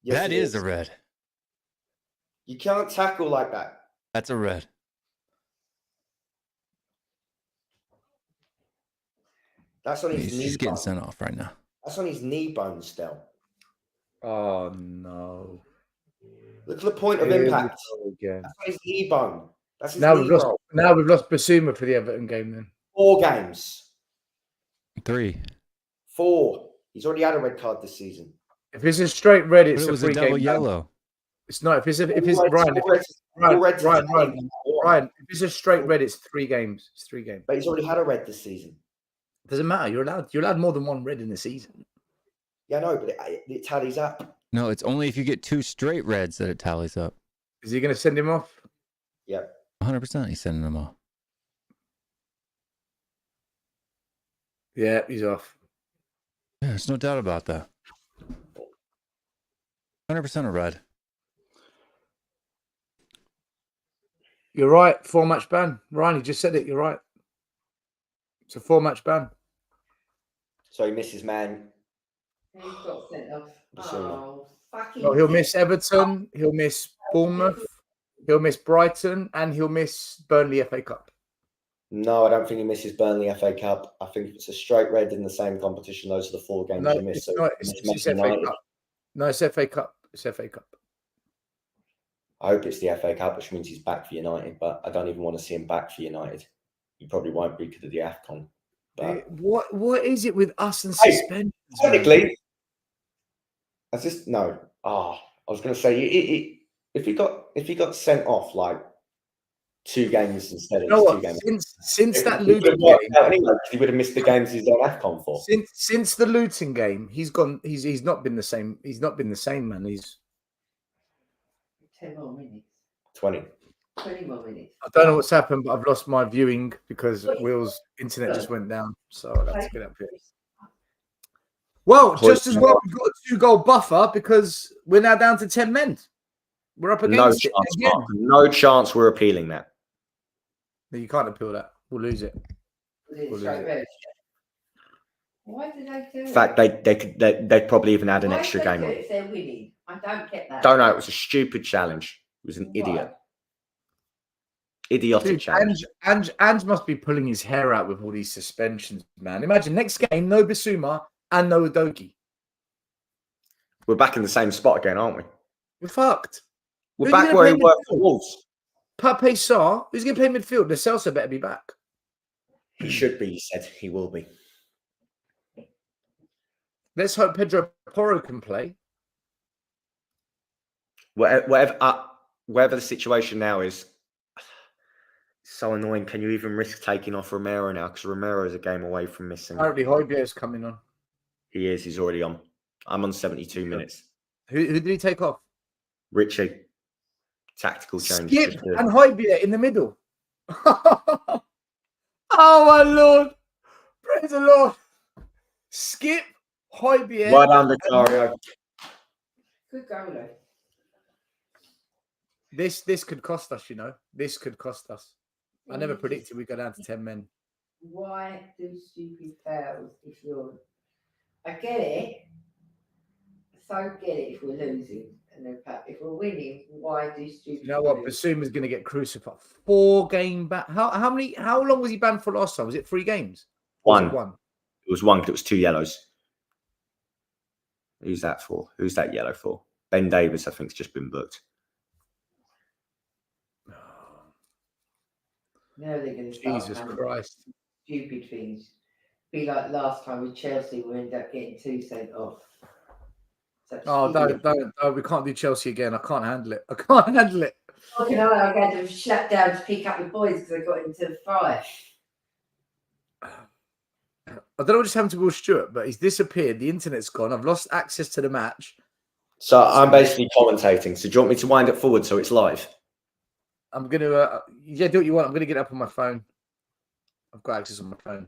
Yes, That it is a red. You can't tackle like that. That's a red. That's on his knee He's getting bone. sent off right now. That's on his knee bone still. Oh, no. Look at the point of Here we impact. go again. That's on his knee bone. That's his Now knee we've lost. roll. Now we've lost Bissouma for the Everton game. Then 4 games. 3. 4. He's already had a red card this season. if it's a straight red, But it's it a was a free double game. yellow. It's not. If it's All Ryan, reds Ryan. Ryan. If it's a straight red, it's 3 games. It's 3 games. But he's already had a red this season. Doesn't matter. You're allowed more than 1 red in the season. Yeah, no, but it tallies up. No, it's only if you get 2 straight reds that it tallies up. Is he going to send him off? Yep. 100% he's sending them off. Yeah, he's off. Yeah, there's no doubt about that. 100% a red. You're right. 4-match ban. Ryan, you just said it. You're right. It's a 4-match ban. So he misses man. Who's got sent off? Bissouma. Oh, fucking. Oh, he'll miss Everton. He'll miss Bournemouth. He'll miss Brighton, and he'll miss Burnley FA Cup. No, I don't think he misses Burnley FA Cup. I think if it's a straight red in the same competition, those are the 4 games No, you miss. it's So not. you It's miss FA United. Cup. No, it's FA Cup. It's FA Cup. I hope it's the FA Cup, which means he's back for United, but I don't even want to see him back for United. He probably won't be because of the AFCON. But What is it with us and Hey, suspensions? technically, I just no. I was going to say if he got sent off like 2 games instead of You know just what? 2 games. Since that He Luton would have worked game, out anyway, 'cause he would have missed the games he's on AFCON for. since the Luton game, he's gone. He's not been the same. He's not been the same, man. He's 10 more minutes. 20. 20 more minutes. I don't know what's happened, but I've lost my viewing because Will's internet just went down. So I'll have to get up here. Well, just as well, we've got a 2-goal buffer because we're now down to 10 men. We're up No against it chance, again. Mark. No chance we're appealing that. No, you can't appeal that. We'll lose it. We'll lose straight it. red. Why did they do it? In fact, they'd probably even add an Why extra did they game do on. it if they're winning? I don't get that. Don't know. It was a stupid challenge. It was an idiot. Idiotic Dude, challenge. Ange must be pulling his hair out with all these suspensions, man. Imagine next game, no Bissouma and no Udogie. We're back in the same spot again, aren't we? We're fucked. We're Who's back gonna where play we were for midfield? Wolves. Pape Sarr, who's going to play midfield? The Celso better be back. He should be, he said. He will be. Let's hope Pedro Porro can play. Whatever the situation now is, it's so annoying. Can you even risk taking off Romero now? Because Romero is a game away from missing. Apparently, Højbjerg's coming on. He is. He's already on. I'm on 72 minutes. Who did he take off? Richie. Tactical change. Skip Just to- and Højbjerg in the middle. Oh, my Lord. Praise the Lord. Skip, Højbjerg. Well done, Vicario. Good goal, though. This could cost us, you know. This could cost us. I never predicted we'd go down to 10 men. Why do stupid fouls if you're... I get it. So get it if we're losing. And then if we're winning, why do stupid You know what? fouls? Bissouma's going to get crucified. 4-game ban. How long was he banned for last time? Was it 3 games? Or was it 1? It was 1 because it was 2 yellows. Who's that for? Who's that yellow for? Ben Davis, I think, has just been booked. Now they're going to start Jesus having Christ. stupid things. Be like last time with Chelsea, we ended up getting 2 sent off. Such Oh, idiot. don't. We can't do Chelsea again. I can't handle it. I can't handle it. Fucking hell, I had to slap down to pick up the boys because I got into the fire. I don't know what just happened to Will Stewart, but he's disappeared. The internet's gone. I've lost access to the match. So I'm basically commentating. So do you want me to wind it forward so it's live? I'm going to, do what you want. I'm going to get up on my phone. I've got access on my phone.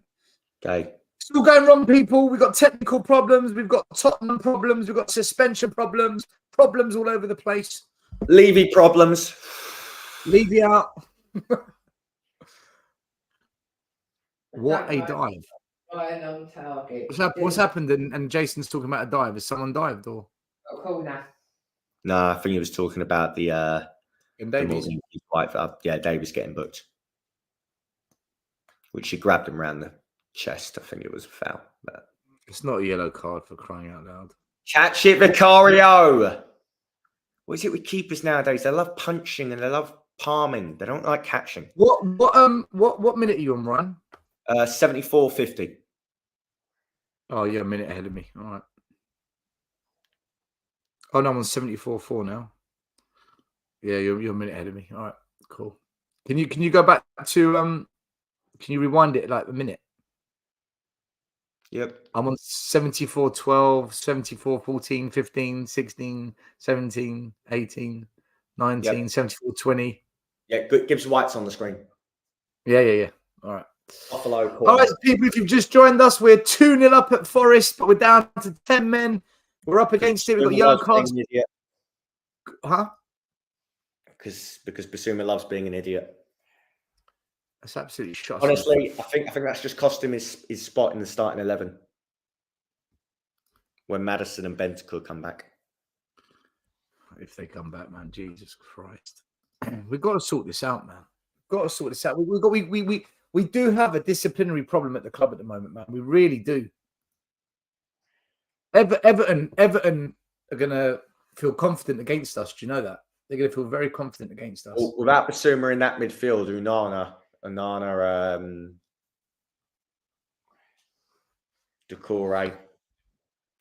Okay. Still going wrong, people. We've got technical problems. We've got Tottenham problems. We've got suspension problems. Problems all over the place. Levy problems. Levy out. What a dive. Right on target. What's happened? And Jason's talking about a dive. Has someone dived or? A corner. No, I think he was talking about the Davies. Davies getting booked. Which she grabbed him around the chest. I think it was a foul. But... It's not a yellow card for crying out loud. Catch it, Vicario! What is it with keepers nowadays? They love punching and they love palming. They don't like catching. What minute are you on, Ryan? 74.50. Oh, you're a minute ahead of me. All right. Oh no, I'm on 74.4 now. Yeah, you're a minute ahead of me. All right, cool. Can you go back to can you rewind it like a minute? Yep. I'm on 74.12, 74.14, 15, 16, 17, 18, 19, Yep. 74.20. Yeah, good. Gibbs White's on the screen. Yeah. All right. Buffalo. All right, people, if you've just joined us, we're 2-0 up at Forest, but we're down to 10 men. We're up against it. We've got yellow cards. Huh? Because Bissouma loves being an idiot. That's absolutely shot. Honestly, I think that's just cost him his spot in the starting 11. when Maddison and Bentancur come back. If they come back, man, Jesus Christ, we've got to sort this out, man. We've got to sort this out. We do have a disciplinary problem at the club at the moment, man. We really do. Everton are gonna feel confident against us. Do you know that? They're gonna feel very confident against us. Well, without Bissouma in that midfield, Onana, Decore,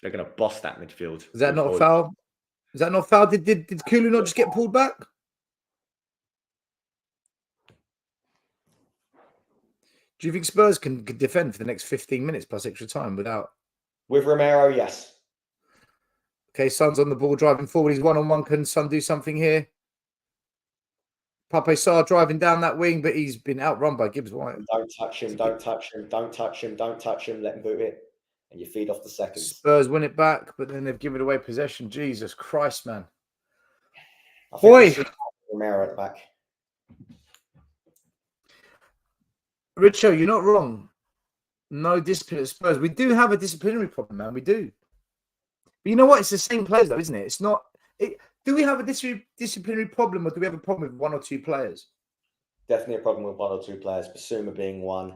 they're gonna boss that midfield. Is that not a foul? Is that not foul? Did Kulu not just get pulled back? Do you think Spurs can defend for the next 15 minutes plus extra time without? With Romero, yes. Okay, Son's on the ball driving forward. He's one-on-one. Can Son do something here? Pape Sarr driving down that wing, but he's been outrun by Gibbs White. Don't touch him. Don't touch him. Don't touch him. Don't touch him. Let him boot it. And you feed off the seconds. Spurs win it back, but then they've given away possession. Jesus Christ, man. Boy. Romero at the back. Richo, you're not wrong. No discipline at Spurs. We do have a disciplinary problem, man. We do. But you know what? It's the same players, though, isn't it? It's not. Do we have a disciplinary problem, or do we have a problem with one or two players? Definitely a problem with one or two players. Basuma being one.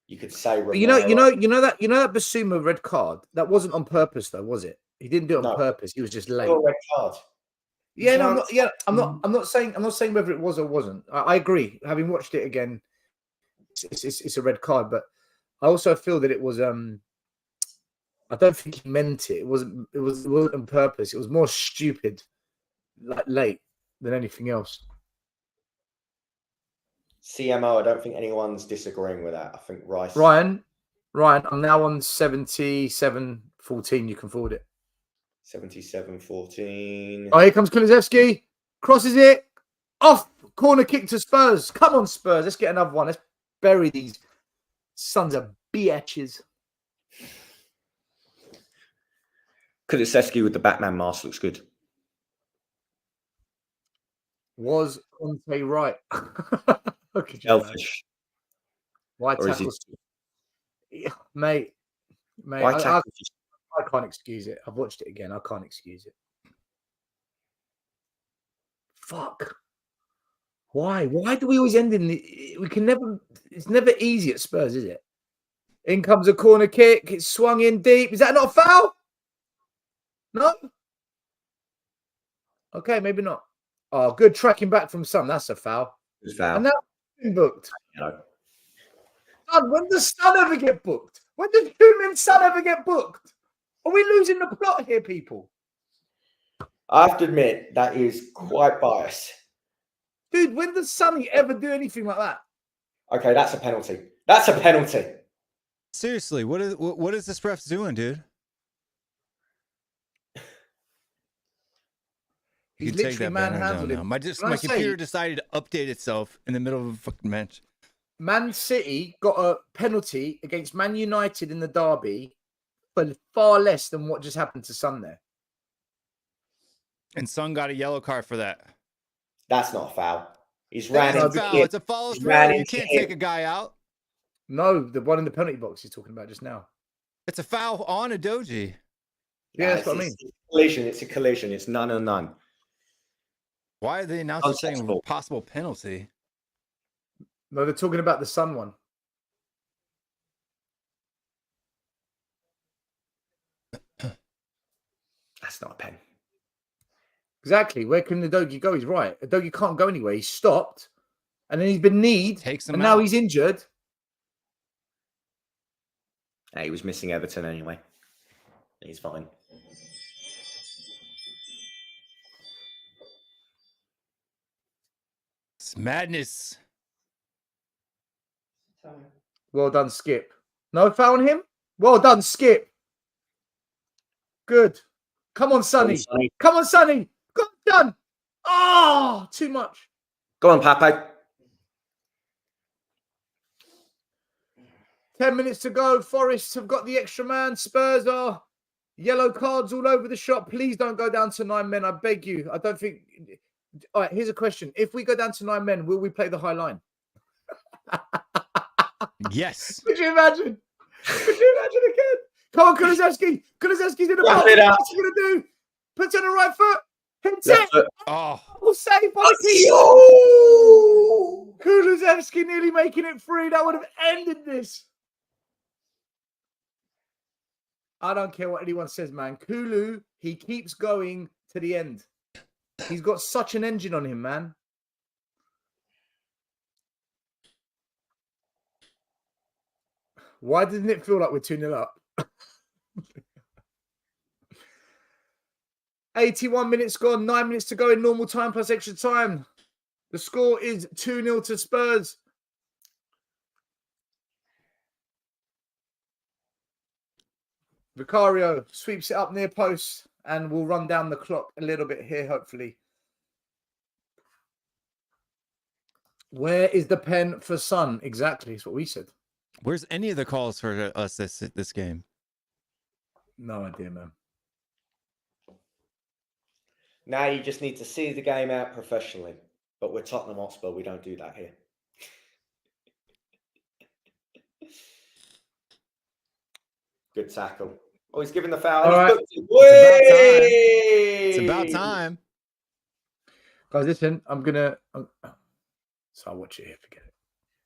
You could say. Romero. You know that Bissouma red card. That wasn't on purpose, though, was it? He didn't do it on purpose. He was just late. Red card. Yeah, no, I'm not saying whether it was or wasn't. I agree. Having watched it again, it's a red card, but I also feel that it was. I don't think he meant it. It wasn't on purpose. It was more stupid, like late, than anything else. CMO, I don't think anyone's disagreeing with that. I think Rice. Ryan, I'm now on 77-14. You can forward it. 77-14. Oh, here comes Kulusevski. Crosses it. Off. Corner kick to Spurs. Come on, Spurs. Let's get another one. Let's bury these sons of bitches. Kulusevski with the Batman mask looks good. Was Conte right? Selfish. Why tackles? Mate. I can't excuse it. I've watched it again. I can't excuse it. Fuck. Why? Why do we always end in the... We can never... It's never easy at Spurs, is it? In comes a corner kick. It's swung in deep. Is that not a foul? No? Okay, maybe not. Oh, good tracking back from Son. That's a foul. It's foul. And that's been booked. No. Son, when does Son ever get booked? When does Human Son ever get booked? Are we losing the plot here, people? I have to admit, that is quite biased. Dude, when does Sonny ever do anything like that? Okay, that's a penalty. That's a penalty. Seriously, what is this ref doing, dude? He's literally manhandled him. My computer decided to update itself in the middle of a fucking match. Man City got a penalty against Man United in the derby for far less than what just happened to Son there. And Son got a yellow card for that. That's not a foul. He's ran into foul. It's a follow through. You can't take a guy out. No, the one in the penalty box he's talking about just now. It's a foul on a Doji. Yeah, that's what I mean. It's a collision. It's none and none. Why are they announcing saying possible penalty? No, they're talking about the Son one. That's not a pen. Exactly. Where can the Dogi go? He's right. The Dogi can't go anywhere. He's stopped. And then he's been kneed. Takes him and out. Now he's injured. He was missing Everton anyway. He's fine. It's madness. Well done, Skip. No foul on him? Well done, Skip. Good. Come on, Sonny. Come on, Sonny. Good done. Oh, too much. Go on, Pape. 10 minutes to go. Forest have got the extra man. Spurs are yellow cards all over the shop. Please don't go down to 9 men. I beg you. I don't think... All right, here's a question. If we go down to 9 men, will we play the high line? Yes. Could you imagine? Could you imagine again? Come on, Kulusevski. Kulusevski's in the Wrap box. it up. What's he going to do? Puts on the right foot. Hits Left it. foot. Oh, Oh, save by the keeper. Yo! Kulusevski nearly making it 3. That would have ended this. I don't care what anyone says, man. Kulu, he keeps going to the end. He's got such an engine on him, man. Why didn't it feel like we're 2-0 up? 81 minutes gone, 9 minutes to go in normal time plus extra time. The score is 2-0 to Spurs. Vicario sweeps it up near post and we'll run down the clock a little bit here, hopefully. Where is the pen for Son? Exactly, that's what we said. where's any of the calls for us this game? No idea, man. Now you just need to see the game out professionally. But we're Tottenham Hotspur. We don't do that here. Good tackle. Oh, he's giving the foul. All right. It's about time. Guys, listen, I'm going to... So I'll watch it here, forget it.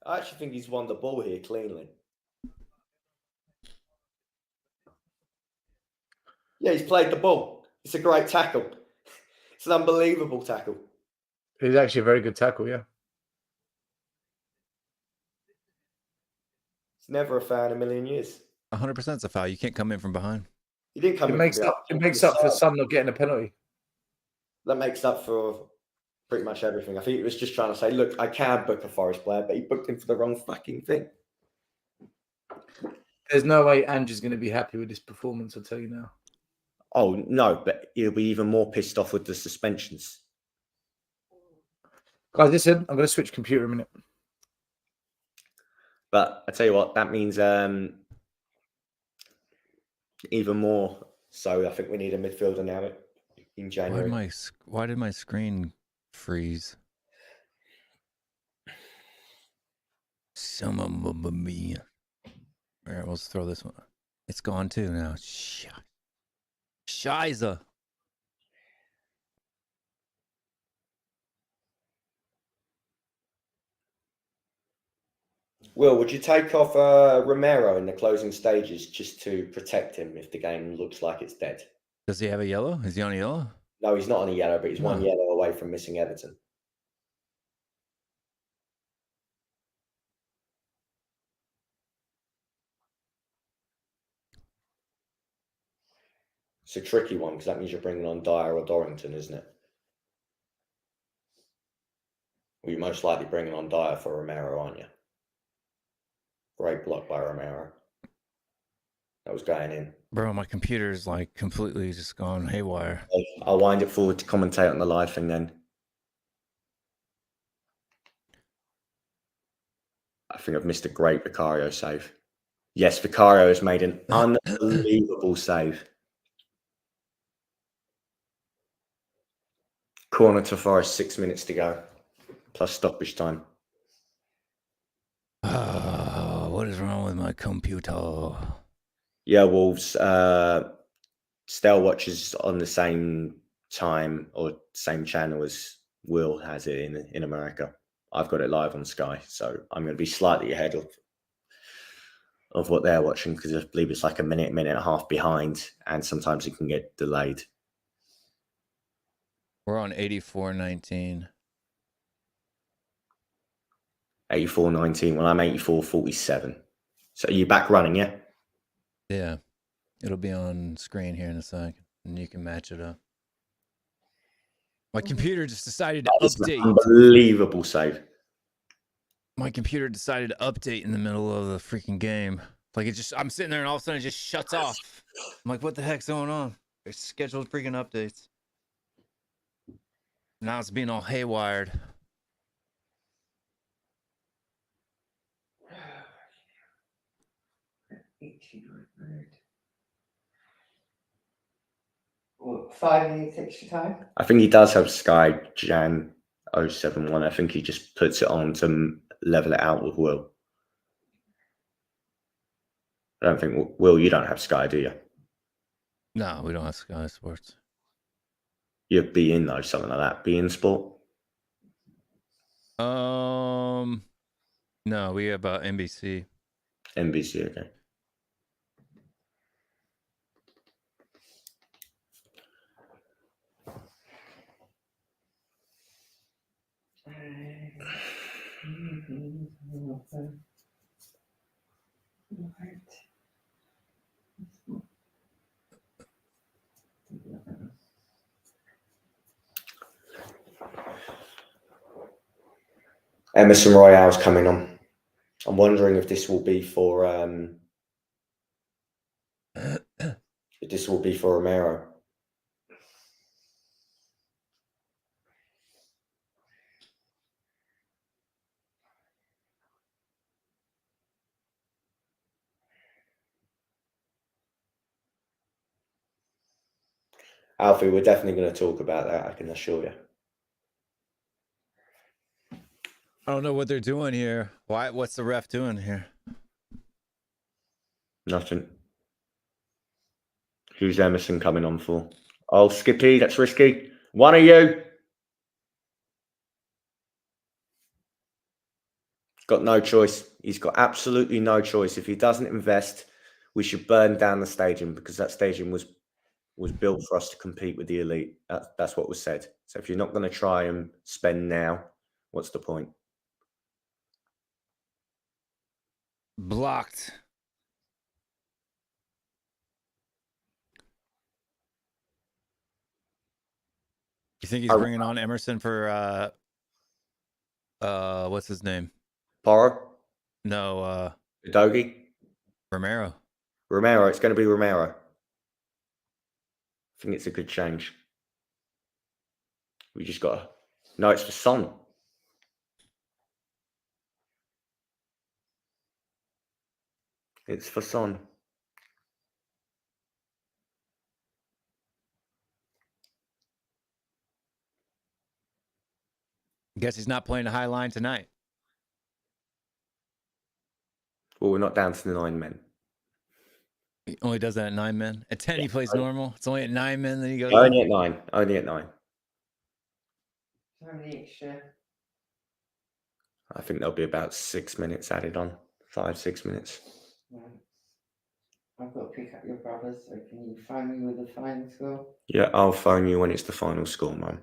I actually think he's won the ball here cleanly. Yeah, he's played the ball. It's a great tackle. It's an unbelievable tackle. It's actually a very good tackle, yeah. It's never a foul in a million years. 100% is a foul. You can't come in from behind. He didn't come It in makes from up. It makes up for Son not getting a penalty. That makes up for pretty much everything. I think he was just trying to say, look, I can book a Forest player, but he booked him for the wrong fucking thing. There's no way Andrew's going to be happy with this performance, I'll tell you now. Oh, no, but he'll be even more pissed off with the suspensions. Guys, listen, I'm going to switch computer a minute. But I tell you what, that means even more. So I think we need a midfielder now in January. Why did my screen freeze? Some of me. All right, let's throw this one. It's gone too now. Shiza. Will, would you take off Romero in the closing stages just to protect him if the game looks like it's dead? Does he have a yellow? Is he on a yellow? No, he's not on a yellow, but he's one yellow away from missing Everton. It's a tricky one because that means you're bringing on Dyer or Dorrington, isn't it? Well, you're most likely bringing on Dyer for Romero, aren't you? Great block by Romero. That was going in. Bro, my computer's like completely just gone haywire. I'll wind it forward to commentate on the live thing then. I think I've missed a great Vicario save. Yes, Vicario has made an unbelievable save. Corner to Forest, 6 minutes to go, plus stoppage time. What is wrong with my computer? Yeah, Wolves. Stell watches on the same time or same channel as Will has it in America. I've got it live on Sky, so I'm going to be slightly ahead of what they're watching because I believe it's like a minute and a half behind, and sometimes it can get delayed. We're on 84-19. 84-19. Well, I'm 84-47. So are you back running, yeah? Yeah. It'll be on screen here in a second, and you can match it up. My computer just decided to update. Unbelievable save. My computer decided to update in the middle of the freaking game. Like I'm sitting there and all of a sudden it just shuts off. I'm like, what the heck's going on? It's scheduled freaking updates. Now it's being all haywired. What, 5 minutes extra time? I think he does have Sky Jan 071. I think he just puts it on to level it out with Will. I don't think, Will, you don't have Sky, do you? No, we don't have Sky Sports. You'd be in, though, something like that. Be in sport? No, we have NBC. NBC, okay. Emerson Royale's coming on. I'm wondering if this will be for Romero. Alfie, we're definitely going to talk about that, I can assure you. I don't know what they're doing here. Why? What's the ref doing here? Nothing. Who's Emerson coming on for? Oh, Skippy, that's risky. One of you. Got no choice. He's got absolutely no choice. If he doesn't invest, we should burn down the stadium because that stadium was built for us to compete with the elite. That's what was said. So if you're not going to try and spend now, what's the point? Blocked. You think he's bringing on Emerson for what's his name? Porro? No, Udogie? Romero. Romero. It's going to be Romero. I think it's a good change. We just got to... No, it's for Son. It's for Son. Guess he's not playing a high line tonight. Well, we're not down to the 9 men. He only does that at 9 men. At 10, he plays normal. It's only at 9 men, then he goes. Only at 9. Only at 9. How many extra? I think there'll be about 6 minutes added on. 5-6 minutes. Right. I've got to pick up your brother, so can you phone me with the final score? Yeah, I'll phone you when it's the final score, Mum.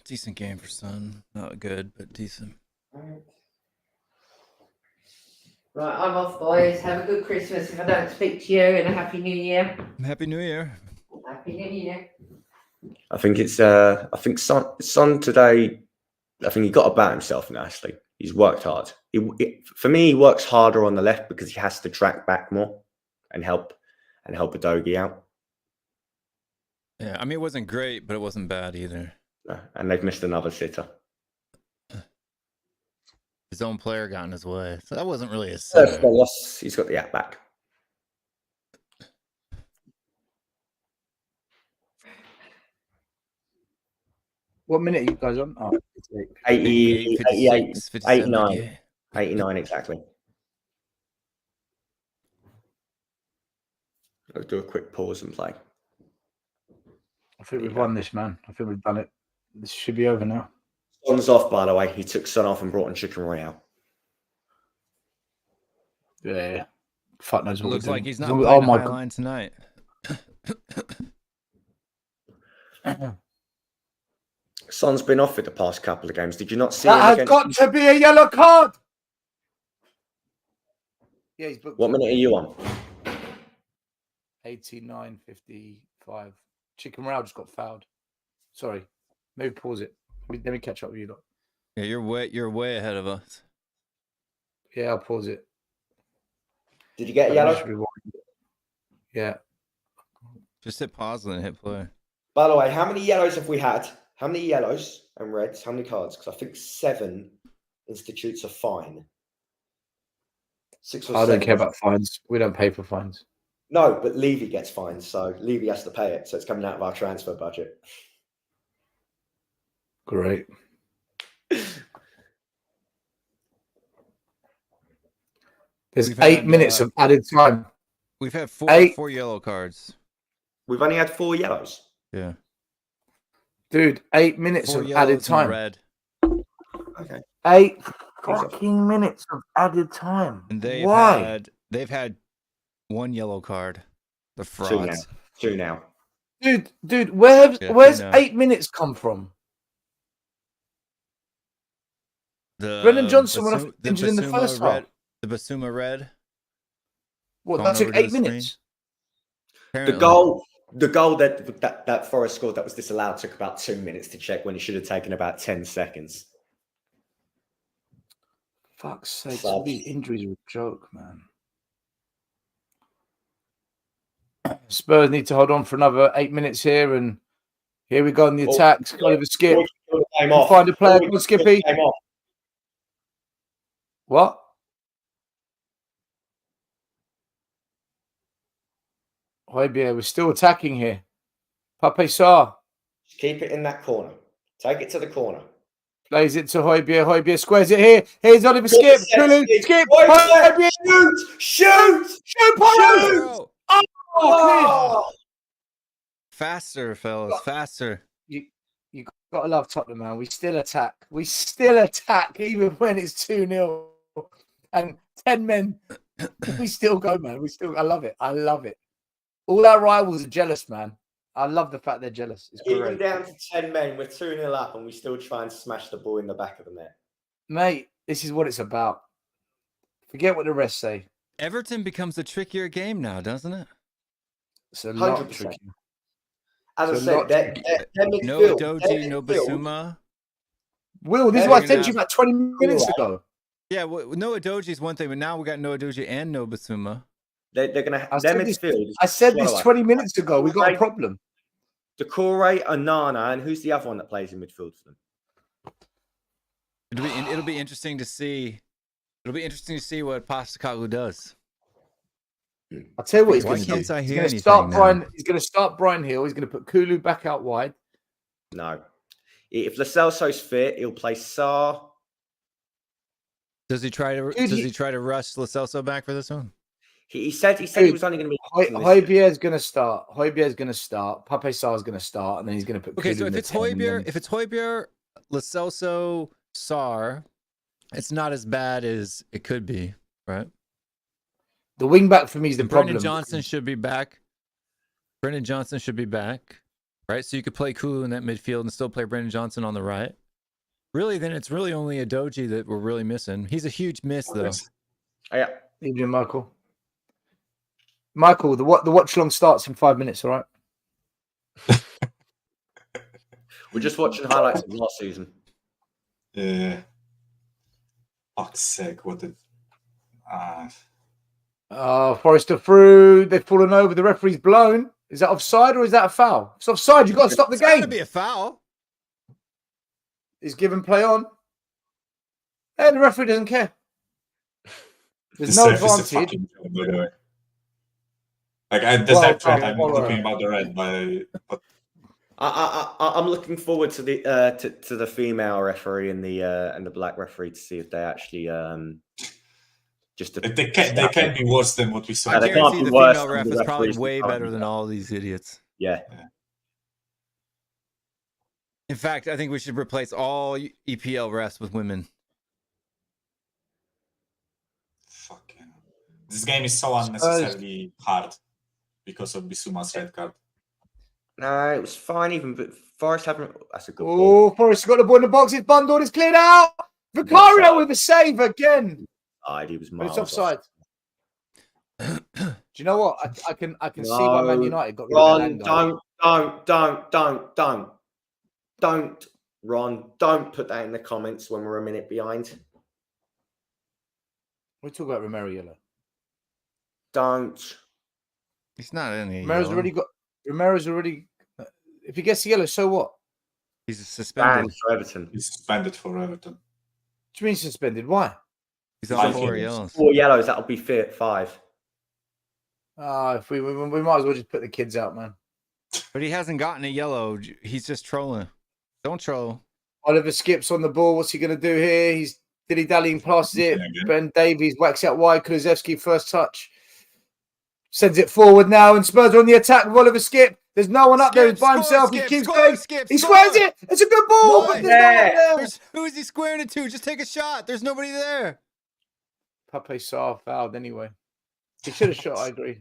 Decent game for Son. Not good, but decent. Right, I'm off, boys. Have a good Christmas if I don't speak to you, and a Happy New Year. Happy New Year. Happy New Year. I think it's Son today. I think he got about himself nicely. He's worked hard. For me, he works harder on the left because he has to track back more and help Udogie out. Yeah, I mean, it wasn't great, but it wasn't bad either. And they've missed another sitter. His own player got in his way, so that wasn't really a sitter. Yes, he's got the app back. What minute are you guys on? Oh, 88, 56, 89. 58. 89 exactly. I'll do a quick pause and play. I think we've won this, man. I think we've done it. This should be over now. Son's off, by the way. He took Son off and brought in Chicken Royale. Yeah. Fuck knows what Looks we're like doing. he's not playing a high line tonight. Son's been off it the past couple of games. Did you not see that him has got to be a yellow card. Yeah, he's booked. What minute are you on? 89:55. Chicken Royale just got fouled. Sorry. Maybe pause it. Let me catch up with you lot. Yeah, you're way ahead of us. Yeah, I'll pause it. Did you get a yellow? Yeah. Just hit pause and hit play. By the way, how many yellows have we had? How many yellows and reds? How many cards? Because I think 7 institutes a fine. 6 or 7. I don't care about fines. We don't pay for fines. No, but Levy gets fines, so Levy has to pay it. So it's coming out of our transfer budget. Great. There's We've 8 had, minutes of added time. We've had Eight. four yellow cards. We've only had 4 yellows. Yeah. Dude, 8 minutes 4 of yellows added and a time. red. Okay. 8 fucking minutes of added time. And Why? they've had 1 yellow card. The 2 now. frauds. 2 now. Dude, where's no. 8 minutes come from? The Brendan Johnson went off injured in the first half. The Bissouma red. What, Gone that took over to 8 the minutes? The goal that Forest scored that was disallowed took about 2 minutes to check when it should have taken about 10 seconds. Fuck's sake, all these injuries are a joke, man. Spurs need to hold on for another 8 minutes here, and here we go on the attacks. Oliver Skip. Find a player called Skippy. What? Højbjerg, we're still attacking here. Pape Sarr. Keep it in that corner. Take it to the corner. Plays it to Højbjerg. Højbjerg squares it here. Here's Oliver Skip. Skip. Højbjerg. Shoot! Shoot! Oh, Faster, fellas. Faster. You gotta love Tottenham, man. We still attack. We still attack even when it's 2-0 and 10 men. We still go, man. I love it. I love it. All our rivals are jealous, man. I love the fact they're jealous. It's Even great. down to 10 men, we're 2-0 up and we still try and smash the ball in the back of the net. Mate, this is what it's about. Forget what the rest say. Everton becomes a trickier game now, doesn't it? It's a lot 100%. tricky. As I said, No Doji, no Bissouma. Will, this is what I said to you about 20 minutes ago. Yeah, no Doji is one thing, but now we got no Doji and no Bissouma. They're going to have midfield. I said this 20 minutes ago. We got a problem. Decore, Onana, and who's the other one that plays in midfield for them? It'll be interesting to see. It'll be interesting to see what Postecoglou does. I'll tell you what he's Why going to can't do. I He's hear going to anything now? He's going to start Brian Hill. He's going to put Kulu back out wide. No. If Lo Celso's fit, he'll play Sarr. Does he try to rush Lo Celso back for this one? He said he was only going to be. Højbjerg's going to start. Højbjerg's going to start. Pape Sarr's going to start, and then he's going to put. Okay, Kulu so in if it's Højbjerg, Lo Celso, Sarr, it's not as bad as it could be, right? The wing back for me is the problem. Brendan Johnson should be back. Right? So you could play Kulu in that midfield and still play Brendan Johnson on the right. Really, then it's really only a Doji that we're really missing. He's a huge miss, though. Yeah. Adrian Michael. Michael, the watch long starts in 5 minutes, all right? We're just watching highlights of last season. Yeah. Fuck's sake, what did... Forest are through. They've fallen over. The referee's blown. Is that offside or is that a foul? If it's offside. You've got to stop the game. It's going to be a foul. He's given play on. And the referee doesn't care. There's no advantage. Like, at the same time, I'm talking about the red, but I'm looking forward to the female referee and the black referee to see if they actually they can't be worse than what we saw. I guarantee the female ref is probably way better than all these idiots. Yeah. In fact, I think we should replace all EPL refs with women. Fucking. This game is so unnecessarily hard because of Bissouma's red card. No, it was fine even, but Forest haven't... That's a good ball. Forest got the ball in the box. It's bundled. It's cleared out. Vicario with a save again. He was but it's offside. Do you know what? I can see why Man United got rid of Ron, don't, Ron, don't put that in the comments when we're a minute behind. We're talking about Romero yellow. Don't. He's not in the Romero's already. If he gets the yellow, so what? He's suspended for Everton. He's suspended for Everton. What do you mean suspended? Why? He's on 4 yellows. 4 yellows. That'll be 5. If we might as well just put the kids out, man. But he hasn't gotten a yellow. He's just trolling. Don't troll. Oliver Skip's on the ball. What's he going to do here? He's Dilly dallying passes it. Yeah, good. Ben Davies whacks out wide. Kulusevski first touch. Sends it forward now, and Spurs are on the attack with Oliver Skip. There's no one up there. He's by himself. He keeps going. He squares it. It's a good ball, but there's no one there. Who is he squaring it to? Just take a shot. There's nobody there. Pape Sarr fouled anyway. He should have shot, I agree.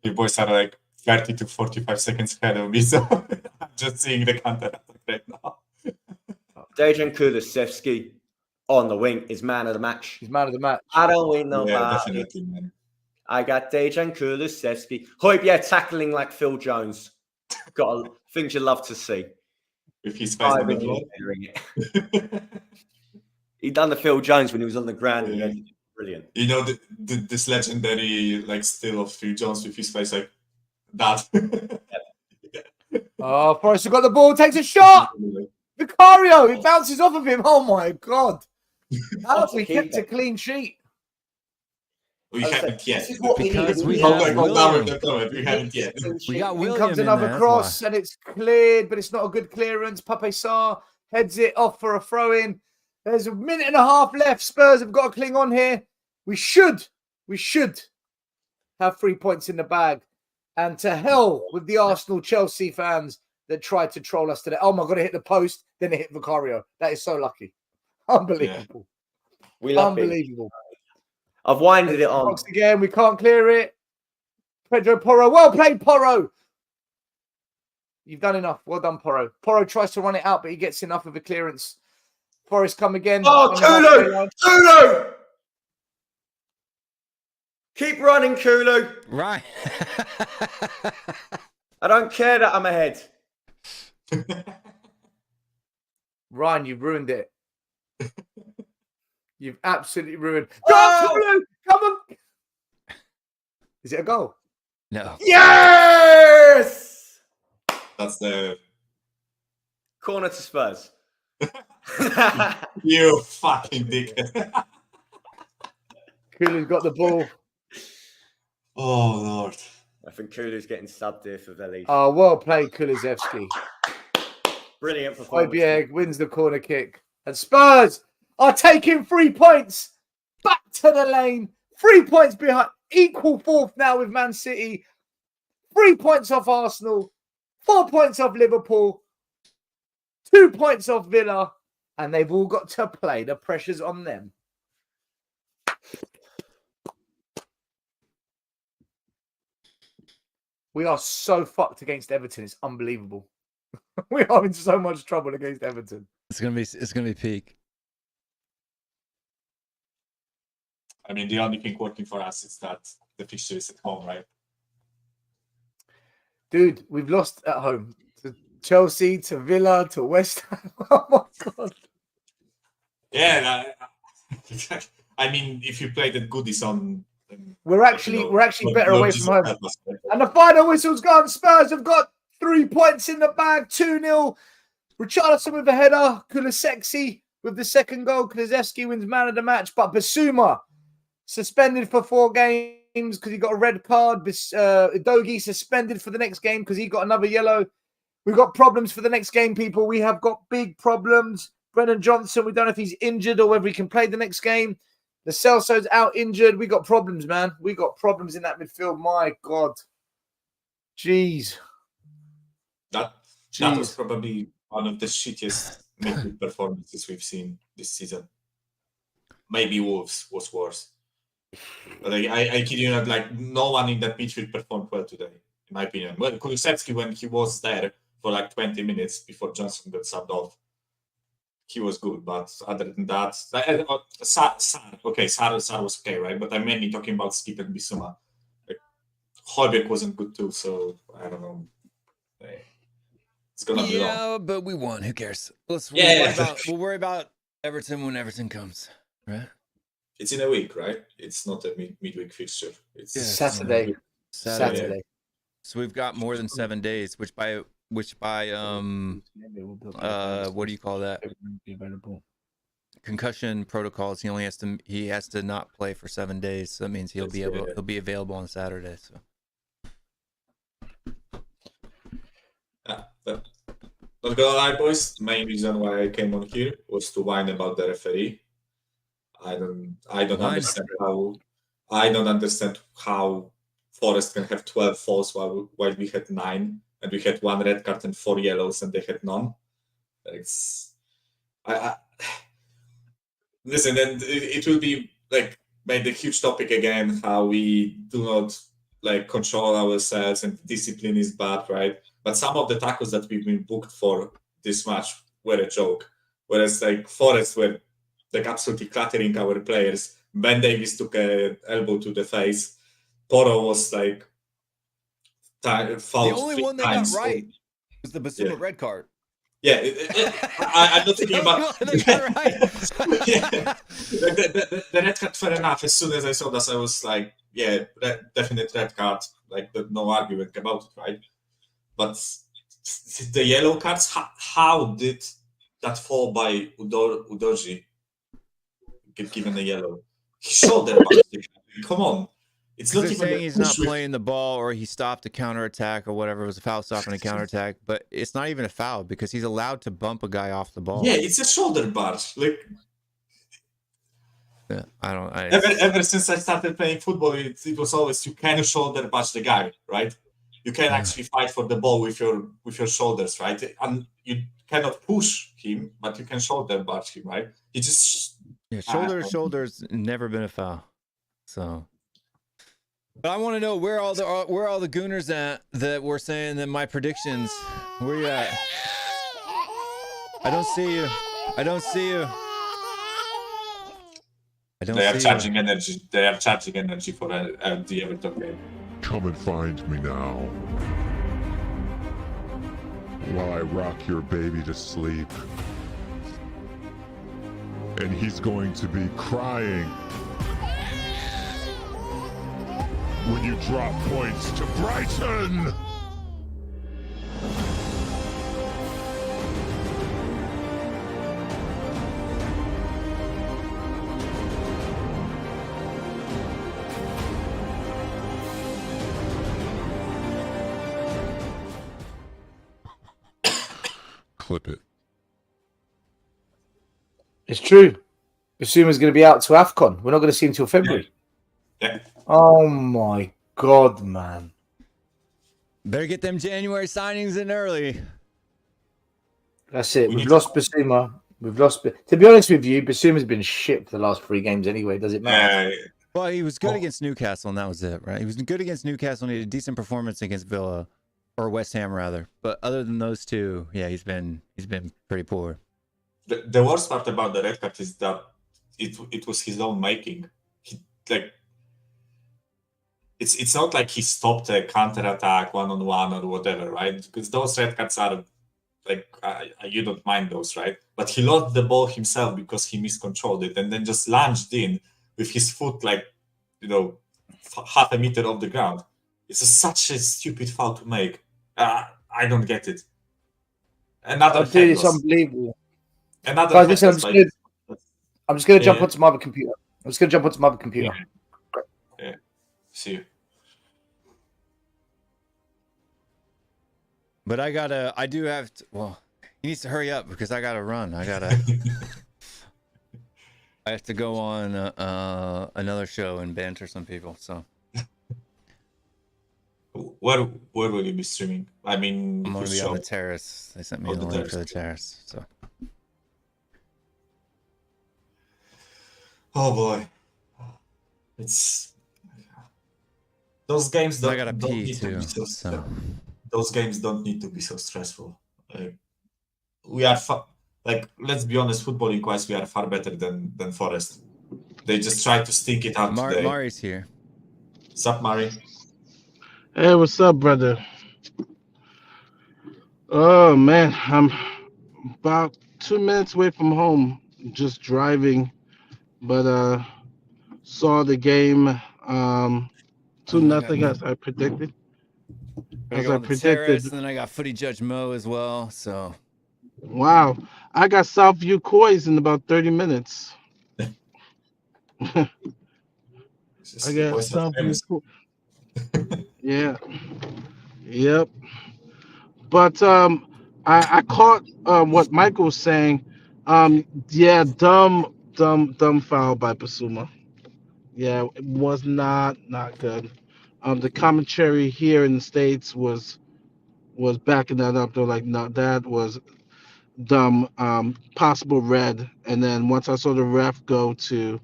You boys are like 30 to 45 seconds ahead of me, so I'm just seeing the counter attack right now. Dejan Kulusevski on the wing is man of the match. He's man of the match. I don't win no Yeah, match. definitely, man. I got Dejan Kulusevski. Højbjerg tackling like Phil Jones. Got things you love to see. With his face on the floor. He done the Phil Jones when he was on the ground. Yeah. Brilliant. You know, this legendary like still of Phil Jones with his face like that. Oh, Forrest has got the ball, takes a shot. Vicario, it bounces off of him. Oh my God. How have we kept a clean sheet? We haven't yet. This is what we Because need. we Hold have on, William. we haven't yet. We got In William comes in another there, cross, that's and it's cleared, but it's not a good clearance. Pape Sarr heads it off for a throw-in. There's a minute and a half left. Spurs have got to cling on here. We should have 3 points in the bag. And to hell with the Arsenal-Chelsea fans that tried to troll us today. Oh my God, it hit the post, then it hit Vicario. That is so lucky. Unbelievable. We love it. Unbelievable. I've winded it on. Box again, we can't clear it. Pedro Porro, well played, Porro. You've done enough. Well done, Porro. Porro tries to run it out, but he gets enough of a clearance. Forrest come again. Oh, Kulu! Kulu! Keep running, Kulu. Right. I don't care that I'm ahead. Ryan, you've ruined it. You've absolutely ruined. Oh! Go, Kulu! Come on! Is it a goal? No. Yes! That's the Corner to Spurs. you fucking dickhead. Kulu's got the ball. Oh Lord. I think Kulu's getting subbed here for Veli. Oh, well played, Kulusevski. Brilliant performance. Højbjerg wins the corner kick. And Spurs are taking 3 points back to the lane. 3 points behind. Equal fourth now with Man City. 3 points off Arsenal. 4 points off Liverpool. 2 points off Villa. And they've all got to play. The pressure's on them. We are so fucked against Everton. It's unbelievable. We are in so much trouble against Everton. It's gonna be peak. I mean, the only thing working for us is that the fixture is at home, right? Dude, we've lost at home to Chelsea, to Villa, to West Ham. Oh my God. Yeah, I mean, if you play that goodies on, We're actually better away from home. And the final whistle's gone. Spurs have got 3 points in the bag, 2-0. Richarlison with a header. Kulusevski with the second goal. Kulusevski wins man of the match. But Bissouma suspended for 4 games because he got a red card. Dogi suspended for the next game because he got another yellow. We've got problems for the next game, people. We have got big problems. Brennan Johnson, we don't know if he's injured or whether he can play the next game. The Celso's out injured. We got problems, man. We got problems in that midfield. My God. Jeez. That was probably one of the shittiest midfield performances we've seen this season. Maybe Wolves was worse. But I kid you not, like, no one in that midfield performed well today, in my opinion. Well, Kulusevski, when he was there for like 20 minutes before Johnson got subbed off, he was good. But other than that, Sarr was okay, right? But I'm mainly talking about Skip and Bissouma. Like, Højbjerg wasn't good too, so I don't know. It's gonna be long. Yeah, but we won. Who cares? We'll worry about Everton when Everton comes, right? It's in a week, right? It's not a midweek fixture. It's Saturday. So we've got more than 7 days, which by what do you call that? Concussion protocols. He has to not play for 7 days. So that means he'll be available on Saturday. So. Not gonna lie, boys. The main reason why I came on here was to whine about the referee. I don't Nine. understand how Forest can have 12 fouls while we had 9, and we had 1 red card and 4 yellows, and they had none. Listen, and it will be like made a huge topic again how we do not like control ourselves and discipline is bad, right? But some of the tackles that we've been booked for this match were a joke. Whereas like Forest were like absolutely clattering our players. Ben Davies took an elbow to the face. Poro was like fouled. The only one they got right was the Bissouma red card. Yeah, I'm not thinking about. Right. The red card, fair enough. As soon as I saw this, I was like, yeah, definite red card. Like, no argument about it, right? But the yellow cards, how did that fall by Udoji get given a yellow? He shoulder bumped. Come on. It's not even saying he's not playing the ball or he stopped a counterattack or whatever. It was a foul stopping a counterattack, but it's not even a foul because he's allowed to bump a guy off the ball. Yeah, it's a shoulder barge. Like, yeah, ever since I started playing football, it was always you can shoulder barge the guy, right? You can actually fight for the ball with your shoulders, right? And you cannot push him, but you can shoulder barge him, right? He just shoulders never been a foul, so. But I want to know where all the Gooners at that were saying that my predictions. Where you at? I don't see you. They are charging energy. They are charging energy for the Everton game. Come and find me now. While I rock your baby to sleep. And he's going to be crying when you drop points to Brighton! Clip it. It's true. Bissouma's going to be out to AFCON. We're not going to see him until February. Yeah. Oh my God, man. Better get them January signings in early. That's it. We've lost Bissouma. To be honest with you, Bissouma's been shit for the last 3 games anyway. Does it matter? Well, he was good against Newcastle, and that was it, right? He was good against Newcastle, and he had a decent performance against Villa, or West Ham rather. But other than those two, yeah, he's been pretty poor. The worst part about the red card is that it was his own making. It's not like he stopped a counter-attack 1-on-1 or whatever, right? Because those red cards are like you don't mind those, right? But he lost the ball himself because he miscontrolled it and then just lunged in with his foot like, half a meter off the ground. It's such a stupid foul to make. I don't get it. It's unbelievable. Guys, listen, I'm just going to jump onto my other computer. Yeah. See you. But he needs to hurry up because I gotta run. I have to go on another show and banter some people. So where will you be streaming? I mean, I'm gonna be on the terrace. They sent me the link for the terrace. So. Oh boy, it's those games. I gotta pee too. Those games don't need to be so stressful. We are let's be honest, footballing wise, we are far better than Forest. They just try to stink it out today. Mari's here. What's up, Mari? Hey, what's up, brother? Oh man, I'm about 2 minutes away from home, just driving, but saw the game 2-0 as I predicted. Terrace, and then I got Footy Judge Mo as well. So, wow, I got Southview Coys in about 30 minutes. I got Southview. Yeah, yep. But I caught what Michael was saying. Yeah, Dumb dumb foul by Bissouma. Yeah, it was not good. The commentary here in the States was backing that up. They're like, no, that was dumb. Possible red. And then once I saw the ref go to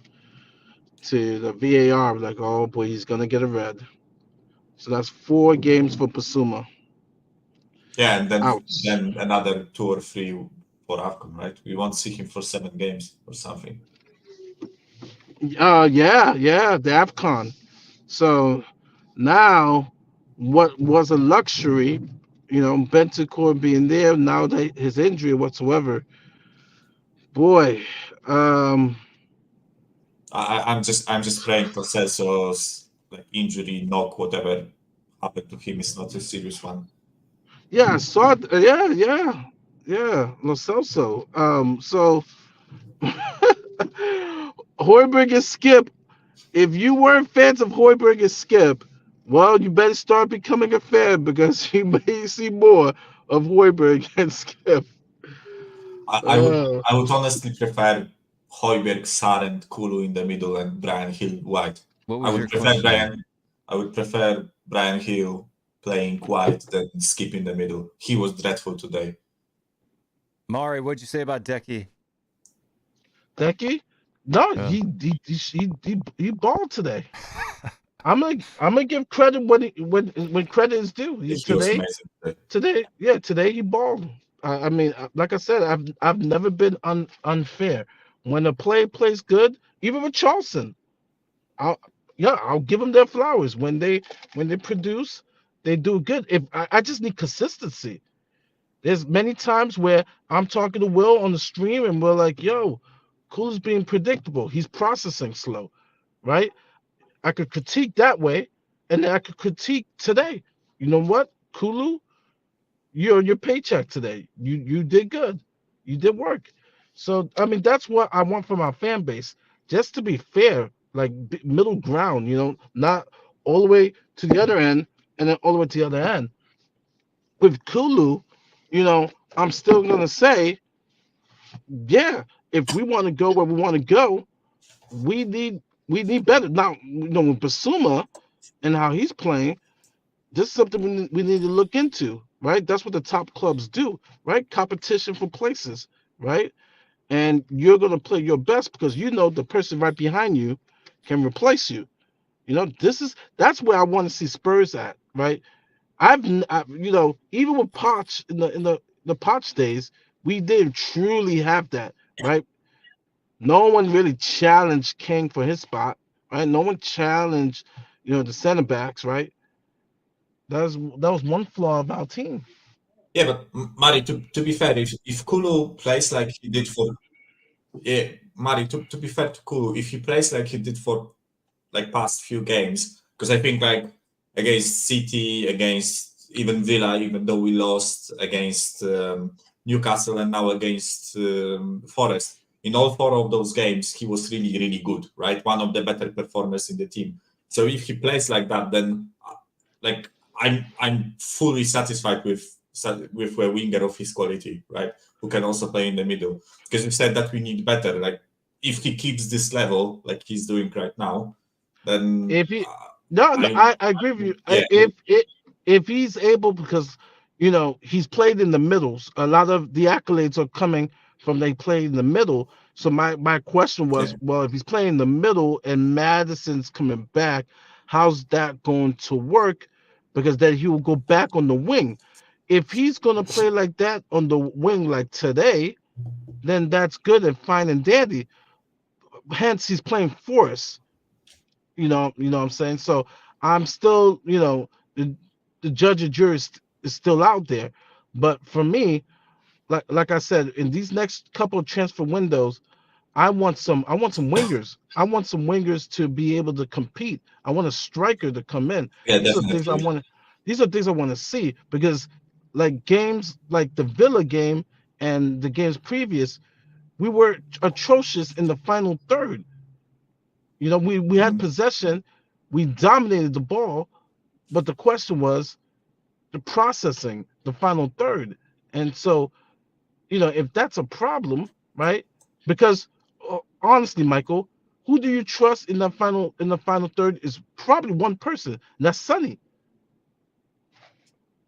the VAR, I was like, oh boy, he's gonna get a red. So that's 4 games for Bissouma. Yeah, and Ouch. then another 2 or 3 for AFCON, right? We won't see him for 7 games or something. Yeah, the AFCON. So now, what was a luxury, Bentancur being there, now that his injury whatsoever, boy, I'm just praying for Celso's like injury, knock, whatever happened to him is not a serious one. yeah, I saw, yeah, Lo Celso. So Hoiberg and Skip. If you weren't fans of Hoiberg and Skip, well, you better start becoming a fan because you may see more of Hoiberg and Skip. I would honestly prefer Højbjerg, Sar, and Kulu in the middle, and Brian Hill wide. What was your question? I would prefer Brian Hill playing wide than Skip in the middle. He was dreadful today. Mari, what'd you say about Decky? Decky? No, Yeah. he balled today. I'm gonna give credit when credit is due. He was amazing Today he balled. I mean, like I said, I've never been unfair. When a player plays good, even with Charleston, I'll give them their flowers. When they produce, they do good. If I just need consistency. There's many times where I'm talking to Will on the stream and we're like, yo, Cool's being predictable. He's processing slow, right? I could critique that way, and then I could critique today. You know what, Kulu, you're on your paycheck today. You did good. You did work. So I mean, that's what I want from our fan base. Just to be fair, like middle ground. Not all the way to the other end and then all the way to the other end. With Kulu, I'm still gonna say, yeah, if we want to go where we want to go, we need better. Now, with Basuma and how he's playing, this is something we need to look into, right? That's what the top clubs do, right? Competition for places, right? And you're gonna play your best because the person right behind you can replace you. That's where I want to see Spurs at, right? Even with Poch in the Poch days, we didn't truly have that, right? No one really challenged King for his spot, right? No one challenged, the center backs, right? That was one flaw of our team. Yeah, but Mari, to be fair, if Kulu plays like he did for Mari, to be fair to Kulu, if he plays like he did for like past few games, because I think like against City, against even Villa, even though we lost against Newcastle and now against Forest, in all 4 of those games, he was really, really good, right? One of the better performers in the team. So if he plays like that, then like I'm fully satisfied with a winger of his quality, right? Who can also play in the middle. Because you said that we need better. Like if he keeps this level, like he's doing right now, then If he I agree with you. Yeah. If he's able, because he's played in the middles. A lot of the accolades are coming from they played in the middle. So my question was, well, if he's playing in the middle and Madison's coming back, how's that going to work? Because then he will go back on the wing. If he's going to play like that on the wing like today, then that's good and fine and dandy. Hence, he's playing for us. You know what I'm saying? So I'm still, the judge and jury is still out there. But for me, like I said, in these next couple of transfer windows, I want some wingers. I want some wingers to be able to compete. I want a striker to come in. Yeah, these are things I want. These are things I want to see because, like games like the Villa game and the games previous, we were atrocious in the final third. We had possession, we dominated the ball, but the question was the processing, the final third. And so, if that's a problem, right? Because honestly, Michael, who do you trust in the final third is probably one person, and that's Sonny.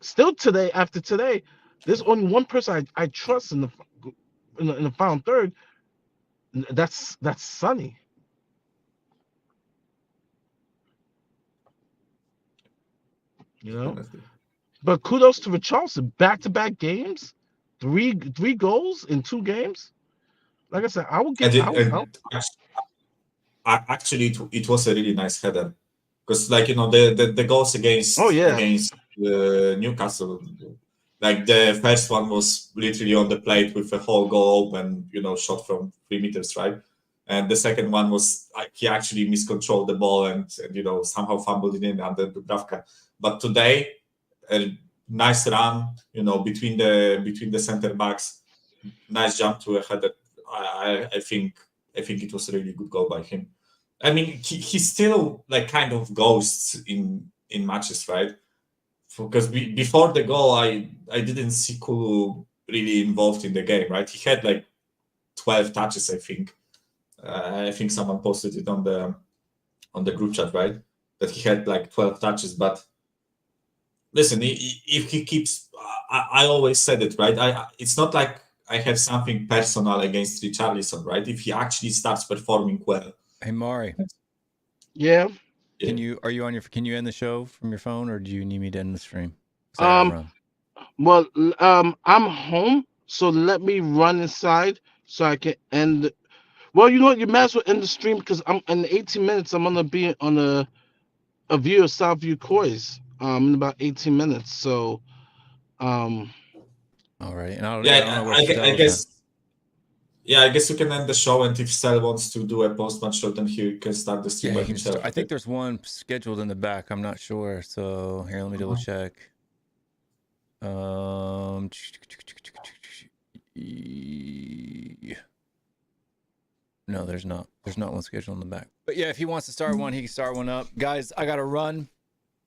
Still today, after today, there's only one person I trust in the final third. That's Sonny. You know, but kudos to Richarlison. Back-to-back games, three goals in 2 games. Like I said, I will get. Actually, it was a really nice header, because like the goals against Newcastle, like the first one was literally on the plate with a whole goal open, shot from 3 meters, right? And the second one was like he actually miscontrolled the ball and somehow fumbled it in under Dubravka. But today, a nice run, between the center backs, nice jump to a header. I think it was a really good goal by him. I mean, he still like kind of ghosts in matches, right? Because before the goal, I didn't see Kulu really involved in the game, right? He had like 12 touches, I think. I think someone posted it on the group chat, right? That he had like 12 touches. But listen, if he keeps, I always said it, right? It's not like I have something personal against Richarlison, right? If he actually starts performing well. Hey, Mari. Yeah. Can you end the show from your phone, or do you need me to end the stream? Well, I'm home, so let me run inside so I can end. Well, you know what? You might as well end the stream because I'm in 18 minutes. I'm gonna be on a view of Southview Coys in about 18 minutes. So, all right. And I guess you can end the show, and if Sel wants to do a post-match show, then he can start the stream by himself. I think there's one scheduled in the back. I'm not sure. So here, let me double check. No, there's not. There's not one scheduled in the back. But yeah, if he wants to start one, he can start one up. Guys, I gotta run.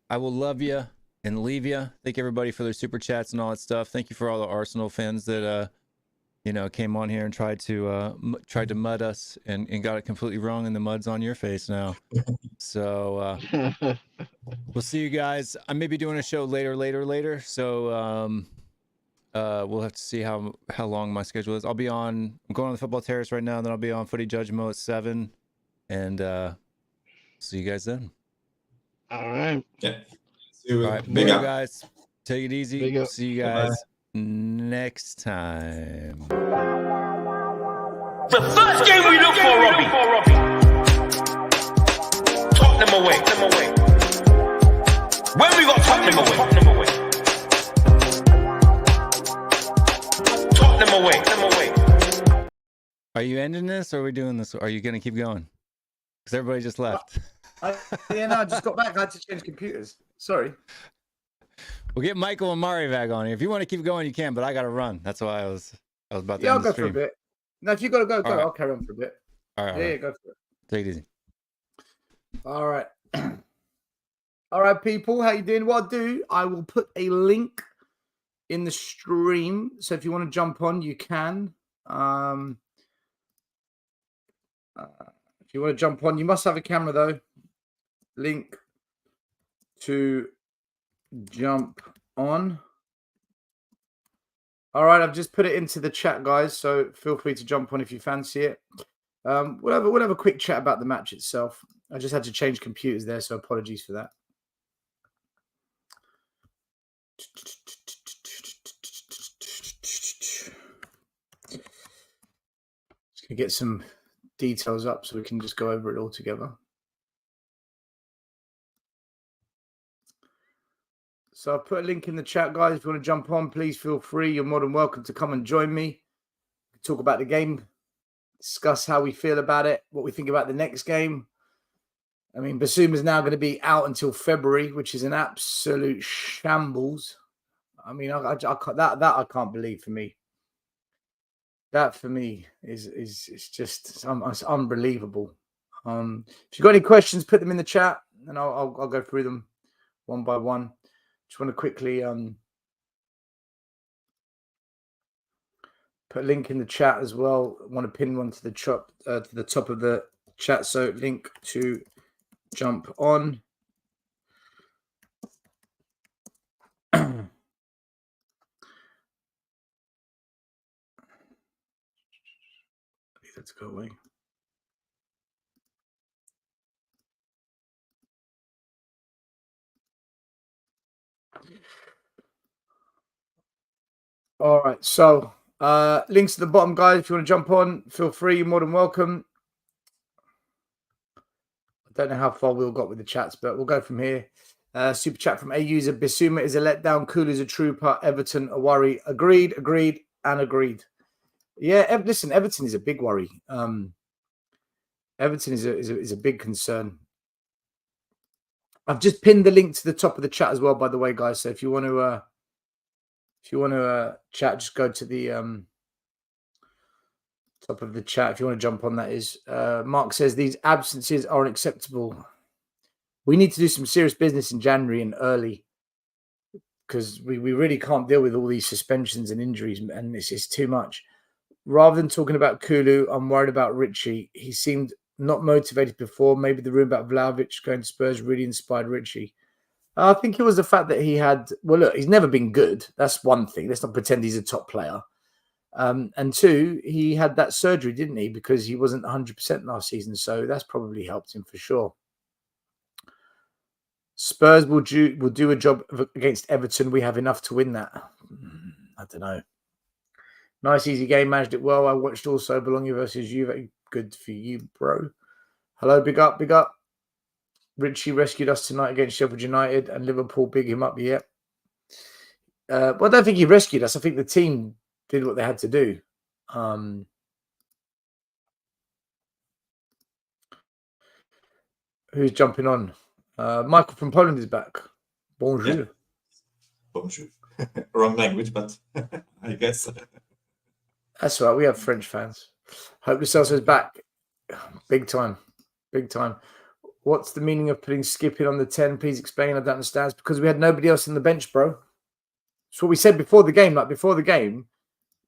I will love you and leave you. Thank everybody for their super chats and all that stuff. Thank you for all the Arsenal fans that came on here and tried to mud us and got it completely wrong, and the mud's on your face now. So we'll see you guys. I may be doing a show later. So we'll have to see how long my schedule is. I'm going on the football terrace right now, and then I'll be on Footy Judgmo at 7, and see you guys then. All right. Yeah. All right, big up, guys. Take it easy. See you guys next time. The first game we look for, Robbie. Tottenham away. When we got Tottenham away. Tottenham away. Are you ending this, or are we doing this? Or are you going to keep going? Because everybody just left. I just got back. I had to change computers. Sorry. We'll get Michael and Mari back on here. If you want to keep going, you can, but I got to run. That's why I was about to end the stream. I'll go for a bit. No, if you got to go. Right. I'll carry on for a bit. All right. Yeah, go for it. Take it easy. All right. All right, people. How you doing? What I'll do, I will put a link in the stream. So if you want to jump on, you can. If you want to jump on, you must have a camera, though. Link to jump on. All right, I've just put it into the chat, guys. So feel free to jump on if you fancy it. We'll have a quick chat about the match itself. I just had to change computers there, so apologies for that. Just gonna get some details up so we can just go over it all together. So I've put a link in the chat, guys. If you want to jump on, please feel free. You're more than welcome to come and join me. Talk about the game, discuss how we feel about it, what we think about the next game. I mean, Bissouma is now going to be out until February, which is an absolute shambles. I mean, I can't believe for me. That for me is just it's unbelievable. If you've got any questions, put them in the chat, and I'll go through them one by one. Just want to quickly put Put a link in the chat as well. I want to pin one to the top of the chat. So link to jump on. Let's go away. All right, so links to the bottom, guys. If you want to jump on, feel free. You're more than welcome. I don't know how far we'll got with the chats, but we'll go from here. Super chat from a user. Bissouma is a letdown. Cool is a trooper. Everton a worry. Agreed. Yeah, listen, Everton is a big worry. Everton is a big concern. I've just pinned the link to the top of the chat as well, by the way, guys. So if you want to chat, just go to the top of the chat. If you want to jump on, that is. Mark says these absences are unacceptable. We need to do some serious business in January and early, because we really can't deal with all these suspensions and injuries, and this is too much. Rather than talking about Kulu, I'm worried about Richie. He seemed not motivated before. Maybe the room about Vlahovic going to Spurs really inspired Richie. I think it was the fact that he had... Well, look, he's never been good. That's one thing. Let's not pretend he's a top player. And two, he had that surgery, didn't he? Because he wasn't 100% last season. So that's probably helped him for sure. Spurs will do a job against Everton. We have enough to win that. I don't know. Nice, easy game. Managed it well. I watched also Bologna versus Juve. Good for you, bro. Hello, big up, big up. Richie rescued us tonight against Sheffield United, and Liverpool big him up. Yeah. Well, I don't think he rescued us. I think the team did what they had to do. Who's jumping on? Michael from Poland is back. Bonjour. Yeah. Bonjour. Wrong language, but I guess. That's right. We have French fans. Hope Celso is back. Big time. Big time. What's the meaning of putting Skip in on the 10? Please explain. I don't understand. It's because we had nobody else in the bench, bro. It's what we said before the game. Like before the game,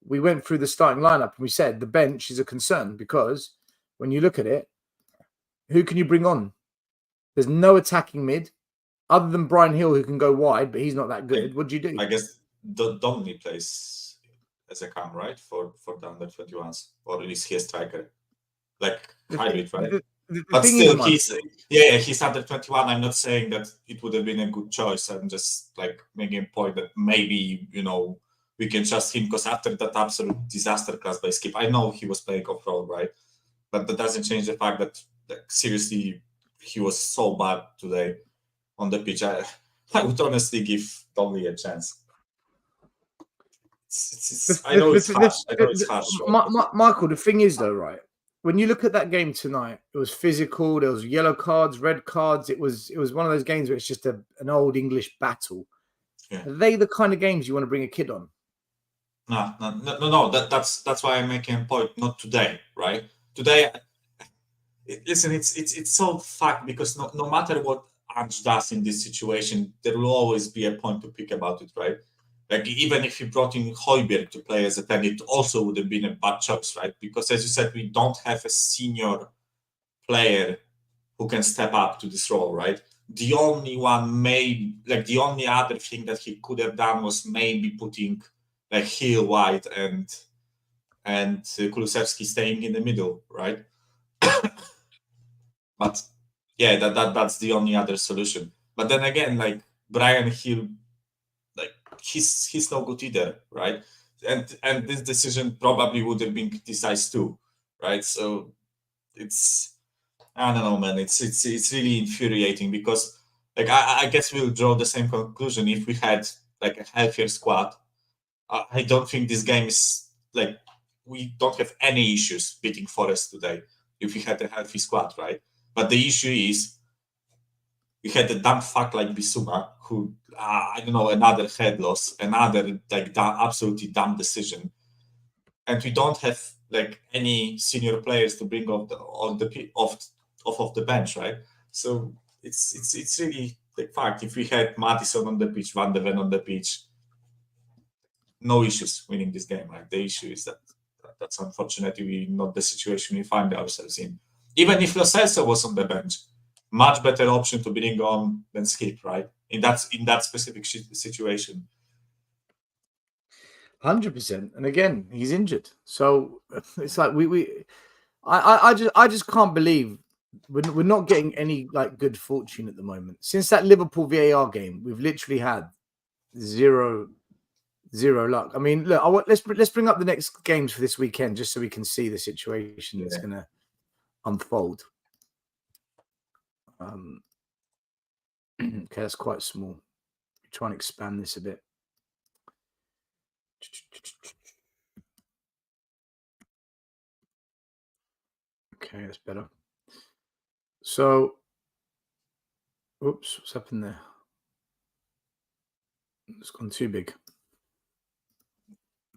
we went through the starting lineup and we said the bench is a concern because when you look at it, who can you bring on? There's no attacking mid other than Brian Hill who can go wide, but he's not that good. What do you do? I guess Domini plays as a cam, right? For the under-21s, or at least he a striker. Like hybrid, right? But still, he's under-21. I'm not saying that it would have been a good choice. I'm just like making a point that maybe, we can trust him because after that absolute disaster class by Skip, I know he was playing off role, right? But that doesn't change the fact that seriously, he was so bad today on the pitch. I would honestly give Domini a chance. I know it's harsh. Michael, the thing is though, right? When you look at that game tonight, it was physical. There was yellow cards, red cards. It was one of those games where it's just an old English battle. Yeah. Are they the kind of games you want to bring a kid on? No. That's why I'm making a point. Not today, right? Today, listen, it's so fact because no matter what Ange does in this situation, there will always be a point to pick about it, right? Like even if he brought in Højbjerg to play as a 10, it also would have been a bad choice, right? Because as you said, we don't have a senior player who can step up to this role, right? The only other thing that he could have done was maybe putting like Hill wide and Kulusevski staying in the middle, right? But yeah, that's the only other solution. But then again, like Brian Hill, like he's no good either, right? And this decision probably would have been criticized too, right? So it's, I don't know, man. It's really infuriating because like I guess we'll draw the same conclusion if we had like a healthier squad. I don't think this game is like, we don't have any issues beating Forest today if we had a healthy squad, right? But the issue is we had a dumb fuck like Bissouma who, I don't know, another head loss, another like absolutely dumb decision. And we don't have like any senior players to bring off the bench, right? So it's really the fact. If we had Maddison on the pitch, Van de Ven on the pitch, no issues winning this game, right? The issue is that that's unfortunately not the situation we find ourselves in. Even if Lo Celso was on the bench, much better option to bring on than Skip, right? In that specific situation. 100%. And again, he's injured, so it's like I just can't believe we're not getting any like good fortune at the moment. Since that Liverpool VAR game, we've literally had zero luck. I mean, look, let's bring up the next games for this weekend just so we can see the situation that's going to unfold. Okay, that's quite small. Try and expand this a bit. Okay, that's better. So, oops, what's happened there? It's gone too big.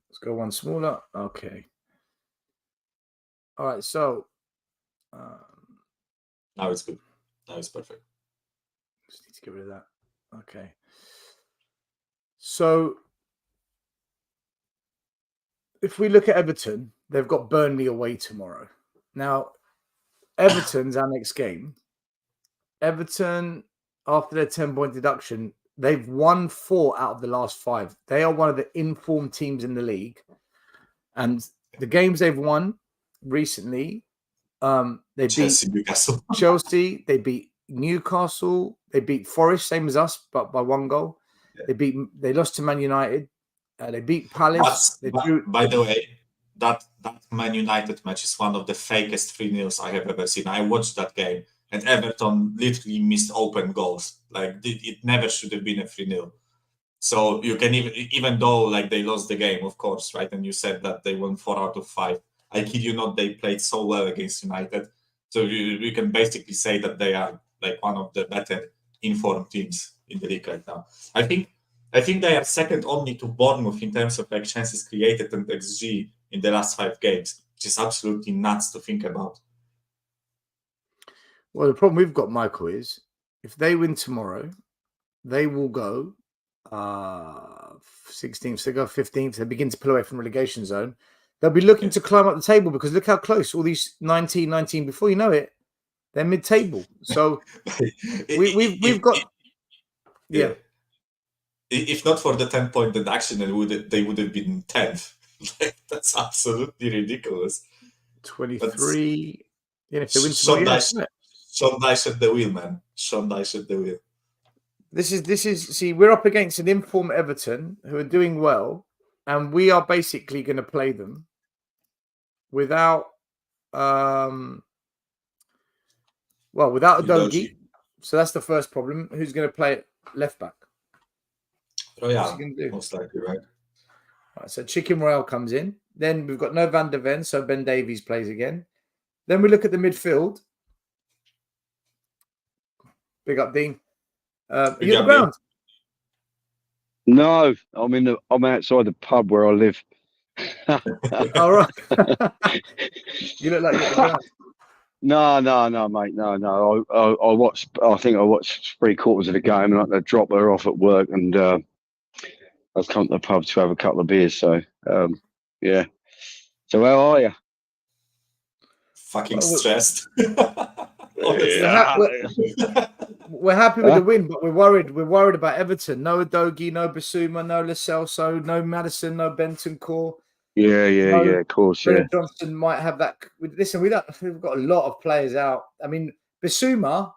Let's go one smaller. Okay. All right, so now it's good. Now it's perfect. Just need to get rid of that. Okay. So if we look at Everton, they've got Burnley away tomorrow. Now, Everton's our next game. Everton, after their 10-point deduction, they've won 4 out of the last 5. They are one of the informed teams in the league. And the games they've won recently, they beat Chelsea, they beat Newcastle, they beat Forest, same as us, but by 1 goal. Yeah. They lost to Man United. They beat Palace. By the way, that Man United match is one of the fakest 3-0s I have ever seen. I watched that game, and Everton literally missed open goals. Like it never should have been a 3-0. So you can even though like they lost the game, of course, right? And you said that they won 4 out of 5. I kid you not, they played so well against United. So you can basically say that they are like one of the better informed teams in the league right now. I think they are second only to Bournemouth in terms of like chances created and XG in the last 5 games, which is absolutely nuts to think about. Well, the problem we've got, Michael, is if they win tomorrow, they will go 16th, they go 15th, they begin to pull away from relegation zone. They'll be looking to climb up the table because look how close all these 19, before you know it, they're mid-table. So we've got... Yeah. If not for the 10-point deduction, they would have been 10th. That's absolutely ridiculous. 23. Yeah, if they win Sean Dyche at the wheel, man. Sean Dyche at the wheel. This is. See, we're up against an informed Everton who are doing well, and we are basically going to play them without, without a Dogi. So that's the first problem. Who's going to play at left back? Royale, most likely, right? Right, so Chicken Royale comes in. Then we've got no Van der Ven, so Ben Davies plays again. Then we look at the midfield. Big up, Dean. Are you on the ground? No, I'm outside the pub where I live. All right. You look like you're at the ground. No, mate. No. I watched. I think I watched 3/4 of the game, and I dropped her off at work, and I've come to the pub to have a couple of beers. So, yeah. So, how are you? Fucking stressed. We're happy with the win, but we're worried. We're worried about Everton. No Dogi, no Bissouma, no Lo Celso, no Maddison, no Bentancur. Yeah, of course. Brennan Johnson might have that. Listen, we've got a lot of players out. I mean, Bissouma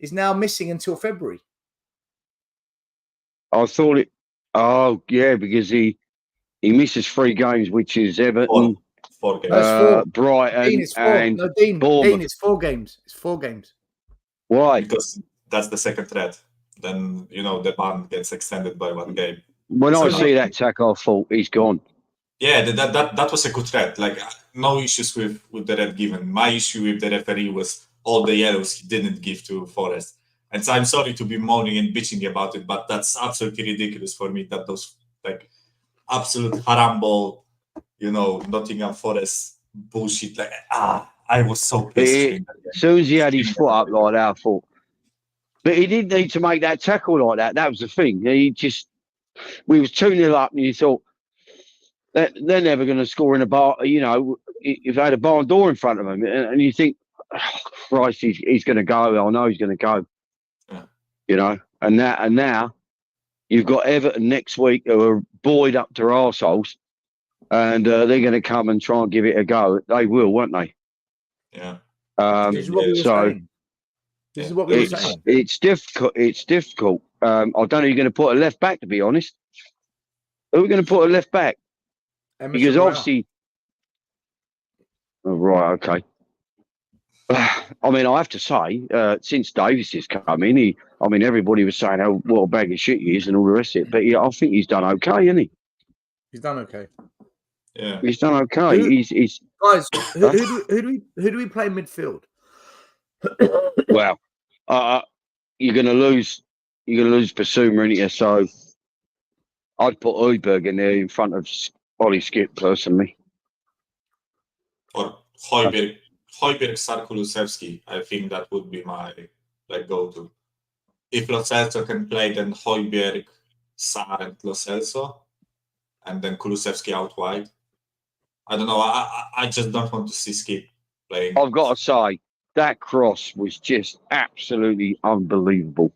is now missing until February. I thought it. Oh, yeah, because he misses 3 games, which is Everton, 4 games. Brighton, Dean, and Bournemouth. Dean, it's 4 games. It's 4 games. Why? Because that's the second threat. Then the ban gets extended by 1 game. When I see that tackle, I thought he's gone. Yeah, that was a good threat. Like no issues with the red given. My issue with the referee was all the yellows he didn't give to Forest. And so I'm sorry to be moaning and bitching about it, but that's absolutely ridiculous for me that those like absolute harambol, Nottingham Forest bullshit. Like I was so pissed. As soon as he had his foot up like that, I thought. But he didn't need to make that tackle like that. That was the thing. We was 2-0 up, and you thought, they're never going to score in a bar. You know, if they had a barn door in front of them, and you think, oh, Christ, he's going to go. I know he's going to go. Yeah. You know, and now you've got Everton next week who are buoyed up to arseholes, and they're going to come and try and give it a go. They will, won't they? Yeah. This is what we were saying. This is what we were saying. It's difficult. It's difficult. I don't know who you're going to put a left back, to be honest. Who are we going to put a left back? Because obviously, right, okay. I mean, I have to say, since Davis has come in, everybody was saying how what a bag of shit he is and all the rest of it. But I think he's done okay, hasn't he? He's done okay. Yeah, he's done okay. He's guys. Who do we play midfield? Well, you're going to lose. You're going to lose Bissouma, aren't you? So I'd put Højbjerg in there in front of Ollie Skip personally. Or Højbjerg, Sar Kulusevski. I think that would be my go-to. If Lo Celso can play, then Højbjerg, Sar, and Lo Celso, and then Kulusevski out wide. I don't know. I just don't want to see Skip playing. I've got to say that cross was just absolutely unbelievable.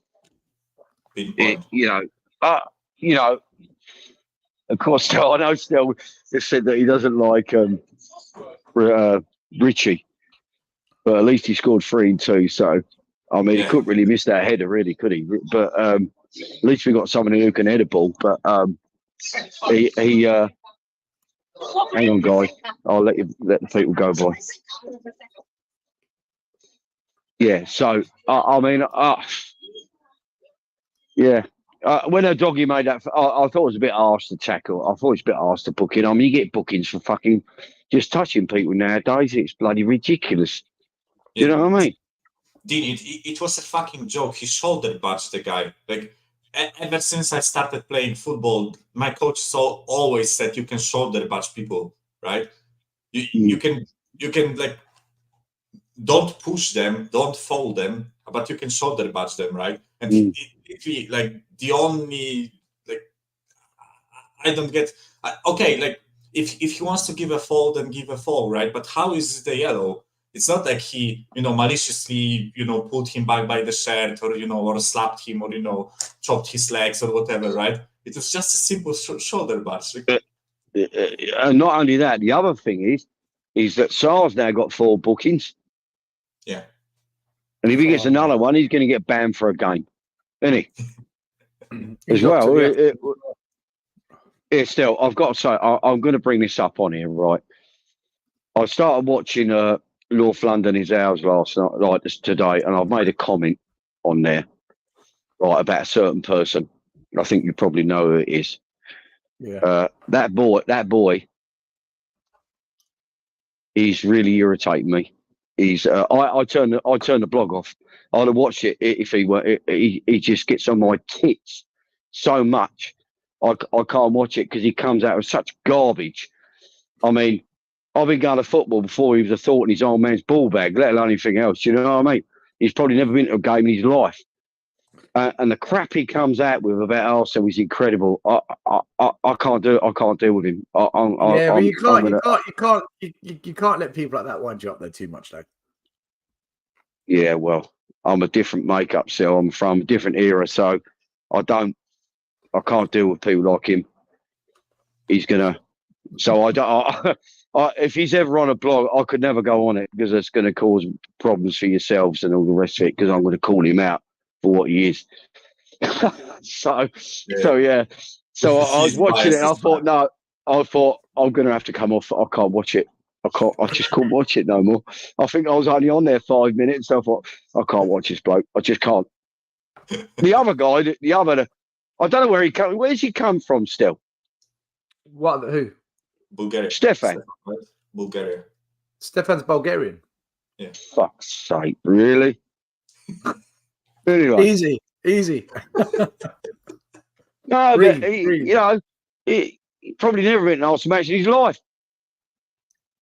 Of course, I know still they said that he doesn't like Richie, but at least he scored 3 and 2. So, I mean, he couldn't really miss that header, really, could he? But at least we got somebody who can head a ball. But he hang on, guy. I'll let the people go by. Yeah. So, I mean, yeah. When a doggy made that, I thought it was a bit harsh to tackle. I thought it was a bit harsh to book in. I mean, you get bookings for fucking just touching people nowadays. It's bloody ridiculous. Do you know what I mean? Dean, it was a fucking joke. He shoulder barged the guy. Ever since I started playing football, my coach always said you can shoulder barge people, right? You can don't push them, don't fold them, but you can shoulder barge them, right? And the only I don't get if he wants to give a foul, then give a foul, right? But how is it a yellow? It's not like he maliciously pulled him back by the shirt or slapped him or chopped his legs or whatever, right? It was just a simple shoulder barge. And not only that, the other thing is that Sar's now got 4 bookings. Yeah. And if he gets another one, he's going to get banned for a game, isn't he? As well. Still, I've got to say, I'm going to bring this up on here, right? I started watching North London is Ours last night, today, and I've made a comment on there, right, about a certain person. I think you probably know who it is. Yeah. That boy, he's really irritating me. He's I turn the blog off. I'd have watched it if he were. He just gets on my tits so much. I can't watch it because he comes out with such garbage. I mean, I've been going to football before he was a thought in his old man's ball bag, let alone anything else. You know what I mean? He's probably never been to a game in his life. And the crap he comes out with about Arsenal is incredible. I can't do it. I can't deal with him. You can't let people like that wind you up there too much, though. Yeah, well, I'm a different makeup cell. I'm from a different era, so I can't deal with people like him. He's gonna. So if he's ever on a blog, I could never go on it because it's going to cause problems for yourselves and all the rest of it. Because I'm going to call him out for what he is. So yeah. So I was watching it. And I thought I'm going to have to come off. I can't watch it. I just couldn't watch it no more. I think I was only on there 5 minutes. So I thought I can't watch this bloke. I just can't. The other guy, I don't know where he come. Where's he come from? Still. What? Who? Bulgaria. Stefan. Bulgaria. Stefan's Bulgarian. Yeah. Fuck's sake! Really? Anyway. Easy. No, but he probably never been an Arsenal match in his life.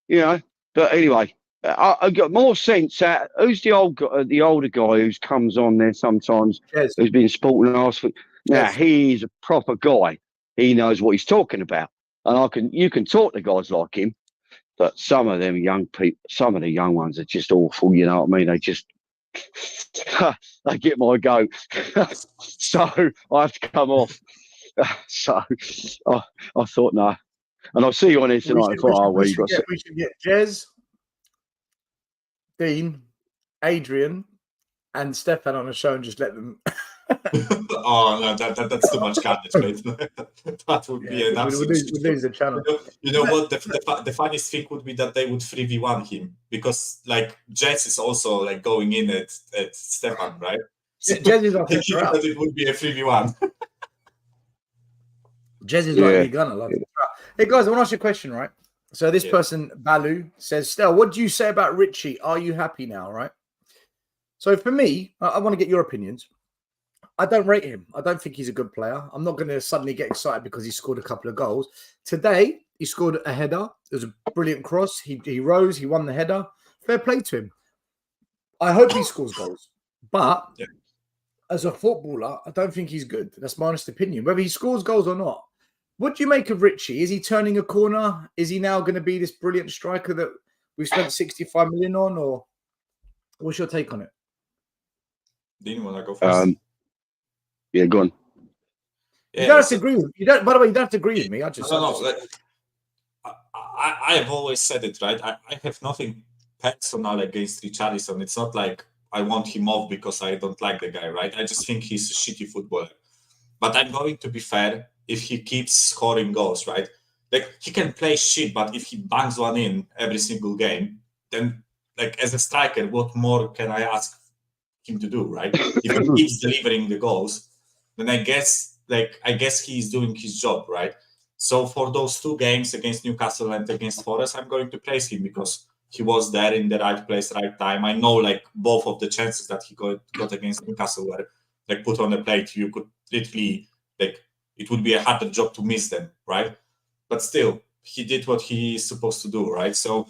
But anyway, I got more sense out. Who's the older guy who comes on there sometimes? Yes. Who's been sporting Arsenal? Now he's a proper guy. He knows what he's talking about. And you can talk to guys like him, but some of them young people, some of the young ones are just awful. You know what I mean? They just they get my goat, so I have to come off. So I thought no, and I'll see you on here tonight. I thought, we should get Jez, Dean, Adrian, and Stefan on the show and just let them. Oh no, that's too much carnage, mate. That would be an absolute. We'd lose the channel. You know what? The funniest thing would be that they would 3v1 him, because like Jets is also like going in at Stefan, right? So Jez is off. that it would be a 3v1. Jez is like a gunner. Hey guys, I want to ask you a question, right? So this person, Balu, says, Stel, what do you say about Richie? Are you happy now, right? So for me, I want to get your opinions. I don't rate him. I don't think he's a good player. I'm not going to suddenly get excited because he scored a couple of goals. Today, he scored a header. It was a brilliant cross. He rose. He won the header. Fair play to him. I hope he scores goals. But as a footballer, I don't think he's good. That's my honest opinion. Whether he scores goals or not. What do you make of Richie? Is he turning a corner? Is he now going to be this brilliant striker that we've spent 65 million on? Or what's your take on it? Didn't want to go first. Yeah, go on. You don't have to agree with me. By the way, you don't have to agree with me. I have always said it, right? I have nothing personal against Richarlison. It's not like I want him off because I don't like the guy, right? I just think he's a shitty footballer. But I'm going to be fair if he keeps scoring goals, right? Like, he can play shit, but if he bangs one in every single game, then, like, as a striker, what more can I ask him to do, right? If he keeps delivering the goals, then I guess he's doing his job, right? So for those two games against Newcastle and against Forest, I'm going to praise him because he was there in the right place, right time. I know, like, both of the chances that he got against Newcastle were, like, put on the plate. You could literally, like, it would be a harder job to miss them, right? But still, he did what he's supposed to do, right? So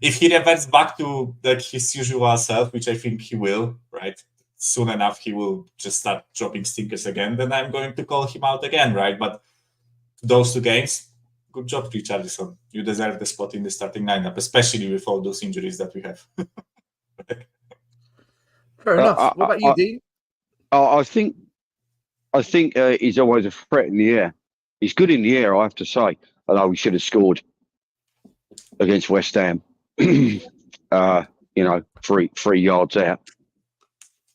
if he reverts back to, like, his usual self, which I think he will, right? Soon enough, he will just start dropping stinkers again. Then I'm going to call him out again, right? But those two games, good job, Richarlison. You deserve the spot in the starting lineup, especially with all those injuries that we have. Fair enough. What about you, Dean? I think he's always a threat in the air. He's good in the air, I have to say. Although we should have scored against West Ham. 3 yards out.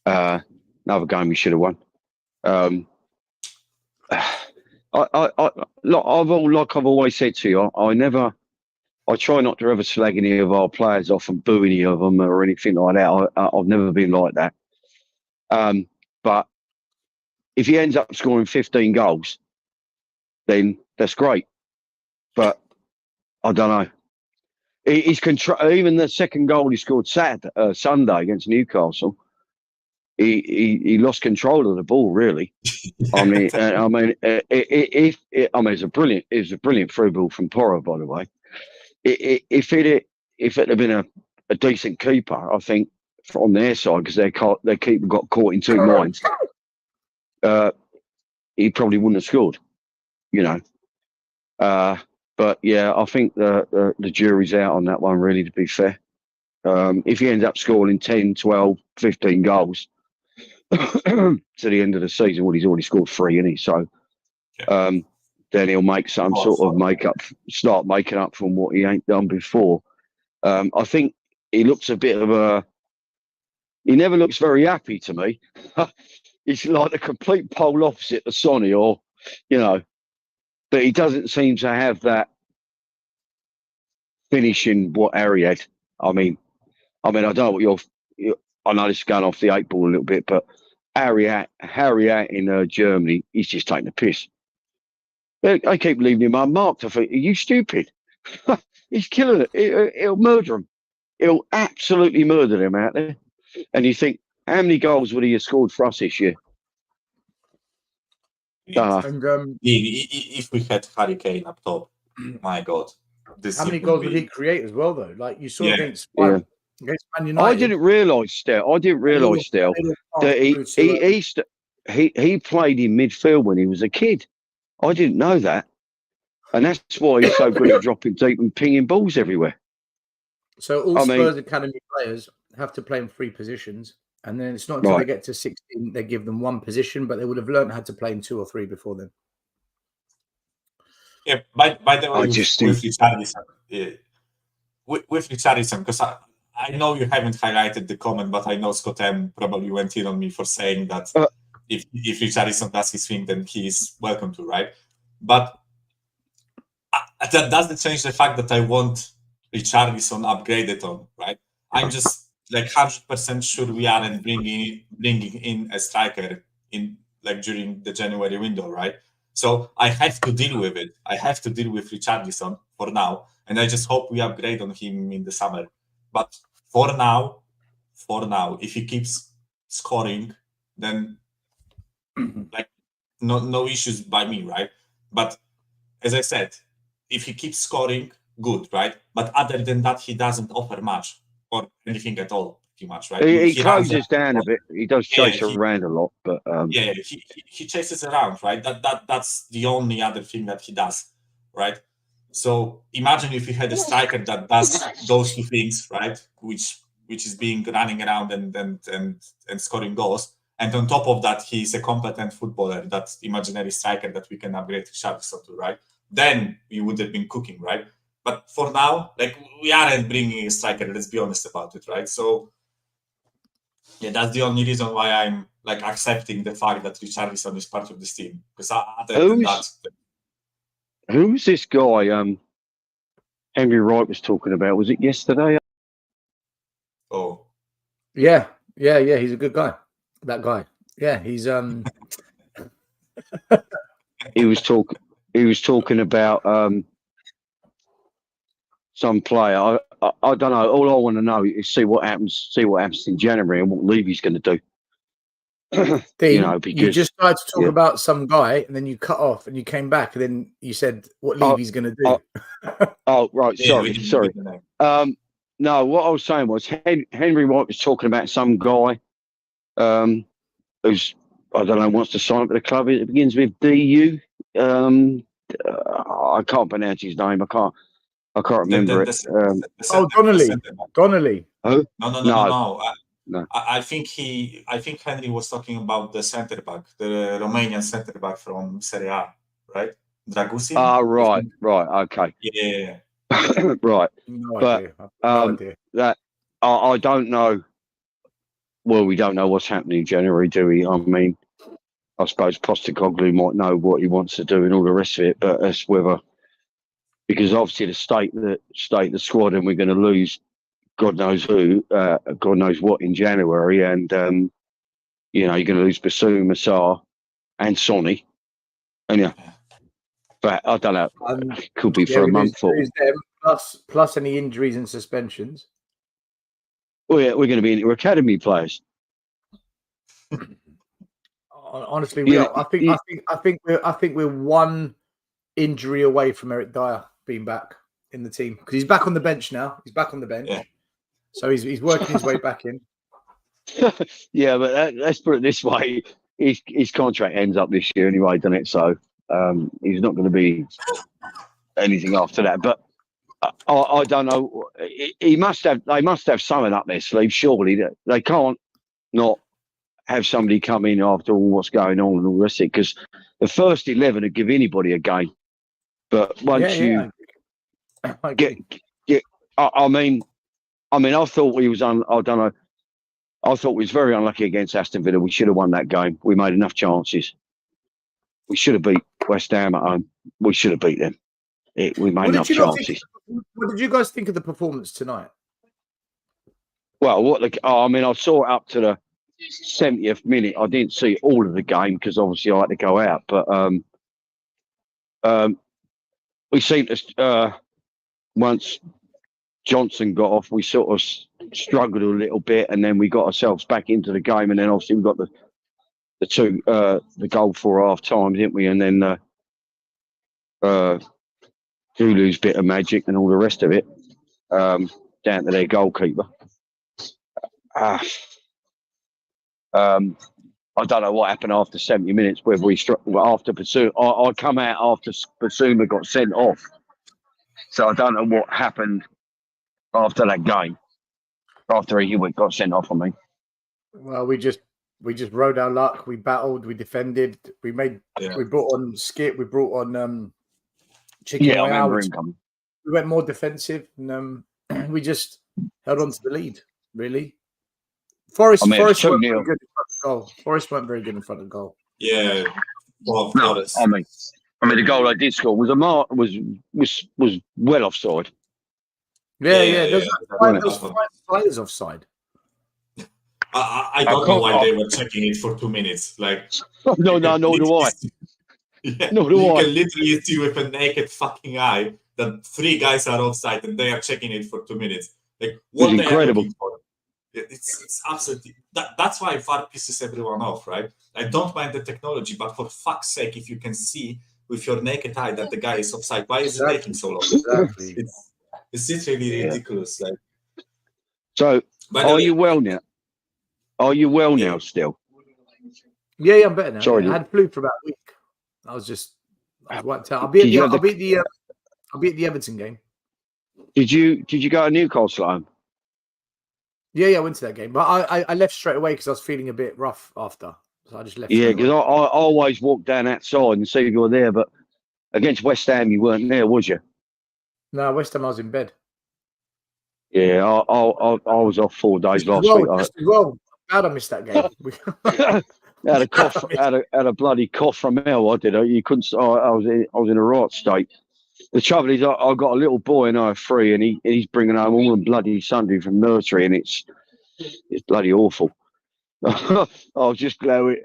Another game we should have won. I've always said to you, I try not to ever slag any of our players off and boo any of them or anything like that. I've never been like that. But if he ends up scoring 15 goals, then that's great. But I don't know. He's even the second goal he scored Sunday against Newcastle. He lost control of the ball, really. It's a brilliant through ball from Porro, by the way. If it had been a decent keeper, I think on their side, because their keeper got caught in two minds, he probably wouldn't have scored, you know. But yeah, I think the jury's out on that one, really, to be fair. If he ends up scoring 10, 12, 15 goals to the end of the season, well, he's already scored 3, isn't he? So then he'll make some sort of start making up from what he ain't done before. I think he looks a bit of he never looks very happy to me. He's like the complete pole opposite of Sonny, or, you know, but he doesn't seem to have that finishing what Harry had. I mean, I don't know what I know this is going off the 8 ball a little bit, but Harry in Germany, he's just taking the piss. They keep leaving him unmarked. I think, are you stupid? He's killing it. He'll murder him. He'll absolutely murder him out there. And you think, how many goals would he have scored for us this year? If we had Harry Kane up top, my God. How many goals would he create as well, though? Like you saw against Man United. I didn't realise, Stel, that he played in midfield when he was a kid. I didn't know that. And that's why he's so good at dropping deep and pinging balls everywhere. So all Spurs Academy players have to play in 3 positions. And then it's not until they get to 16 they give them 1 position, but they would have learned how to play in 2 or 3 before then. Yeah, by the way, with Richarlison, with Richarlison, because I know you haven't highlighted the comment, but I know Scott M probably went in on me for saying that if Richarlison does his thing, then he is welcome to, right? But that doesn't change the fact that I want Richarlison upgraded on, right? I'm just like 100% sure we aren't bringing in a striker in like during the January window, right? So I have to deal with it. I have to deal with Richarlison for now, and I just hope we upgrade on him in the summer. But for now, if he keeps scoring, then like no issues by me, right? But as I said, if he keeps scoring, good, right? But other than that, he doesn't offer much or anything at all, pretty much, right? He closes down a bit. He does chase around a lot, but he chases around, right? That's the only other thing that he does, right? So imagine if you had a striker that does those 2 things, right? Which is being running around and scoring goals, and on top of that, he's a competent footballer, that imaginary striker that we can upgrade Richarlison to, right? Then we would have been cooking, right? But for now, like, we aren't bringing a striker. Let's be honest about it, right? So, yeah, that's the only reason why I'm like accepting the fact that Richarlison is part of this team. Because other than that, who's this guy? Henry Wright was talking about. Was it yesterday? Oh, yeah. He's a good guy. That guy. Yeah, he's He was talking about some player. I don't know. All I want to know is see what happens in January and what Levy's going to do. Dean, because you just started to talk about some guy, and then you cut off, and you came back, and then you said what Levy's going to do. Right. Sorry. No, what I was saying was Henry White was talking about some guy who's, I don't know, wants to sign up with the club. It begins with DU. I can't pronounce his name. I can't remember it. Donnelly. Oh no. I think Henry was talking about the centre back, the Romanian centre back from Serie A, right? Dragusin. Right. Okay. Yeah. Right. No idea. That I don't know. Well, we don't know what's happening in January, do we? I mean, I suppose Postecoglou might know what he wants to do and all the rest of it, but that's whether, because obviously the state the squad, and we're going to lose God knows who, God knows what in January, and you're going to lose Bissouma, Sarr, and Sonny, and but I don't know. Could be for a month or plus any injuries and suspensions. We're going to be academy players. Honestly, we are. I think we're 1 injury away from Eric Dyer being back in the team, because he's back on the bench now. He's back on the bench, so he's working his way back in. Yeah, but let's put it this way: his contract ends up this year anyway, doesn't it? So he's not going to be anything after that. But I don't know. They must have something up their sleeve. Surely they can't not have somebody come in after all what's going on and all the rest of it. Because the first 11 would give anybody a game. But once you get, I mean, I thought we was I don't know. I thought we was very unlucky against Aston Villa. We should have won that game. We made enough chances. We should have beat West Ham at home. We should have beat them. We made enough chances. What did you guys think of the performance tonight? Well, I saw it up to the 70th minute. I didn't see all of the game because obviously I had to go out. But we seemed to once Johnson got off, we sort of struggled a little bit, and then we got ourselves back into the game, and then obviously we got the goal for half time, didn't we? And then Zulu's bit of magic and all the rest of it, down to their goalkeeper. I don't know what happened after 70 minutes, whether we struck after Bissouma. I come out after Bissouma got sent off. So I don't know what happened after that game. After he got sent off on me. Well, we just rode our luck. We battled, we defended, we brought on Skip, we brought on Chicken Yeah, I Royale. remember him coming. We went more defensive, and we just held on to the lead, really. Forest weren't very good in front of goal. Forest weren't very good in front of goal. Yeah. Well, no, I mean, the goal I did score was was well offside. Yeah. There was 5 players offside. I don't know why they were checking it for 2 minutes. Like, no, nor do I. Yeah, nor do you I. can literally see with a naked fucking eye that 3 guys are offside and they are checking it for 2 minutes. Like, what it's they incredible. are looking for. It's absolutely that's why VAR pisses everyone off, right? I don't mind the technology, but for fuck's sake, if you can see with your naked eye that the guy is offside, why is it taking so long? Exactly. It's literally ridiculous. Like, so, are you well now? Are you well now still? Yeah, I'm better now. Sorry, I had flu for about a week. I was wiped out. I'll be at the Everton game. Did you go to Newcastle home? Yeah, I went to that game, but I left straight away because I was feeling a bit rough after, so I just left. Yeah, because I always walk down that side and see if you're there, but against West Ham you weren't there, was you? No, West Ham I was in bed. Yeah, I was off 4 days last week. Glad I missed that game. had a cough, had a bloody cough from hell. I did. You couldn't. I was in a right state. The trouble is, I've got a little boy now, 3, and he's bringing home all the bloody Sunday from nursery, and it's bloody awful. I was just glad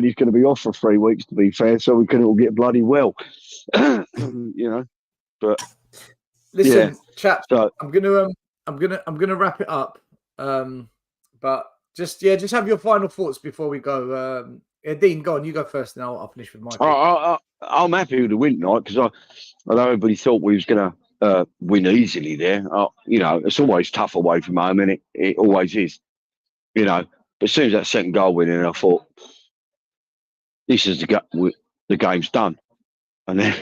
he's going to be off for 3 weeks, to be fair, so we can all get bloody well. But listen, yeah. chat. So, I'm gonna wrap it up. But just have your final thoughts before we go. Dean, go on. You go first, and I'll finish with my. I'm happy with the win tonight because I know everybody thought we was going to win easily there. It's always tough away from home, and it always is. But as soon as that second goal went in, I thought, this is the game's done. And then,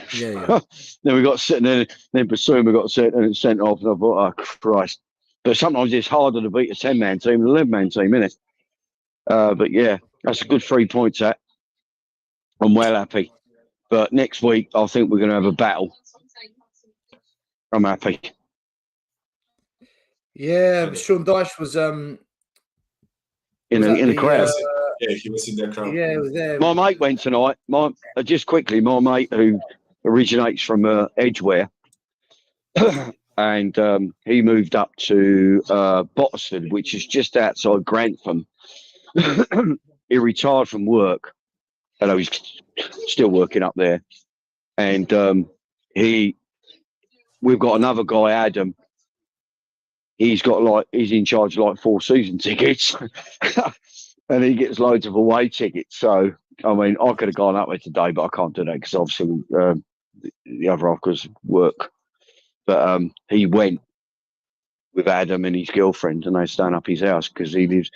then we got sitting there, then Bissouma got sent off, and I thought, oh, Christ. But sometimes it's harder to beat a 10-man team than an 11-man team, isn't it? But yeah, that's a good 3 points, that. I'm well happy. But next week, I think we're going to have a battle. I'm happy. Yeah, Sean Dyche was in the crowd. Yeah, he was in the crowd. Yeah, he was there. My mate went tonight. Just quickly, my mate who originates from Edgware, and he moved up to Bottisford, which is just outside Grantham. He retired from work. Hello, he's still working up there, and we've got another guy, Adam. He's in charge of 4 season tickets, and he gets loads of away tickets. So I mean, I could have gone up there today, but I can't do that because obviously the other half goes work. But he went with Adam and his girlfriend, and they staying up his house because he lives.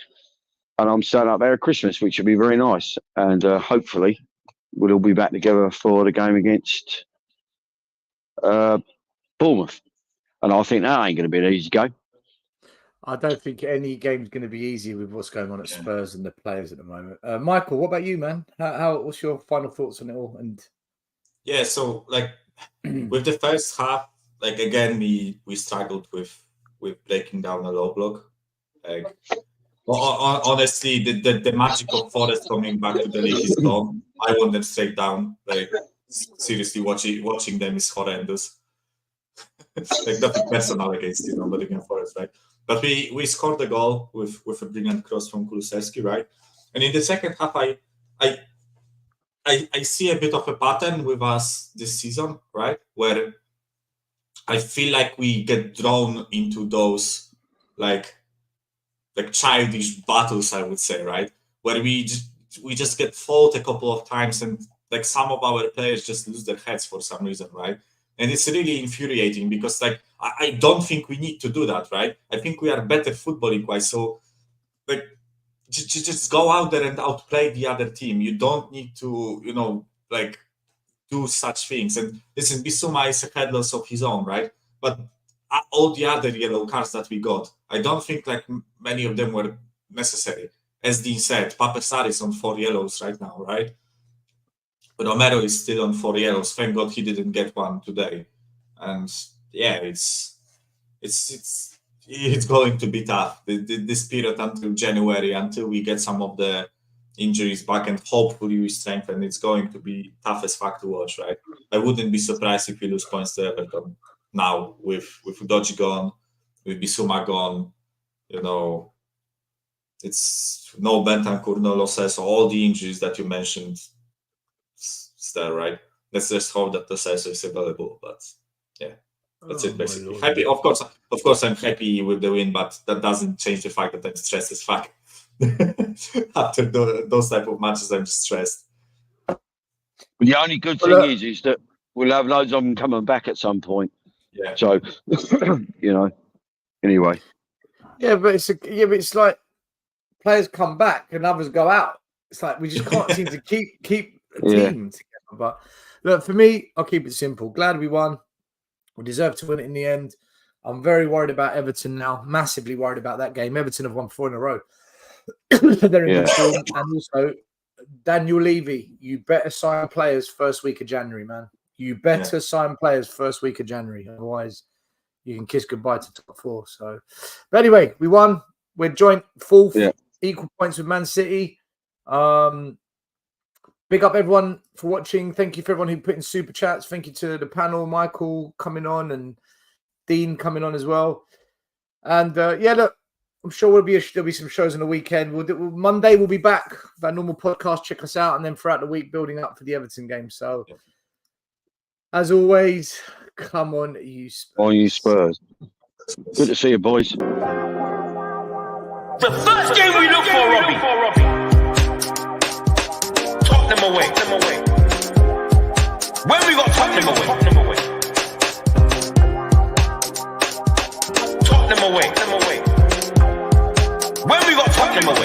And I'm staying up there at Christmas, which will be very nice. And hopefully we'll all be back together for the game against Bournemouth. And I think that ain't going to be an easy game. I don't think any game's going to be easy with what's going on at Spurs and the players at the moment. Michael, what about you, man? What's your final thoughts on it all? And yeah, so with the first half, again, we struggled with breaking down a low block. Honestly, the magic of Forest coming back to the league is gone. I want them straight down. Seriously, watching them is horrendous. Nothing personal against Nottingham Forest, right? But we scored the goal with a brilliant cross from Kulusevski, right? And in the second half, I see a bit of a pattern with us this season, right? Where I feel like we get drawn into those childish battles, I would say, right? Where we just get fought a couple of times, and some of our players just lose their heads for some reason, right? And it's really infuriating because I don't think we need to do that, right? I think we are better footballing wise. So just go out there and outplay the other team. You don't need to, do such things. And listen, Bissouma is headless of his own, right? But all the other yellow cards that we got, I don't think many of them were necessary. As Dean said, Papesar is on 4 yellows right now, right? But Romero is still on 4 yellows. Thank God he didn't get one today. And yeah, it's going to be tough. This period until January, until we get some of the injuries back and hopefully we strengthen, it's going to be tough as fuck to watch, right? I wouldn't be surprised if we lose points to Everton now with Udoji gone, with Bissouma gone. It's no Bentancur, no Losses, all the injuries that you mentioned is there, right? Let's just hope that the Losses is available, but yeah. That's it, basically. Happy, of course, I'm happy with the win, but that doesn't change the fact that I'm stressed as fuck. After those type of matches, I'm stressed. The only good thing is that we'll have loads of them coming back at some point. Yeah. So, anyway. Yeah, but it's like players come back and others go out. It's like we just can't seem to keep a team together. But look, for me, I'll keep it simple. Glad we won. We deserve to win it in the end. I'm very worried about Everton now. Massively worried about that game. Everton have won 4 in a row. They're in good form. And also, Daniel Levy, you better sign players first week of January, man. You better sign players first week of January. Otherwise, you can kiss goodbye to top 4. So, but anyway, we won. We're joint 4th, equal points with Man City. Big up everyone for watching. Thank you for everyone who put in super chats. Thank you to the panel, Michael coming on and Dean coming on as well. And look, I'm sure there'll be some shows on the weekend. Monday we'll be back with our normal podcast. Check us out, and then throughout the week building up for the Everton game. So, as always, come on, you Spurs. On you Spurs. Good to see you, boys. The first game we look for, Robbie. Tottenham away. When we got Tottenham away. Tottenham away. When we got Tottenham away.